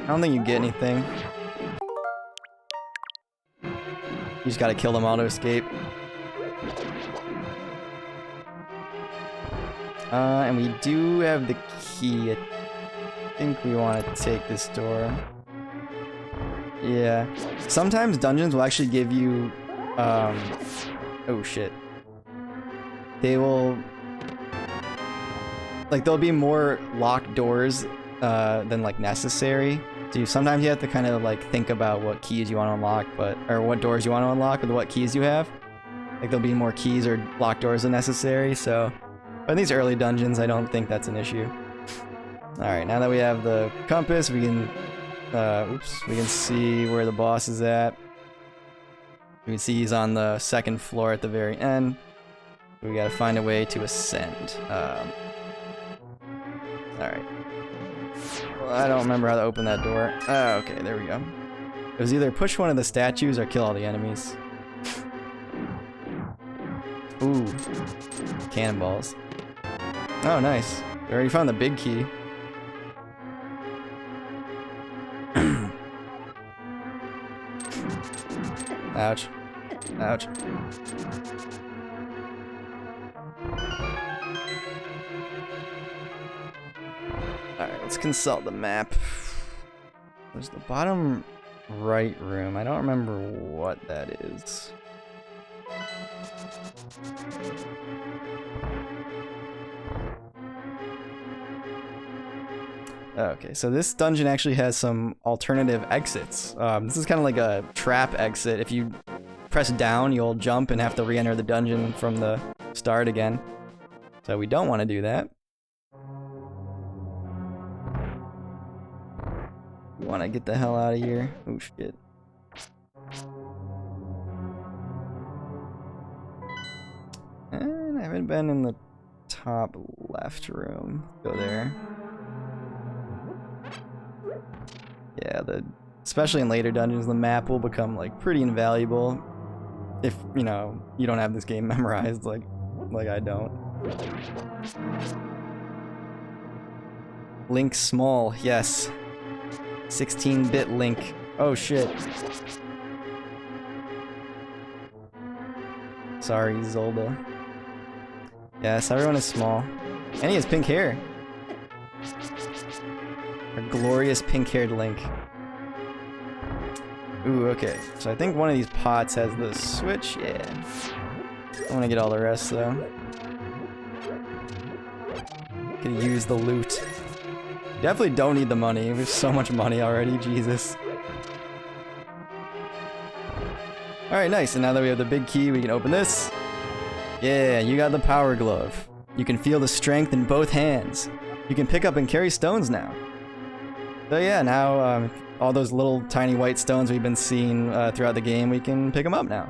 I don't think you get anything. You just gotta kill them all to escape. And we do have the key. I think we want to take this door. Yeah. Sometimes dungeons will actually give you, oh shit. They will... Like, there'll be more locked doors than, like, necessary. So sometimes you have to kind of, like, think about what keys you want to unlock, or what doors you want to unlock, with what keys you have. Like, there'll be more keys or locked doors than necessary, so... But in these early dungeons, I don't think that's an issue. Alright, now that we have the compass, we can we can see where the boss is at. We can see he's on the second floor at the very end. We gotta find a way to ascend. Alright. Well, I don't remember how to open that door. Oh, okay, there we go. It was either push one of the statues or kill all the enemies. Ooh. Cannonballs. Oh, nice. We already found the big key. Ouch. Ouch. Alright, let's consult the map. There's the bottom right room. I don't remember what that is. Okay, so this dungeon actually has some alternative exits. This is kind of like a trap exit. If you press down, you'll jump and have to re-enter the dungeon from the start again. So we don't want to do that. We want to get the hell out of here. Oh shit. And I haven't been in the top left room. Go there. Yeah, especially in later dungeons, the map will become like pretty invaluable if, you know, you don't have this game memorized like I don't. Link small, yes. 16-bit Link. Oh shit. Sorry, Zelda. Yes, everyone is small. And he has pink hair. A glorious pink-haired Link. Ooh, okay. So I think one of these pots has the switch. Yeah. I want to get all the rest, though. Could use the loot. Definitely don't need the money. There's so much money already. Jesus. Alright, nice. And now that we have the big key, we can open this. Yeah, you got the power glove. You can feel the strength in both hands. You can pick up and carry stones now. So yeah, now all those little tiny white stones we've been seeing throughout the game, we can pick them up now.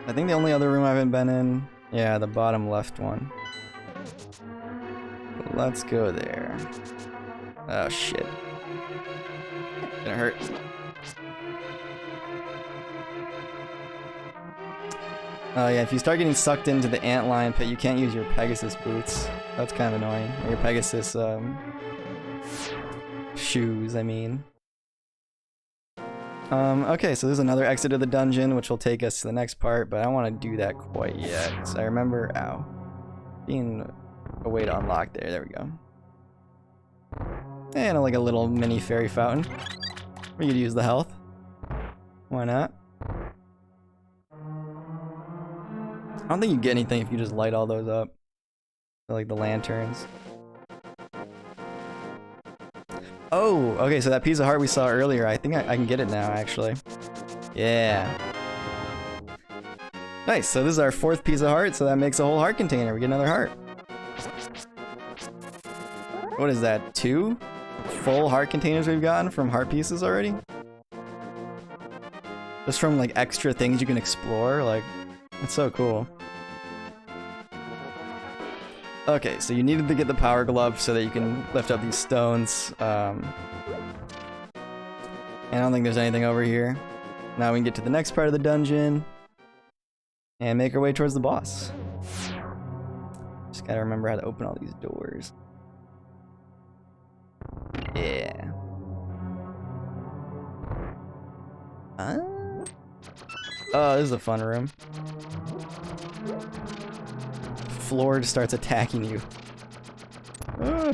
I think the only other room I haven't been in, yeah, the bottom left one. Let's go there. Oh shit. Gonna hurt. Oh yeah, if you start getting sucked into the antlion pit, you can't use your Pegasus boots. That's kind of annoying. Or your Pegasus shoes, I mean. Okay, so there's another exit of the dungeon, which will take us to the next part, but I don't want to do that quite yet. Because I remember, ow, being a way to unlock there. There we go. And like a little mini fairy fountain. We could use the health. Why not? I don't think you get anything if you just light all those up. Like the lanterns. Oh, okay, so that piece of heart we saw earlier, I think I can get it now, actually. Yeah. Nice, so this is our 4th piece of heart, so that makes a whole heart container. We get another heart. What is that, 2 full heart containers we've gotten from heart pieces already? Just from, like, extra things you can explore, like, that's so cool. Okay, so you needed to get the power glove so that you can lift up these stones. And I don't think there's anything over here. Now we can get to the next part of the dungeon and make our way towards the boss. Just gotta remember how to open all these doors. Yeah. Oh, this is a fun room. Floor starts attacking you. Ah.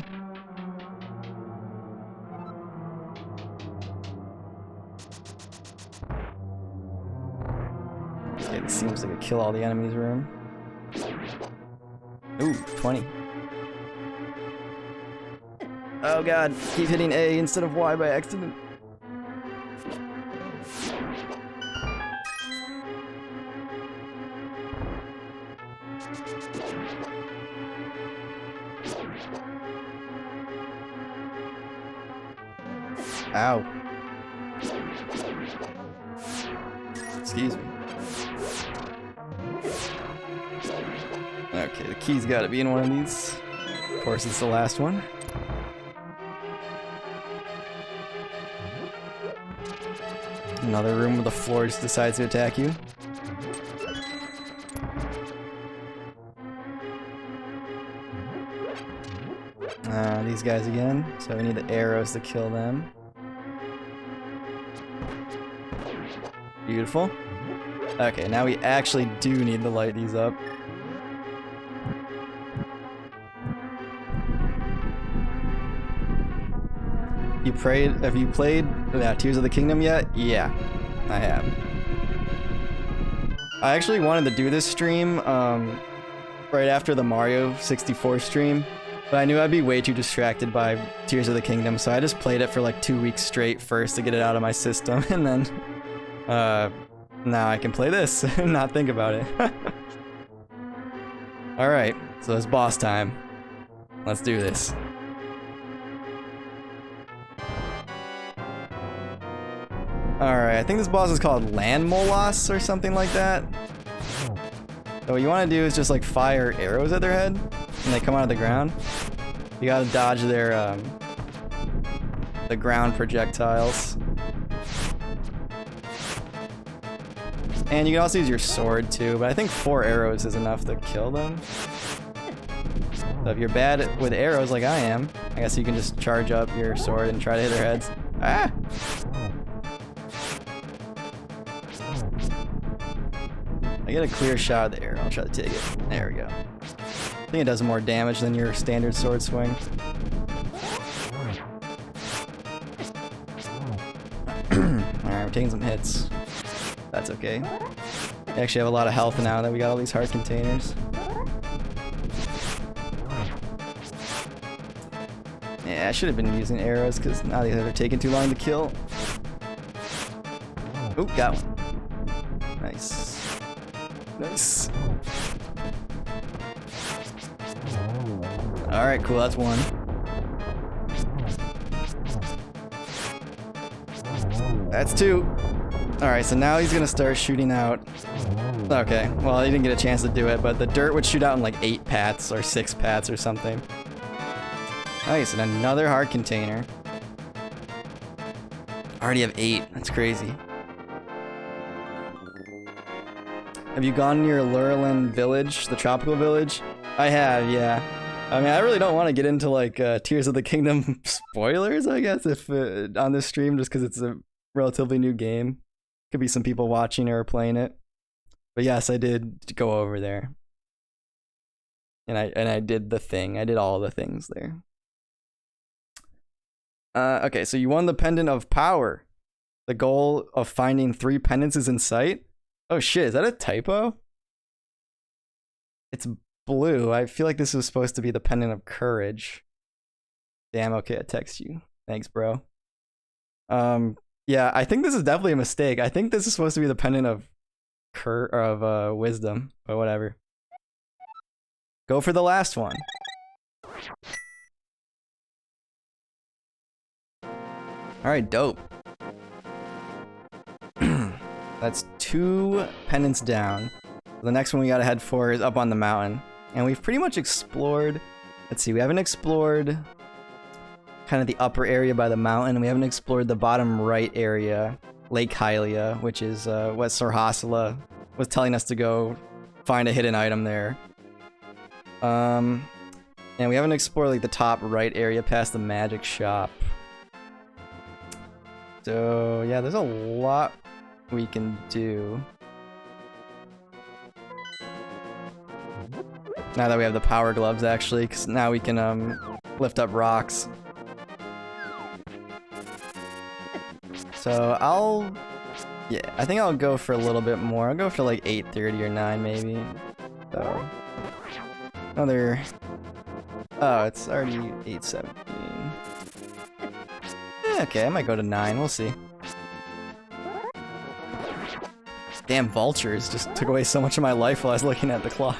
Okay, this seems like a kill all the enemies room. Ooh, 20. Oh god, keep hitting A instead of Y by accident. Ow. Excuse me. Okay, the key's gotta be in one of these. Of course, it's the last one. Another room where the floor just decides to attack you. These guys again. So we need the arrows to kill them. Beautiful. Okay, now we actually do need to light these up. Have you played Tears of the Kingdom yet? Yeah, I have. I actually wanted to do this stream right after the Mario 64 stream, but I knew I'd be way too distracted by Tears of the Kingdom, so I just played it for like 2 weeks straight first to get it out of my system, and then now I can play this and not think about it. Alright, so it's boss time. Let's do this. Alright, I think this boss is called Land Moloss or something like that. So what you want to do is just like fire arrows at their head when they come out of the ground. You gotta dodge their the ground projectiles. And you can also use your sword too, but I think 4 arrows is enough to kill them. So if you're bad with arrows like I am, I guess you can just charge up your sword and try to hit their heads. Ah! I get a clear shot of the arrow. I'll try to take it. There we go. I think it does more damage than your standard sword swing. Alright, we're taking some hits. That's okay. We actually have a lot of health now that we got all these heart containers. Yeah, I should have been using arrows because now they're taking too long to kill. Oh, got one. Nice. Nice. Alright, cool, that's one. That's 2. Alright, so now he's gonna start shooting out. Okay, well, he didn't get a chance to do it, but the dirt would shoot out in like 8 pats or 6 pats or something. Nice, and another heart container. I already have 8, that's crazy. Have you gone near Lurelin Village, the tropical village? I have, yeah. I mean, I really don't want to get into like Tears of the Kingdom spoilers, I guess, if on this stream, just because it's a relatively new game. Could be some people watching or playing it. But yes, I did go over there. And I did the thing. I did all the things there. Okay, so you won the Pendant of Power. The goal of finding 3 pendants is in sight. Oh shit, is that a typo? It's blue. I feel like this was supposed to be the Pendant of Courage. Damn, okay, I text you. Thanks, bro. Yeah, I think this is definitely a mistake. I think this is supposed to be the Pendant of Wisdom, but whatever. Go for the last one. Alright, dope. That's 2 pendants down. The next one we gotta head for is up on the mountain. And we've pretty much explored... Let's see, we haven't explored kind of the upper area by the mountain. We haven't explored the bottom right area, Lake Hylia, which is what Sir Hassela was telling us to go find a hidden item there. And we haven't explored like the top right area past the magic shop. So yeah, there's a lot we can do. Now that we have the power gloves, actually, because now we can lift up rocks. So I think I'll go for a little bit more. I'll go for like 8:30 or 9 maybe. So another. Oh, it's already 8:17. Okay, I might go to 9. We'll see. Damn vultures just took away so much of my life while I was looking at the clock.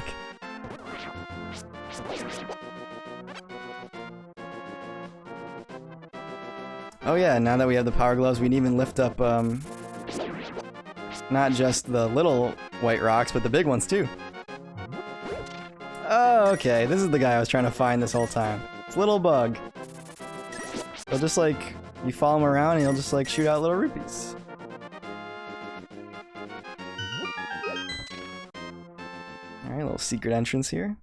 Oh yeah, now that we have the power gloves, we can even lift up, not just the little white rocks, but the big ones too. Oh, okay, this is the guy I was trying to find this whole time. It's Little Bug. He'll just like, you follow him around and he'll just like shoot out little rupees. Alright, little secret entrance here.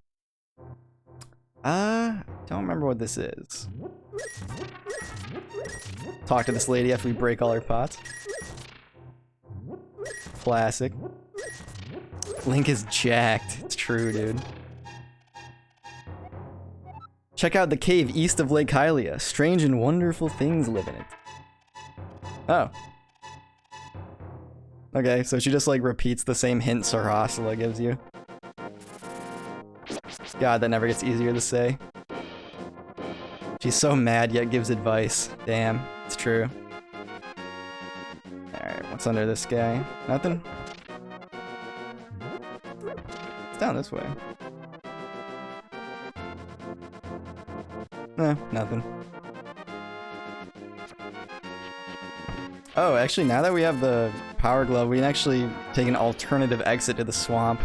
Don't remember what this is. Talk to this lady after we break all her pots. Classic. Link is jacked. It's true, dude. Check out the cave east of Lake Hylia. Strange and wonderful things live in it. Oh. Okay, so she just like repeats the same hint Sarasala gives you. God, that never gets easier to say. She's so mad yet gives advice. Damn, it's true. Alright, what's under this guy? Nothing? It's down this way. Nothing. Oh, actually, now that we have the power glove, we can actually take an alternative exit to the swamp.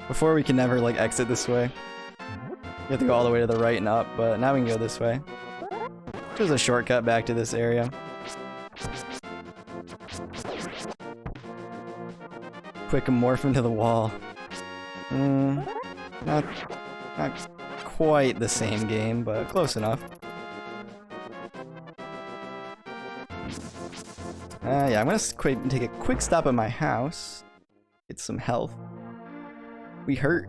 Before, we can never, like, exit this way. You have to go all the way to the right and up, but now we can go this way. There's a shortcut back to this area. Quick morph into the wall. Not quite the same game, but close enough. Yeah, I'm gonna take a quick stop at my house. Get some health. We hurt.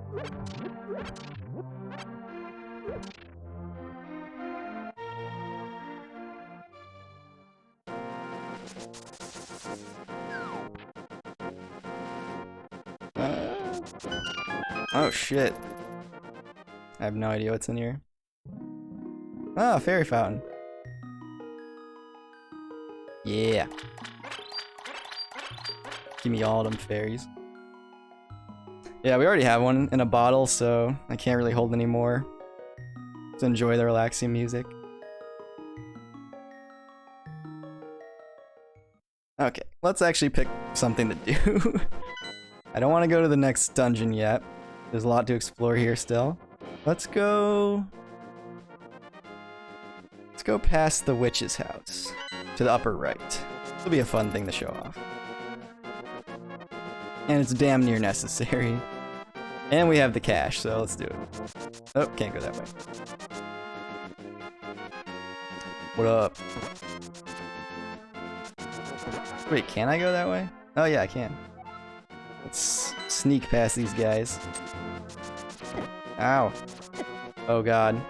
Oh shit. I have no idea what's in here. Oh, fairy fountain. Yeah. Give me all them fairies. Yeah, we already have one in a bottle, so I can't really hold any more. Let's enjoy the relaxing music. Okay, let's actually pick something to do. I don't want to go to the next dungeon yet. There's a lot to explore here still. Let's go past the witch's house to the upper right. It'll be a fun thing to show off. And it's damn near necessary. And we have the cash, so let's do it. Oh, can't go that way. What up? Wait, can I go that way? Oh yeah, I can. Let's sneak past these guys. Ow. Oh god.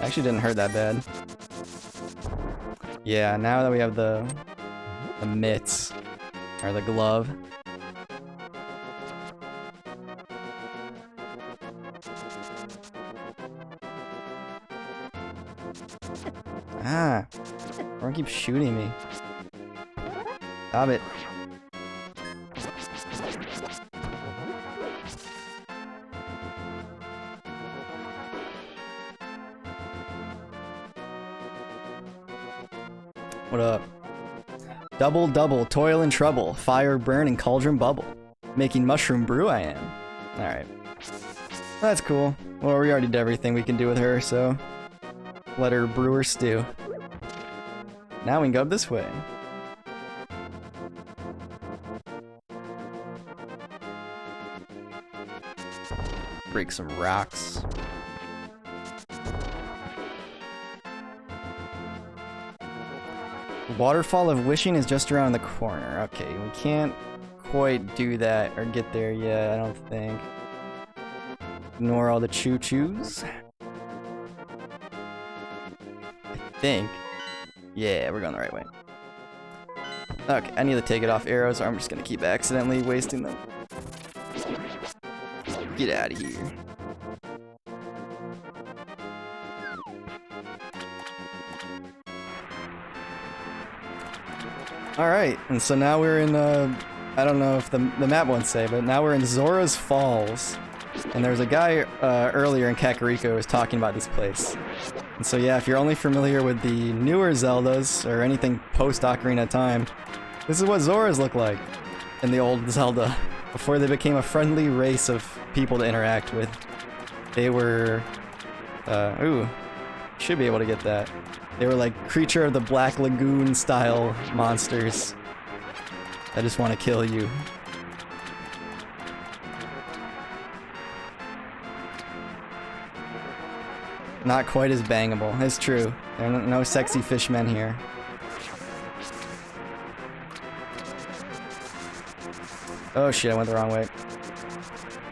Actually didn't hurt that bad. Yeah, now that we have the mitts, or the glove. Ah, everyone keeps shooting me. Stop it. What up? Double, double, toil and trouble, fire burn and cauldron bubble. Making mushroom brew I am. Alright. That's cool. Well, we already did everything we can do with her, so let her brew her stew. Now we can go up this way. Break some rocks. Waterfall of Wishing is just around the corner. Okay, we can't quite do that or get there yet, I don't think. Ignore all the choo-choos. I think. Yeah, we're going the right way. Okay, I need to take it off arrows or I'm just gonna keep accidentally wasting them. Get out of here. Alright, and so now we're in, I don't know if the map won't say, but now we're in Zora's Falls. And there was a guy earlier in Kakariko who was talking about this place. And so yeah, if you're only familiar with the newer Zeldas, or anything post-Ocarina of Time, this is what Zoras look like in the old Zelda, before they became a friendly race of people to interact with. They were... ooh, should be able to get that. They were like Creature of the Black Lagoon style monsters that just want to kill you. Not quite as bangable, it's true. There are no sexy fishmen here. Oh shit, I went the wrong way.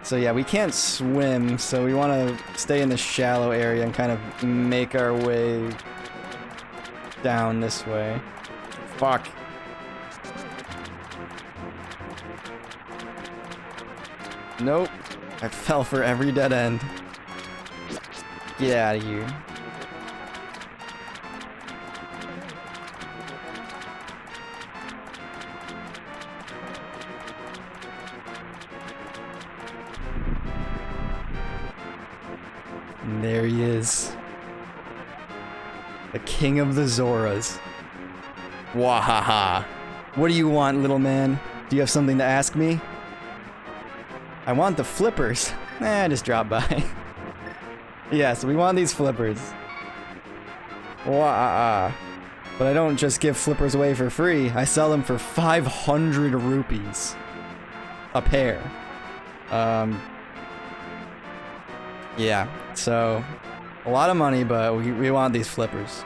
So yeah, we can't swim, so we want to stay in the shallow area and kind of make our way down this way. Fuck. Nope. I fell for every dead end. Get out of here. And there he is. The king of the Zoras. Wahaha. What do you want, little man? Do you have something to ask me? I want the flippers. Just drop by. Yeah, so we want these flippers. Wah. But I don't just give flippers away for free. I sell them for 500 rupees a pair. Yeah, so a lot of money, but we want these flippers.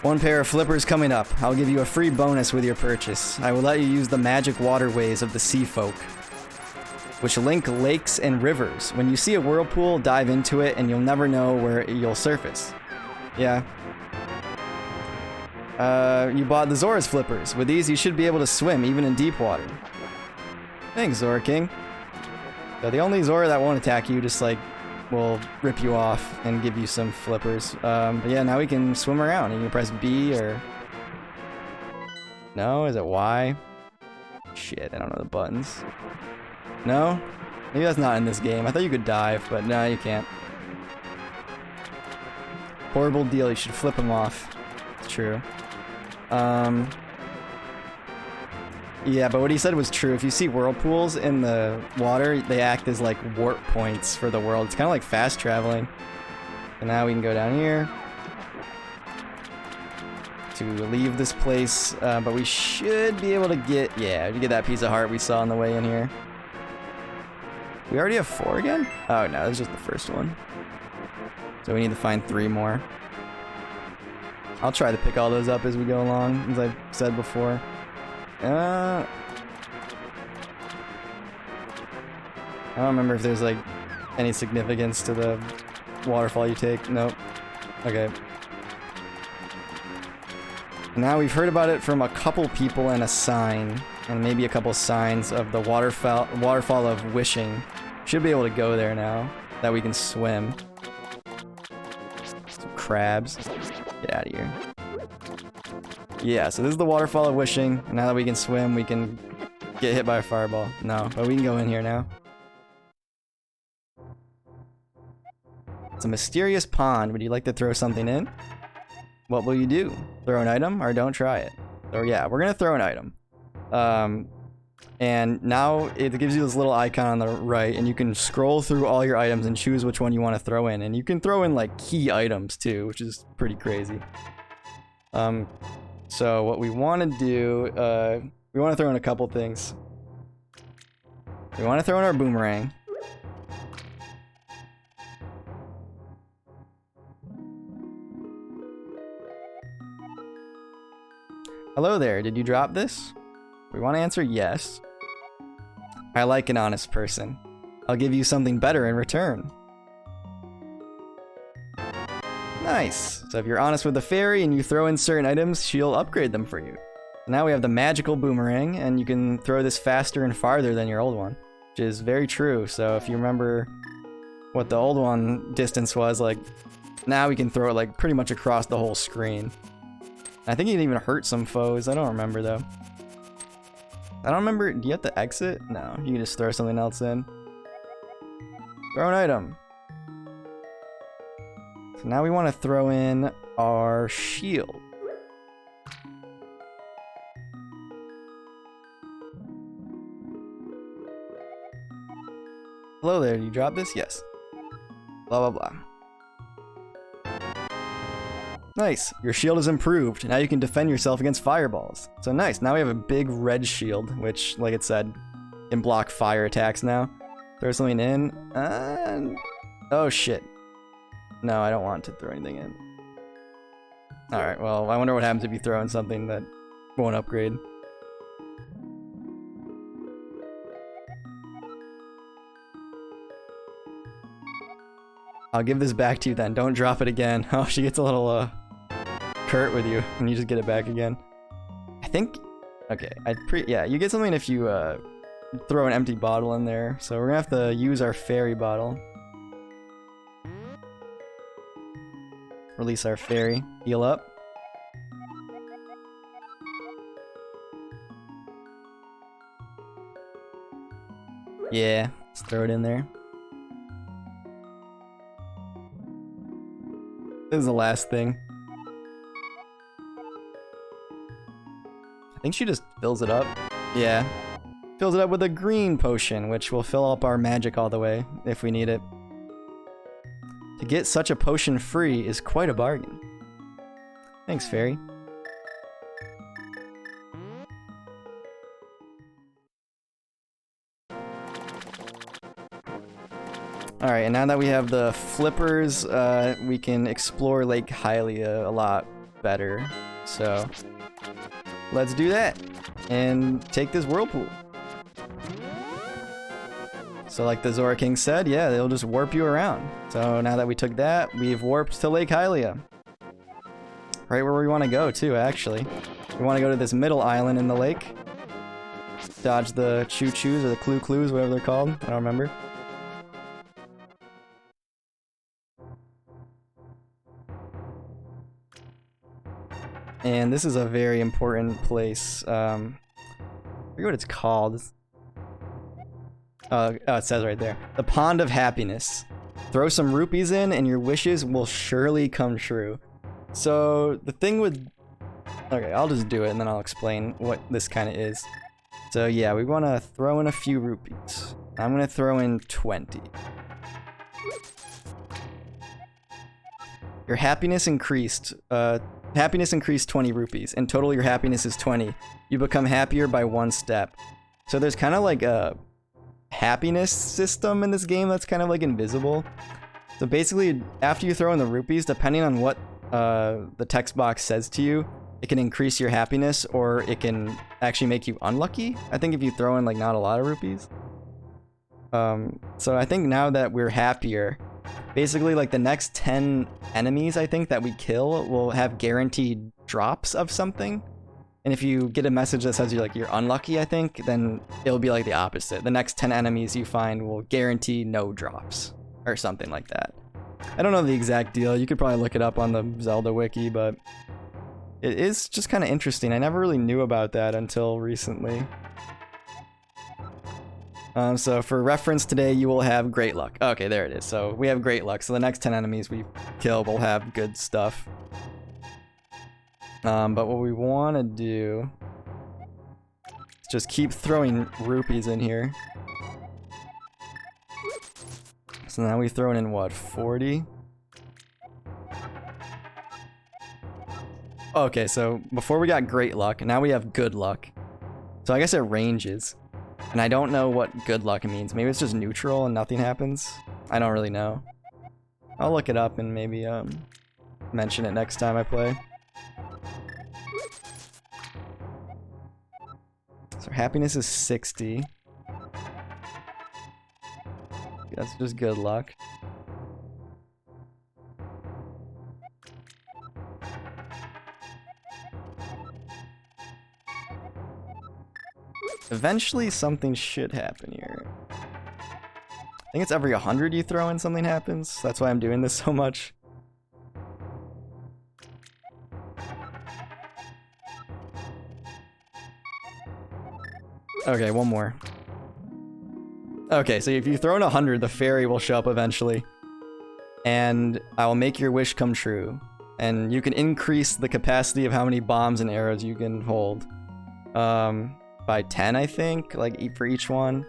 One pair of flippers coming up. I'll give you a free bonus with your purchase. I will let you use the magic waterways of the sea folk, which link lakes and rivers. When you see a whirlpool, dive into it and you'll never know where you'll surface. Yeah. You bought the Zora's flippers. With these, you should be able to swim, even in deep water. Thanks, Zora King. So the only Zora that won't attack you just, like, will rip you off and give you some flippers. But yeah, now we can swim around. You can press B or... No? Is it Y? Shit, I don't know the buttons. No? Maybe that's not in this game. I thought you could dive, but no, you can't. Horrible deal, you should flip them off. It's true. Yeah, but what he said was true. If you see whirlpools in the water, they act as like warp points for the world. It's kind of like fast traveling. And now we can go down here to leave this place, but we should be able to get, yeah, to get that piece of heart we saw on the way in here. We already have 4 again? Oh no, that's just the first one. So we need to find 3 more. I'll try to pick all those up as we go along, as I've said before. I don't remember if there's like any significance to the waterfall you take. Nope. Okay. Now we've heard about it from a couple people and a sign, and maybe a couple signs of the waterfall of wishing. Should be able to go there now that we can swim. Some crabs. Get out of here. Yeah, so this is the waterfall of wishing, and now that we can swim, we can get hit by a fireball. No, but we can go in here now. It's a mysterious pond. Would you like to throw something in? What will you do? Throw an item or don't try it? Or yeah, we're gonna throw an item. And now it gives you this little icon on the right, and you can scroll through all your items and choose which one you want to throw in. And you can throw in like key items too, which is pretty crazy. So what we want to do, we want to throw in a couple things. We want to throw in our boomerang. Hello there, did you drop this? We want to answer yes. I like an honest person. I'll give you something better in return. Nice. So if you're honest with the fairy and you throw in certain items, she'll upgrade them for you. Now we have the magical boomerang, and you can throw this faster and farther than your old one, which is very true. So if you remember what the old one distance was, like, now we can throw it like pretty much across the whole screen. I think you can even hurt some foes. I don't remember though. I don't remember. Do you have to exit? No, you can just throw something else in. Throw an item. So now we want to throw in our shield. Hello there, you dropped this? Yes. Blah, blah, blah. Nice, your shield is improved. Now you can defend yourself against fireballs. So nice, now we have a big red shield, which, like it said, can block fire attacks now. Throw something in, and... oh shit. No, I don't want to throw anything in. Alright, well, I wonder what happens if you throw in something that won't upgrade. I'll give this back to you then, don't drop it again. Oh, she gets a little, curt with you, and you just get it back again. I think... okay, yeah, you get something if you, throw an empty bottle in there, so we're gonna have to use our fairy bottle. Release our fairy. Heal up. Yeah, let's throw it in there. This is the last thing. I think she just fills it up. Yeah. Fills it up with a green potion, which will fill up our magic all the way if we need it. To get such a potion free is quite a bargain. Thanks, fairy. Alright, and now that we have the flippers, we can explore Lake Hylia a lot better. So, let's do that and take this whirlpool. So like the Zora King said, yeah, they'll just warp you around. So now that we took that, we've warped to Lake Hylia. Right where we want to go too, actually. We want to go to this middle island in the lake. Dodge the choo-choos or the clue-clues, whatever they're called. I don't remember. And this is a very important place. I forget what it's called. Oh, it says right there. The Pond of Happiness. Throw some rupees in and your wishes will surely come true. So, the thing with... okay, I'll just do it and then I'll explain what this kind of is. So yeah, we want to throw in a few rupees. I'm going to throw in 20. Your happiness increased. Happiness increased 20 rupees. In total, your happiness is 20. You become happier by 1 step. So there's kind of like a happiness system in this game that's kind of like invisible. So basically, after you throw in the rupees, depending on what the text box says to you, it can increase your happiness or it can actually make you unlucky. I think if you throw in like not a lot of rupees. So I think now that we're happier, basically like the next 10 enemies I think that we kill will have guaranteed drops of something. And if you get a message that says you're unlucky, I think, then it'll be like the opposite. The next 10 enemies you find will guarantee no drops or something like that. I don't know the exact deal. You could probably look it up on the Zelda wiki, but it is just kind of interesting. I never really knew about that until recently. So for reference today, you will have great luck. Okay, there it is. So we have great luck. So the next 10 enemies we kill will have good stuff. But what we want to do is just keep throwing rupees in here. So now we've thrown in what, 40? Okay, so before we got great luck, now we have good luck. So I guess it ranges. And I don't know what good luck means. Maybe it's just neutral and nothing happens. I don't really know. I'll look it up and maybe mention it next time I play. So happiness is 60. That's just good luck. Eventually something should happen here. I think it's every 100 you throw in something happens. That's why I'm doing this so much. Okay, one more. Okay, so if you throw in 100, the fairy will show up eventually. and I will make your wish come true. And you can increase the capacity of how many bombs and arrows you can hold. By 10, I think, like for each one.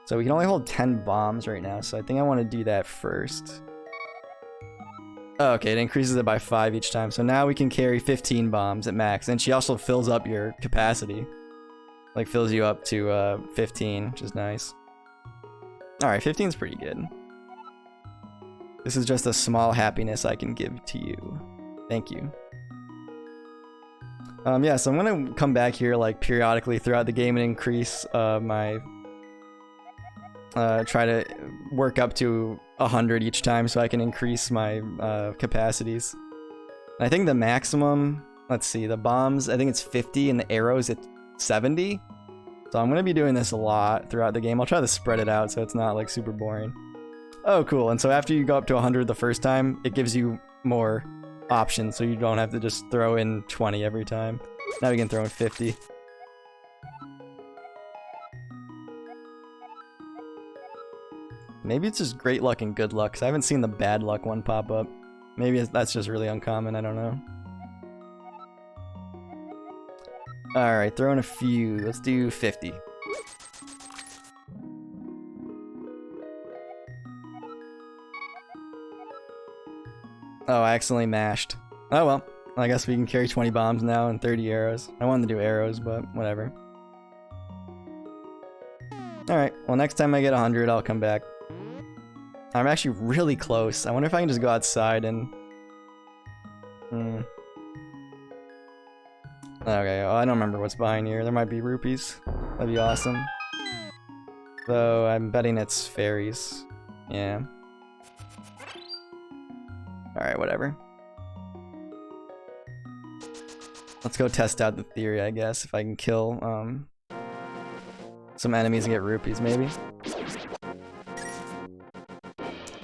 So we can only hold 10 bombs right now, so I think I want to do that first. Oh, okay, it increases it by 5 each time, so now we can carry 15 bombs at max, and she also fills up your capacity. Like, fills you up to 15, which is nice. Alright, 15 is pretty good. This is just a small happiness I can give to you. Thank you. Yeah, so I'm gonna come back here like periodically throughout the game and increase my try to work up to 100 each time so I can increase my capacities. And I think the maximum, let's see, the bombs, I think it's 50 and the arrows at 70. So I'm gonna be doing this a lot throughout the game. I'll try to spread it out so it's not like super boring. Oh, cool. And so after you go up to 100 the first time, it gives you more options, so you don't have to just throw in 20 every time. Now you can throw in 50. Maybe it's just great luck and good luck, because I haven't seen the bad luck one pop up. Maybe that's just really uncommon, I don't know. Alright, throw in a few. Let's do 50. Oh, I accidentally mashed. Oh well, I guess we can carry 20 bombs now and 30 arrows. I wanted to do arrows, but whatever. Alright, well next time I get 100, I'll come back. I'm actually really close. I wonder if I can just go outside and... Okay, oh, I don't remember what's behind here. There might be rupees. That'd be awesome. Though, I'm betting it's fairies. Yeah. Alright, whatever. Let's go test out the theory, I guess, if I can kill some enemies and get rupees, maybe.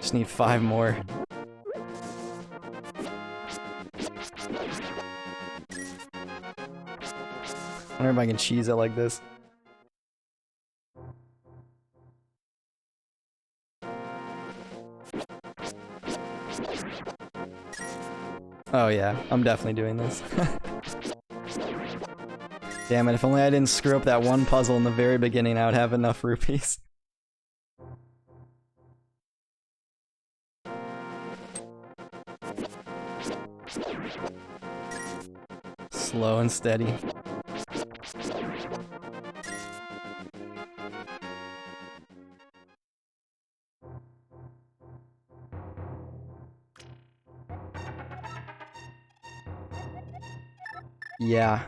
Just need 5 more. I wonder if I can cheese it like this. Oh yeah, I'm definitely doing this. Damn it, if only I didn't screw up that one puzzle in the very beginning, I would have enough rupees. Slow and steady. Yeah.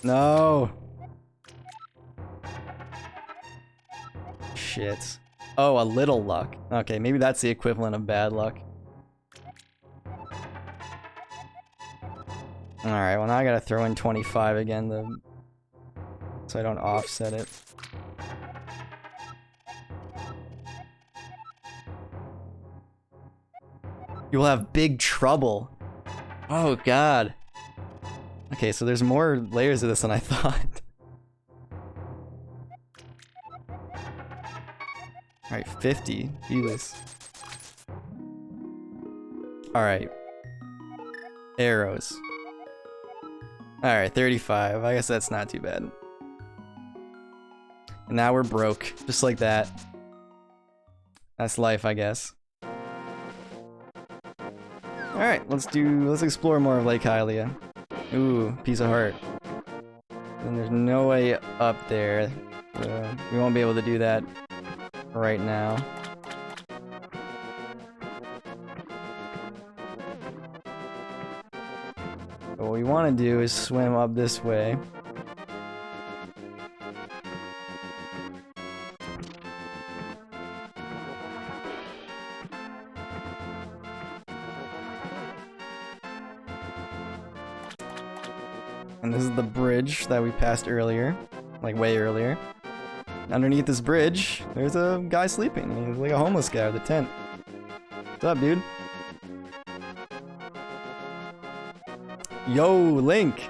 No. Shit. Oh, a little luck. Okay, maybe that's the equivalent of bad luck. Alright, well now I gotta throw in 25 again so I don't offset it. You will have big trouble. Oh god. Okay, so there's more layers of this than I thought. Alright, 50. Do this. Alright. Arrows. Alright, 35. I guess that's not too bad. And now we're broke. Just like that. That's life, I guess. Alright, let's explore more of Lake Hylia. Ooh, piece of heart. And there's no way up there. We won't be able to do that right now. But what we want to do is swim up this way. And this is the bridge that we passed earlier, like way earlier. Underneath this bridge, there's a guy sleeping. He's like a homeless guy with a tent. What's up, dude? Yo, Link!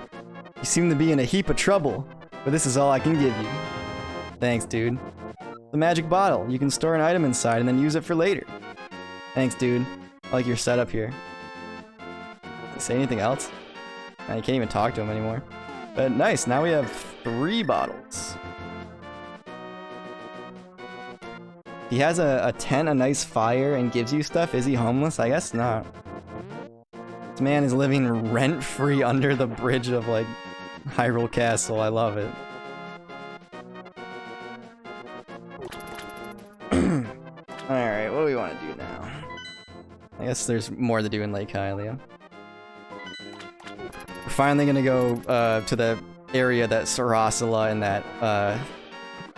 You seem to be in a heap of trouble, but this is all I can give you. Thanks, dude. The magic bottle. You can store an item inside and then use it for later. Thanks, dude. I like your setup here. Say anything else? I can't even talk to him anymore. But nice, now we have 3 bottles. He has a tent, a nice fire, and gives you stuff. Is he homeless? I guess not. This man is living rent-free under the bridge of, like, Hyrule Castle. I love it. Alright, what do we want to do now? I guess there's more to do in Lake Hylia. We're finally gonna go to the area that Sarasala and that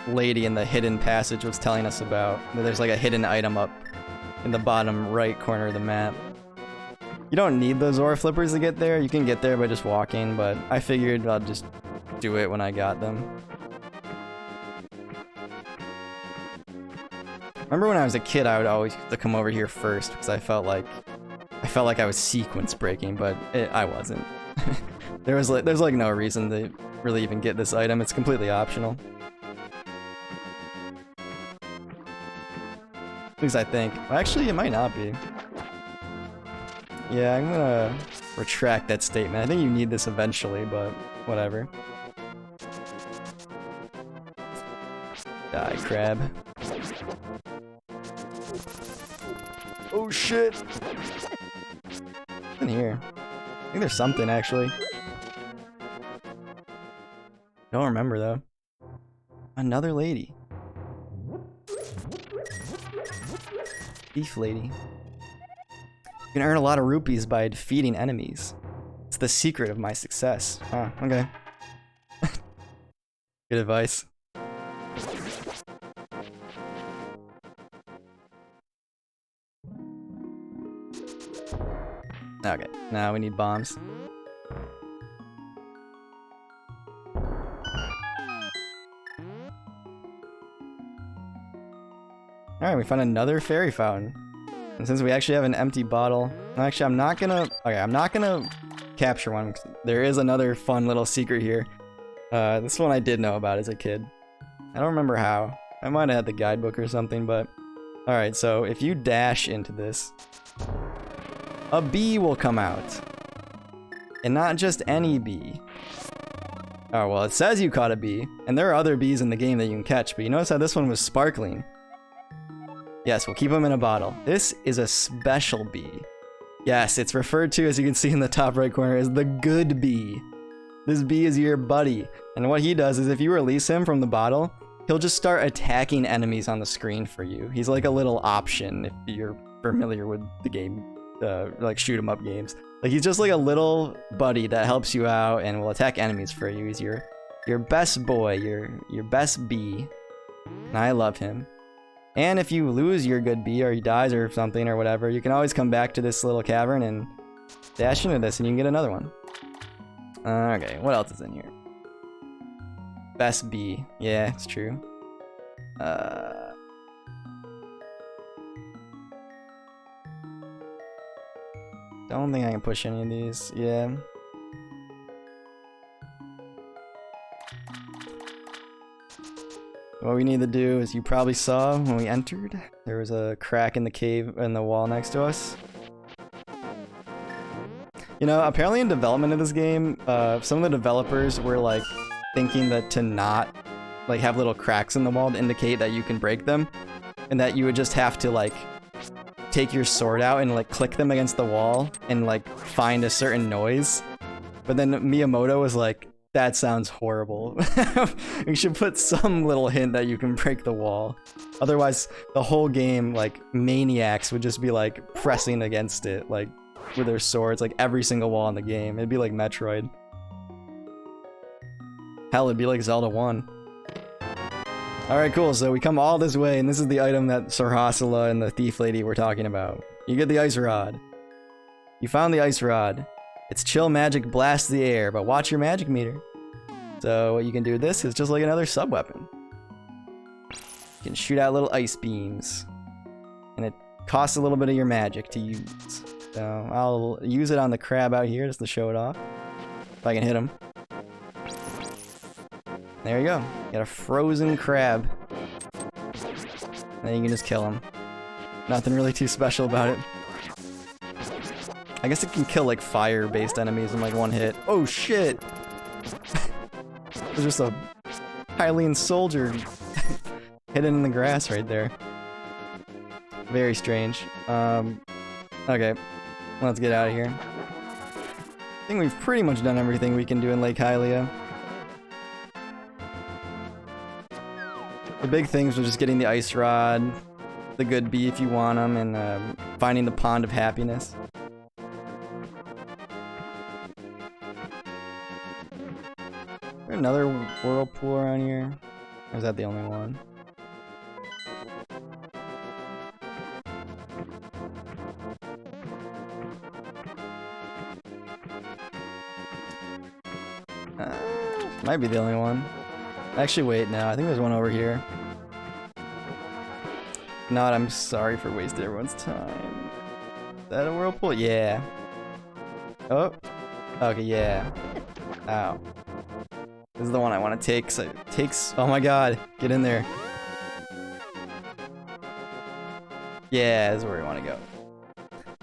lady in the hidden passage was telling us about. There's like a hidden item up in the bottom right corner of the map. You don't need those ore flippers to get there. You can get there by just walking, but I figured I'll just do it when I got them. Remember when I was a kid, I would always have to come over here first because I felt like I was sequence breaking, but I wasn't. There's like no reason to really even get this item. It's completely optional. At least I think. Actually, it might not be. Yeah, I'm gonna retract that statement. I think you need this eventually, but whatever. Die, crab. Oh shit! What's in here? I think there's something actually. Don't remember though. Another lady. Thief lady. You can earn a lot of rupees by defeating enemies. It's the secret of my success. Huh, okay. Good advice. Okay, now we need bombs. Alright, we found another fairy fountain. And since we actually have an empty bottle... Actually, I'm not gonna capture one. There is another fun little secret here. This one I did know about as a kid. I don't remember how. I might have had the guidebook or something, but... Alright, so if you dash into this... a bee will come out. And not just any bee. Oh, well, it says you caught a bee. And there are other bees in the game that you can catch, but you notice how this one was sparkling. Yes, we'll keep them in a bottle. This is a special bee. Yes, it's referred to, as you can see in the top right corner, as the good bee. This bee is your buddy. And what he does is if you release him from the bottle, he'll just start attacking enemies on the screen for you. He's like a little option if you're familiar with the game, like shoot 'em up games. Like he's just like a little buddy that helps you out and will attack enemies for you. He's your best boy, your best bee. And I love him. And if you lose your good bee or he dies or something or whatever, you can always come back to this little cavern and dash into this and you can get another one. Okay, what else is in here? Best bee. Yeah, it's true. Don't think I can push any of these. Yeah. What we need to do is, you probably saw when we entered, there was a crack in the cave in the wall next to us. You know, apparently in development of this game, some of the developers were like thinking that to not like have little cracks in the wall to indicate that you can break them, and that you would just have to like take your sword out and like click them against the wall and like find a certain noise. But then Miyamoto was like, that sounds horrible. We should put some little hint that you can break the wall. Otherwise, the whole game, like, maniacs would just be, like, pressing against it, like, with their swords, like, every single wall in the game. It'd be like Metroid. Hell, it'd be like Zelda 1. Alright, cool, so we come all this way, and this is the item that Sarasala and the thief lady were talking about. You get the ice rod. You found the ice rod. Its chill magic blasts the air, but watch your magic meter. So what you can do with this is just like another sub-weapon. You can shoot out little ice beams. And it costs a little bit of your magic to use. So I'll use it on the crab out here just to show it off. If I can hit him. There you go. You got a frozen crab. And then you can just kill him. Nothing really too special about it. I guess it can kill like fire-based enemies in like one hit. Oh shit! There's just a Hylian soldier hidden in the grass right there. Very strange. Okay, let's get out of here. I think we've pretty much done everything we can do in Lake Hylia. The big things were just getting the ice rod, the good bee if you want them, and finding the pond of happiness. Is there another whirlpool around here? Or is that the only one? Might be the only one. Actually, wait, no, I think there's one over here. Not, I'm sorry for wasting everyone's time. Is that a whirlpool? Yeah. Oh. Okay, yeah. Ow. This is the one I want to take, so it takes... Oh my god, get in there. Yeah, this is where we want to go.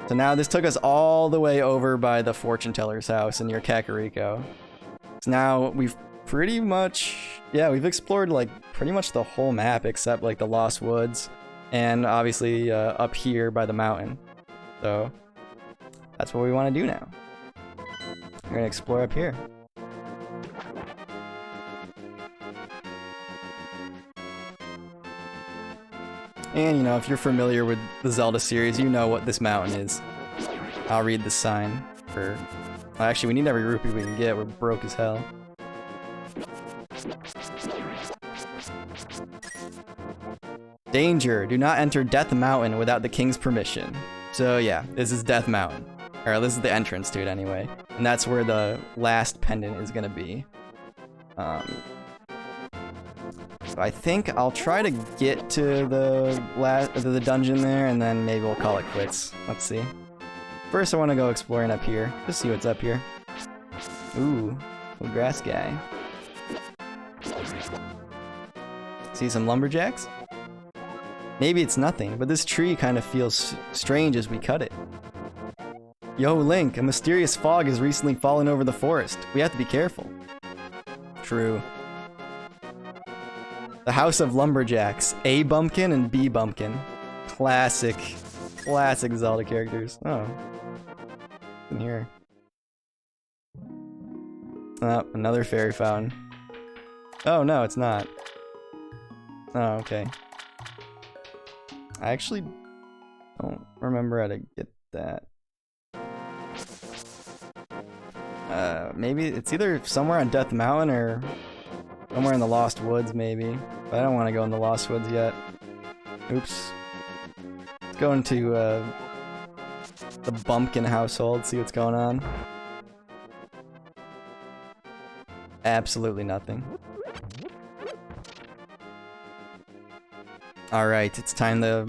So now this took us all the way over by the fortune teller's house near Kakariko. So now we've pretty much... Yeah, we've explored like pretty much the whole map except like the Lost Woods. And obviously up here by the mountain. So that's what we want to do now. We're going to explore up here. And you know, if you're familiar with the Zelda series, you know what this mountain is. I'll read the sign for... Well, actually, we need every rupee we can get. We're broke as hell. Danger! Do not enter Death Mountain without the king's permission. So yeah, this is Death Mountain. Or this is the entrance to it anyway. And that's where the last pendant is gonna be. So I think I'll try to get to the dungeon there, and then maybe we'll call it quits. Let's see. First I want to go exploring up here. Just see what's up here. Ooh, little grass guy. See some lumberjacks? Maybe it's nothing, but this tree kind of feels strange as we cut it. Yo, Link, a mysterious fog has recently fallen over the forest. We have to be careful. True. The House of Lumberjacks. A Bumpkin and B Bumpkin. Classic Zelda characters. Oh. In here. Oh, another fairy fountain. Oh, no, it's not. Oh, okay. I actually don't remember how to get that. Maybe it's either somewhere on Death Mountain or somewhere in the Lost Woods, maybe. But I don't want to go in the Lost Woods yet. Oops. Let's go into the Bumpkin household, see what's going on. Absolutely nothing. Alright, it's time to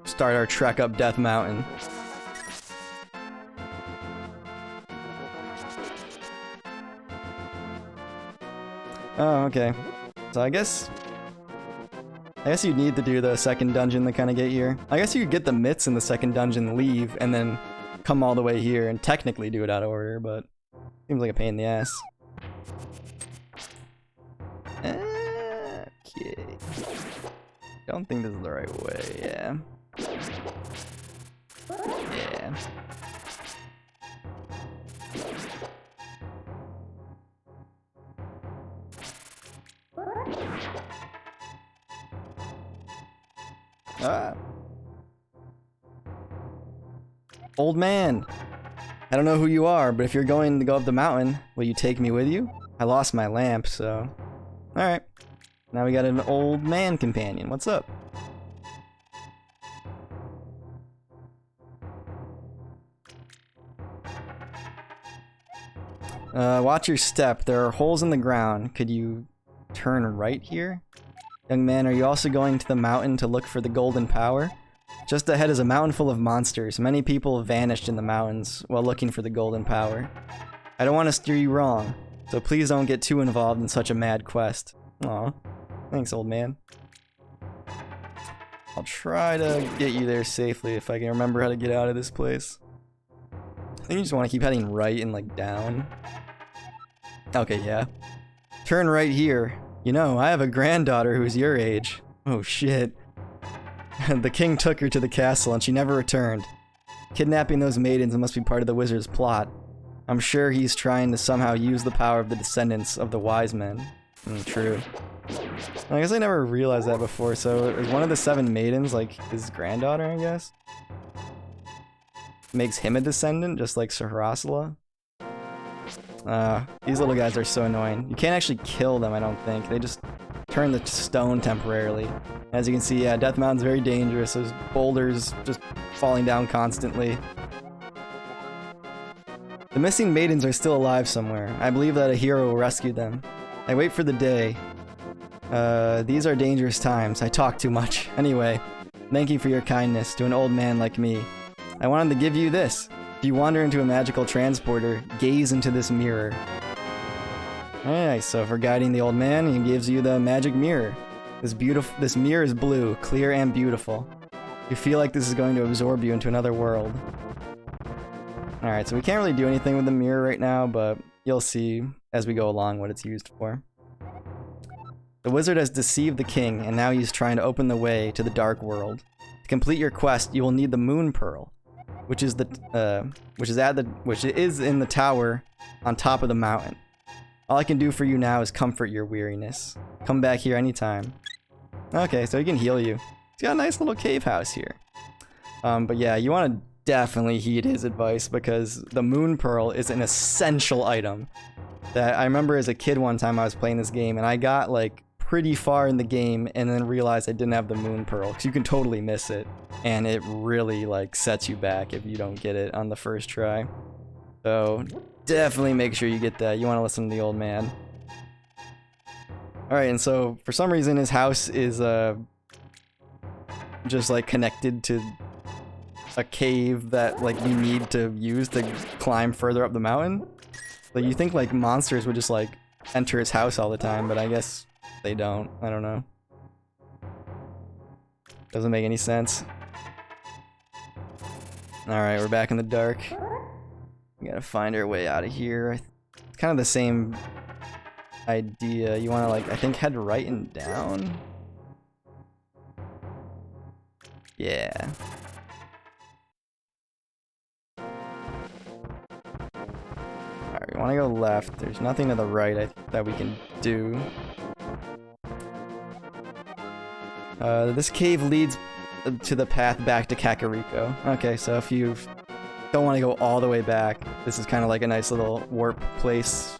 start our trek up Death Mountain. Oh, okay. So I guess you'd need to do the second dungeon to kind of get here. I guess you could get the mitts in the second dungeon, leave, and then come all the way here and technically do it out of order, but seems like a pain in the ass. Okay. Don't think this is the right way, yeah. Yeah. Ah. Old man, I don't know who you are, but if you're going to go up the mountain, will you take me with you? I lost my lamp, so... Alright. Now we got an old man companion. What's up? Watch your step. There are holes in the ground. Could you turn right here? Young man, are you also going to the mountain to look for the golden power? Just ahead is a mountain full of monsters. Many people have vanished in the mountains while looking for the golden power. I don't want to steer you wrong, so please don't get too involved in such a mad quest. Aw. Thanks, old man. I'll try to get you there safely if I can remember how to get out of this place. I think you just want to keep heading right and like down. Okay, yeah. Turn right here. You know, I have a granddaughter who's your age. Oh shit. The king took her to the castle and she never returned. Kidnapping those maidens must be part of the wizard's plot. I'm sure he's trying to somehow use the power of the descendants of the wise men. True. I guess I never realized that before, so is one of the 7 maidens like his granddaughter, I guess? Makes him a descendant, just like Sahasrahla? These little guys are so annoying. You can't actually kill them, I don't think. They just turn to stone temporarily. As you can see, yeah, Death Mountain's very dangerous. There's boulders just falling down constantly. The missing maidens are still alive somewhere. I believe that a hero will rescue them. I wait for the day. These are dangerous times. I talk too much. Anyway, thank you for your kindness to an old man like me. I wanted to give you this. If you wander into a magical transporter, gaze into this mirror. Alright, so for guiding the old man, he gives you the magic mirror. This mirror is blue, clear and beautiful. You feel like this is going to absorb you into another world. Alright, so we can't really do anything with the mirror right now, but you'll see as we go along what it's used for. The wizard has deceived the king, and now he's trying to open the way to the dark world. To complete your quest, you will need the moon pearl, which is in the tower on top of the mountain. All I can do for you now is comfort your weariness. Come back here anytime. Okay, so he can heal you. He's got a nice little cave house here. But yeah, you want to definitely heed his advice because the moon pearl is an essential item. That I remember as a kid one time I was playing this game and I got like pretty far in the game and then realized I didn't have the moon pearl because you can totally miss it and it really like sets you back if you don't get it on the first try. So definitely make sure you get that. You want to listen to the old man. Alright, and so for some reason his house is just like connected to a cave that like you need to use to climb further up the mountain. Like you think like monsters would just like enter his house all the time, but I guess they don't. I don't know. Doesn't make any sense. Alright, we're back in the dark. We gotta find our way out of here. It's kind of the same idea. You wanna like, I think head right and down? Yeah. Alright, we wanna go left. There's nothing to the right that we can do. This cave leads to the path back to Kakariko. Okay, so if you don't want to go all the way back, this is kind of like a nice little warp place.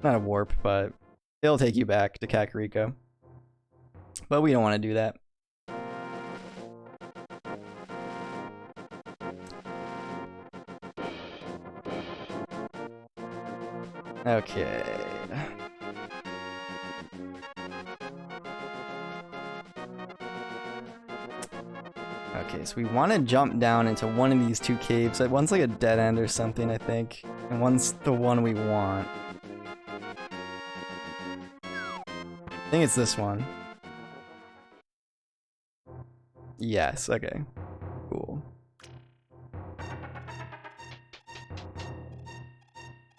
Not a warp, but it'll take you back to Kakariko. But we don't want to do that. Okay. Okay, so we want to jump down into one of these 2 caves. One's like a dead end or something, I think. And one's the one we want. I think it's this one. Yes, okay. Cool.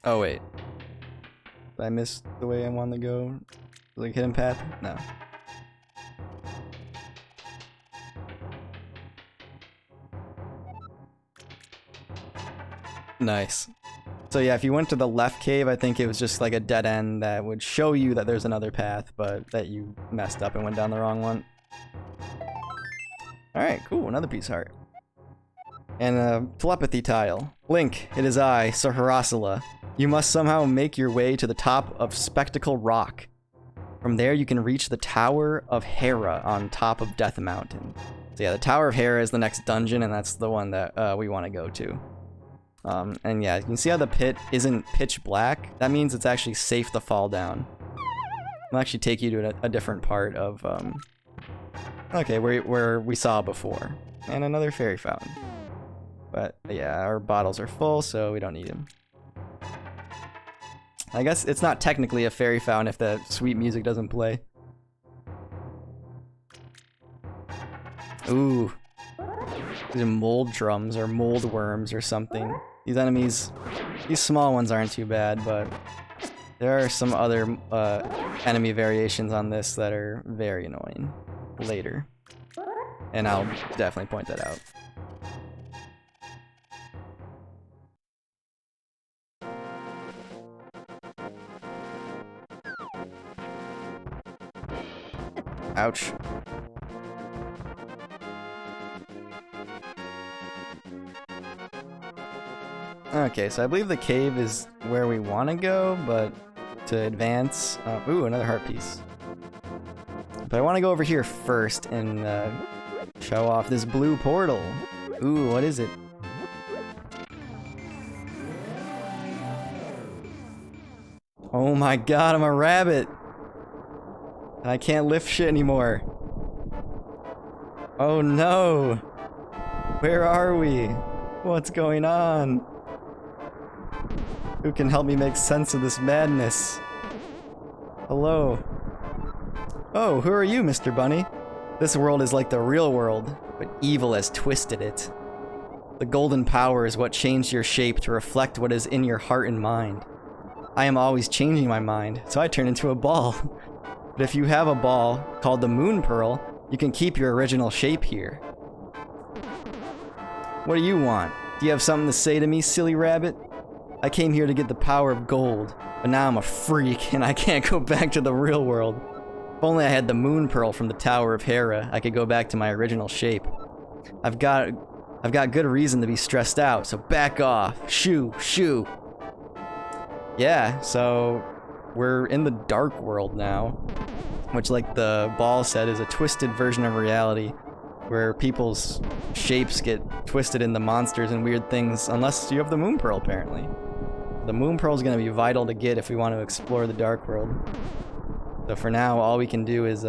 Oh, wait. Did I miss the way I wanted to go? Like hidden path? No. Nice. So yeah, if you went to the left cave, I think it was just like a dead end that would show you that there's another path, but that you messed up and went down the wrong one. Alright, cool, another piece of heart. And a telepathy tile. Link, it is I, Sahasrahla. You must somehow make your way to the top of Spectacle Rock. From there you can reach the Tower of Hera on top of Death Mountain. So yeah, the Tower of Hera is the next dungeon, and that's the one that we want to go to. And yeah, you can see how the pit isn't pitch black. That means it's actually safe to fall down. It'll actually take you to a different part of, okay, where we saw before. And another fairy fountain. But yeah, our bottles are full, so we don't need them. I guess it's not technically a fairy fountain if the sweet music doesn't play. Ooh. These are mold drums or mold worms or something. These enemies, these small ones aren't too bad, but there are some other enemy variations on this that are very annoying later. And I'll definitely point that out. Ouch. Okay, so I believe the cave is where we want to go, but to advance... ooh, another heart piece. But I want to go over here first and show off this blue portal. Ooh, what is it? Oh my god, I'm a rabbit! And I can't lift shit anymore. Oh no! Where are we? What's going on? Who can help me make sense of this madness? Hello. Oh, who are you, Mr. Bunny? This world is like the real world, but evil has twisted it. The golden power is what changed your shape to reflect what is in your heart and mind. I am always changing my mind, so I turn into a ball. But if you have a ball called the Moon Pearl, you can keep your original shape here. What do you want? Do you have something to say to me, silly rabbit? I came here to get the power of gold, but now I'm a freak and I can't go back to the real world. If only I had the Moon Pearl from the Tower of Hera, I could go back to my original shape. I've got good reason to be stressed out, so back off. Shoo, shoo. Yeah, so we're in the dark world now, which, like the ball said, is a twisted version of reality where people's shapes get twisted into monsters and weird things unless you have the Moon Pearl, apparently. The Moon Pearl is going to be vital to get if we want to explore the dark world. So for now, all we can do is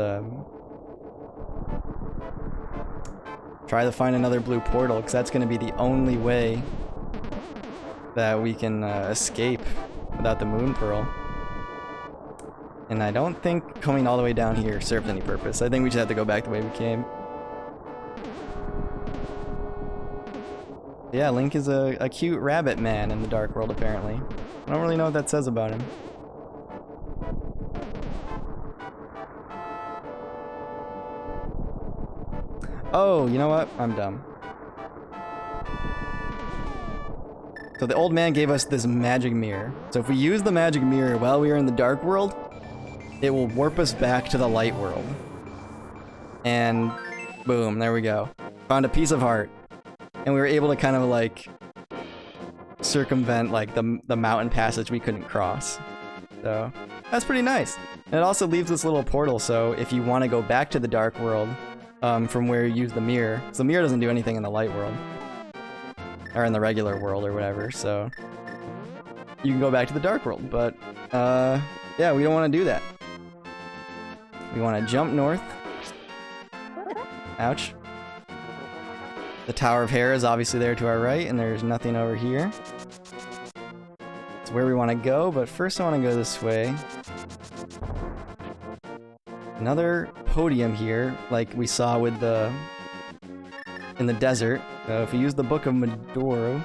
try to find another blue portal, because that's going to be the only way that we can escape without the Moon Pearl. And I don't think coming all the way down here served any purpose. I think we just have to go back the way we came. Yeah, Link is a cute rabbit man in the dark world, apparently. I don't really know what that says about him. Oh, you know what? I'm dumb. So the old man gave us this magic mirror. So if we use the magic mirror while we are in the dark world, it will warp us back to the light world. And boom, there we go. Found a piece of heart. And we were able to kind of like circumvent like the mountain passage we couldn't cross. So that's pretty nice. And it also leaves this little portal, so if you want to go back to the dark world from where you use the mirror, so the mirror doesn't do anything in the light world. Or in the regular world or whatever, so you can go back to the dark world, but yeah, we don't want to do that. We want to jump north. Ouch. The Tower of Hera is obviously there to our right, and there's nothing over here. It's where we want to go, but first I want to go this way. Another podium here, like we saw with the... in the desert. So if we use the Book of Medoro,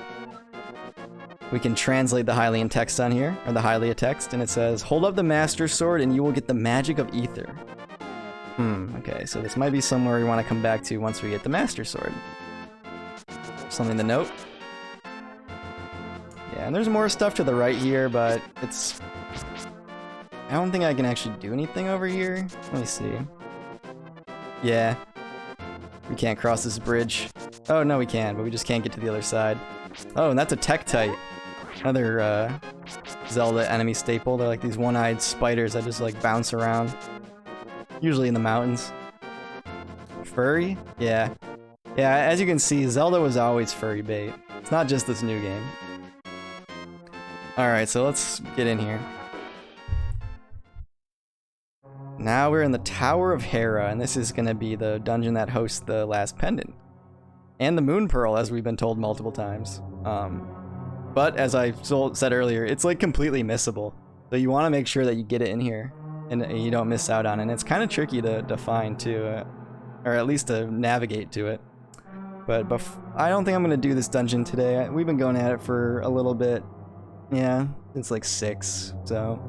we can translate the Hylian text on here, or the Hylia text, and it says, "Hold up the Master Sword and you will get the magic of ether." Okay, so this might be somewhere we want to come back to once we get the Master Sword. Something to note. Yeah, and there's more stuff to the right here, but it's... I don't think I can actually do anything over here. Let me see. Yeah. We can't cross this bridge. Oh, no, we can, but we just can't get to the other side. Oh, and that's a Tektite. Another Zelda enemy staple. They're like these one-eyed spiders that just like bounce around. Usually in the mountains. Furry? Yeah. Yeah, as you can see, Zelda was always furry bait. It's not just this new game. Alright, so let's get in here. Now we're in the Tower of Hera, and this is going to be the dungeon that hosts the last pendant. And the Moon Pearl, as we've been told multiple times. But as I said earlier, it's like completely missable. So you want to make sure that you get it in here, and you don't miss out on it. And it's kind of tricky to find, too. or at least to navigate to it. But I don't think I'm gonna do this dungeon today. We've been going at it for a little bit. Yeah, it's like 6, so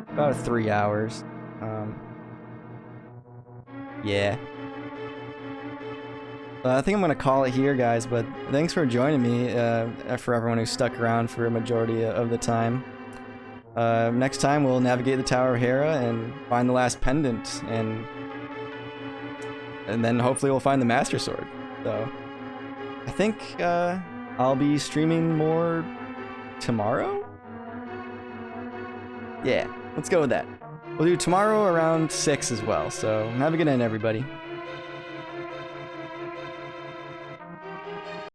about 3 hours. Yeah. I think I'm gonna call it here, guys, but thanks for joining me, for everyone who stuck around for a majority of the time. Next time we'll navigate the Tower of Hera and find the last pendant, and then hopefully we'll find the Master Sword. So I think I'll be streaming more tomorrow? Yeah, let's go with that. We'll do tomorrow around 6 as well, so have a good night, everybody.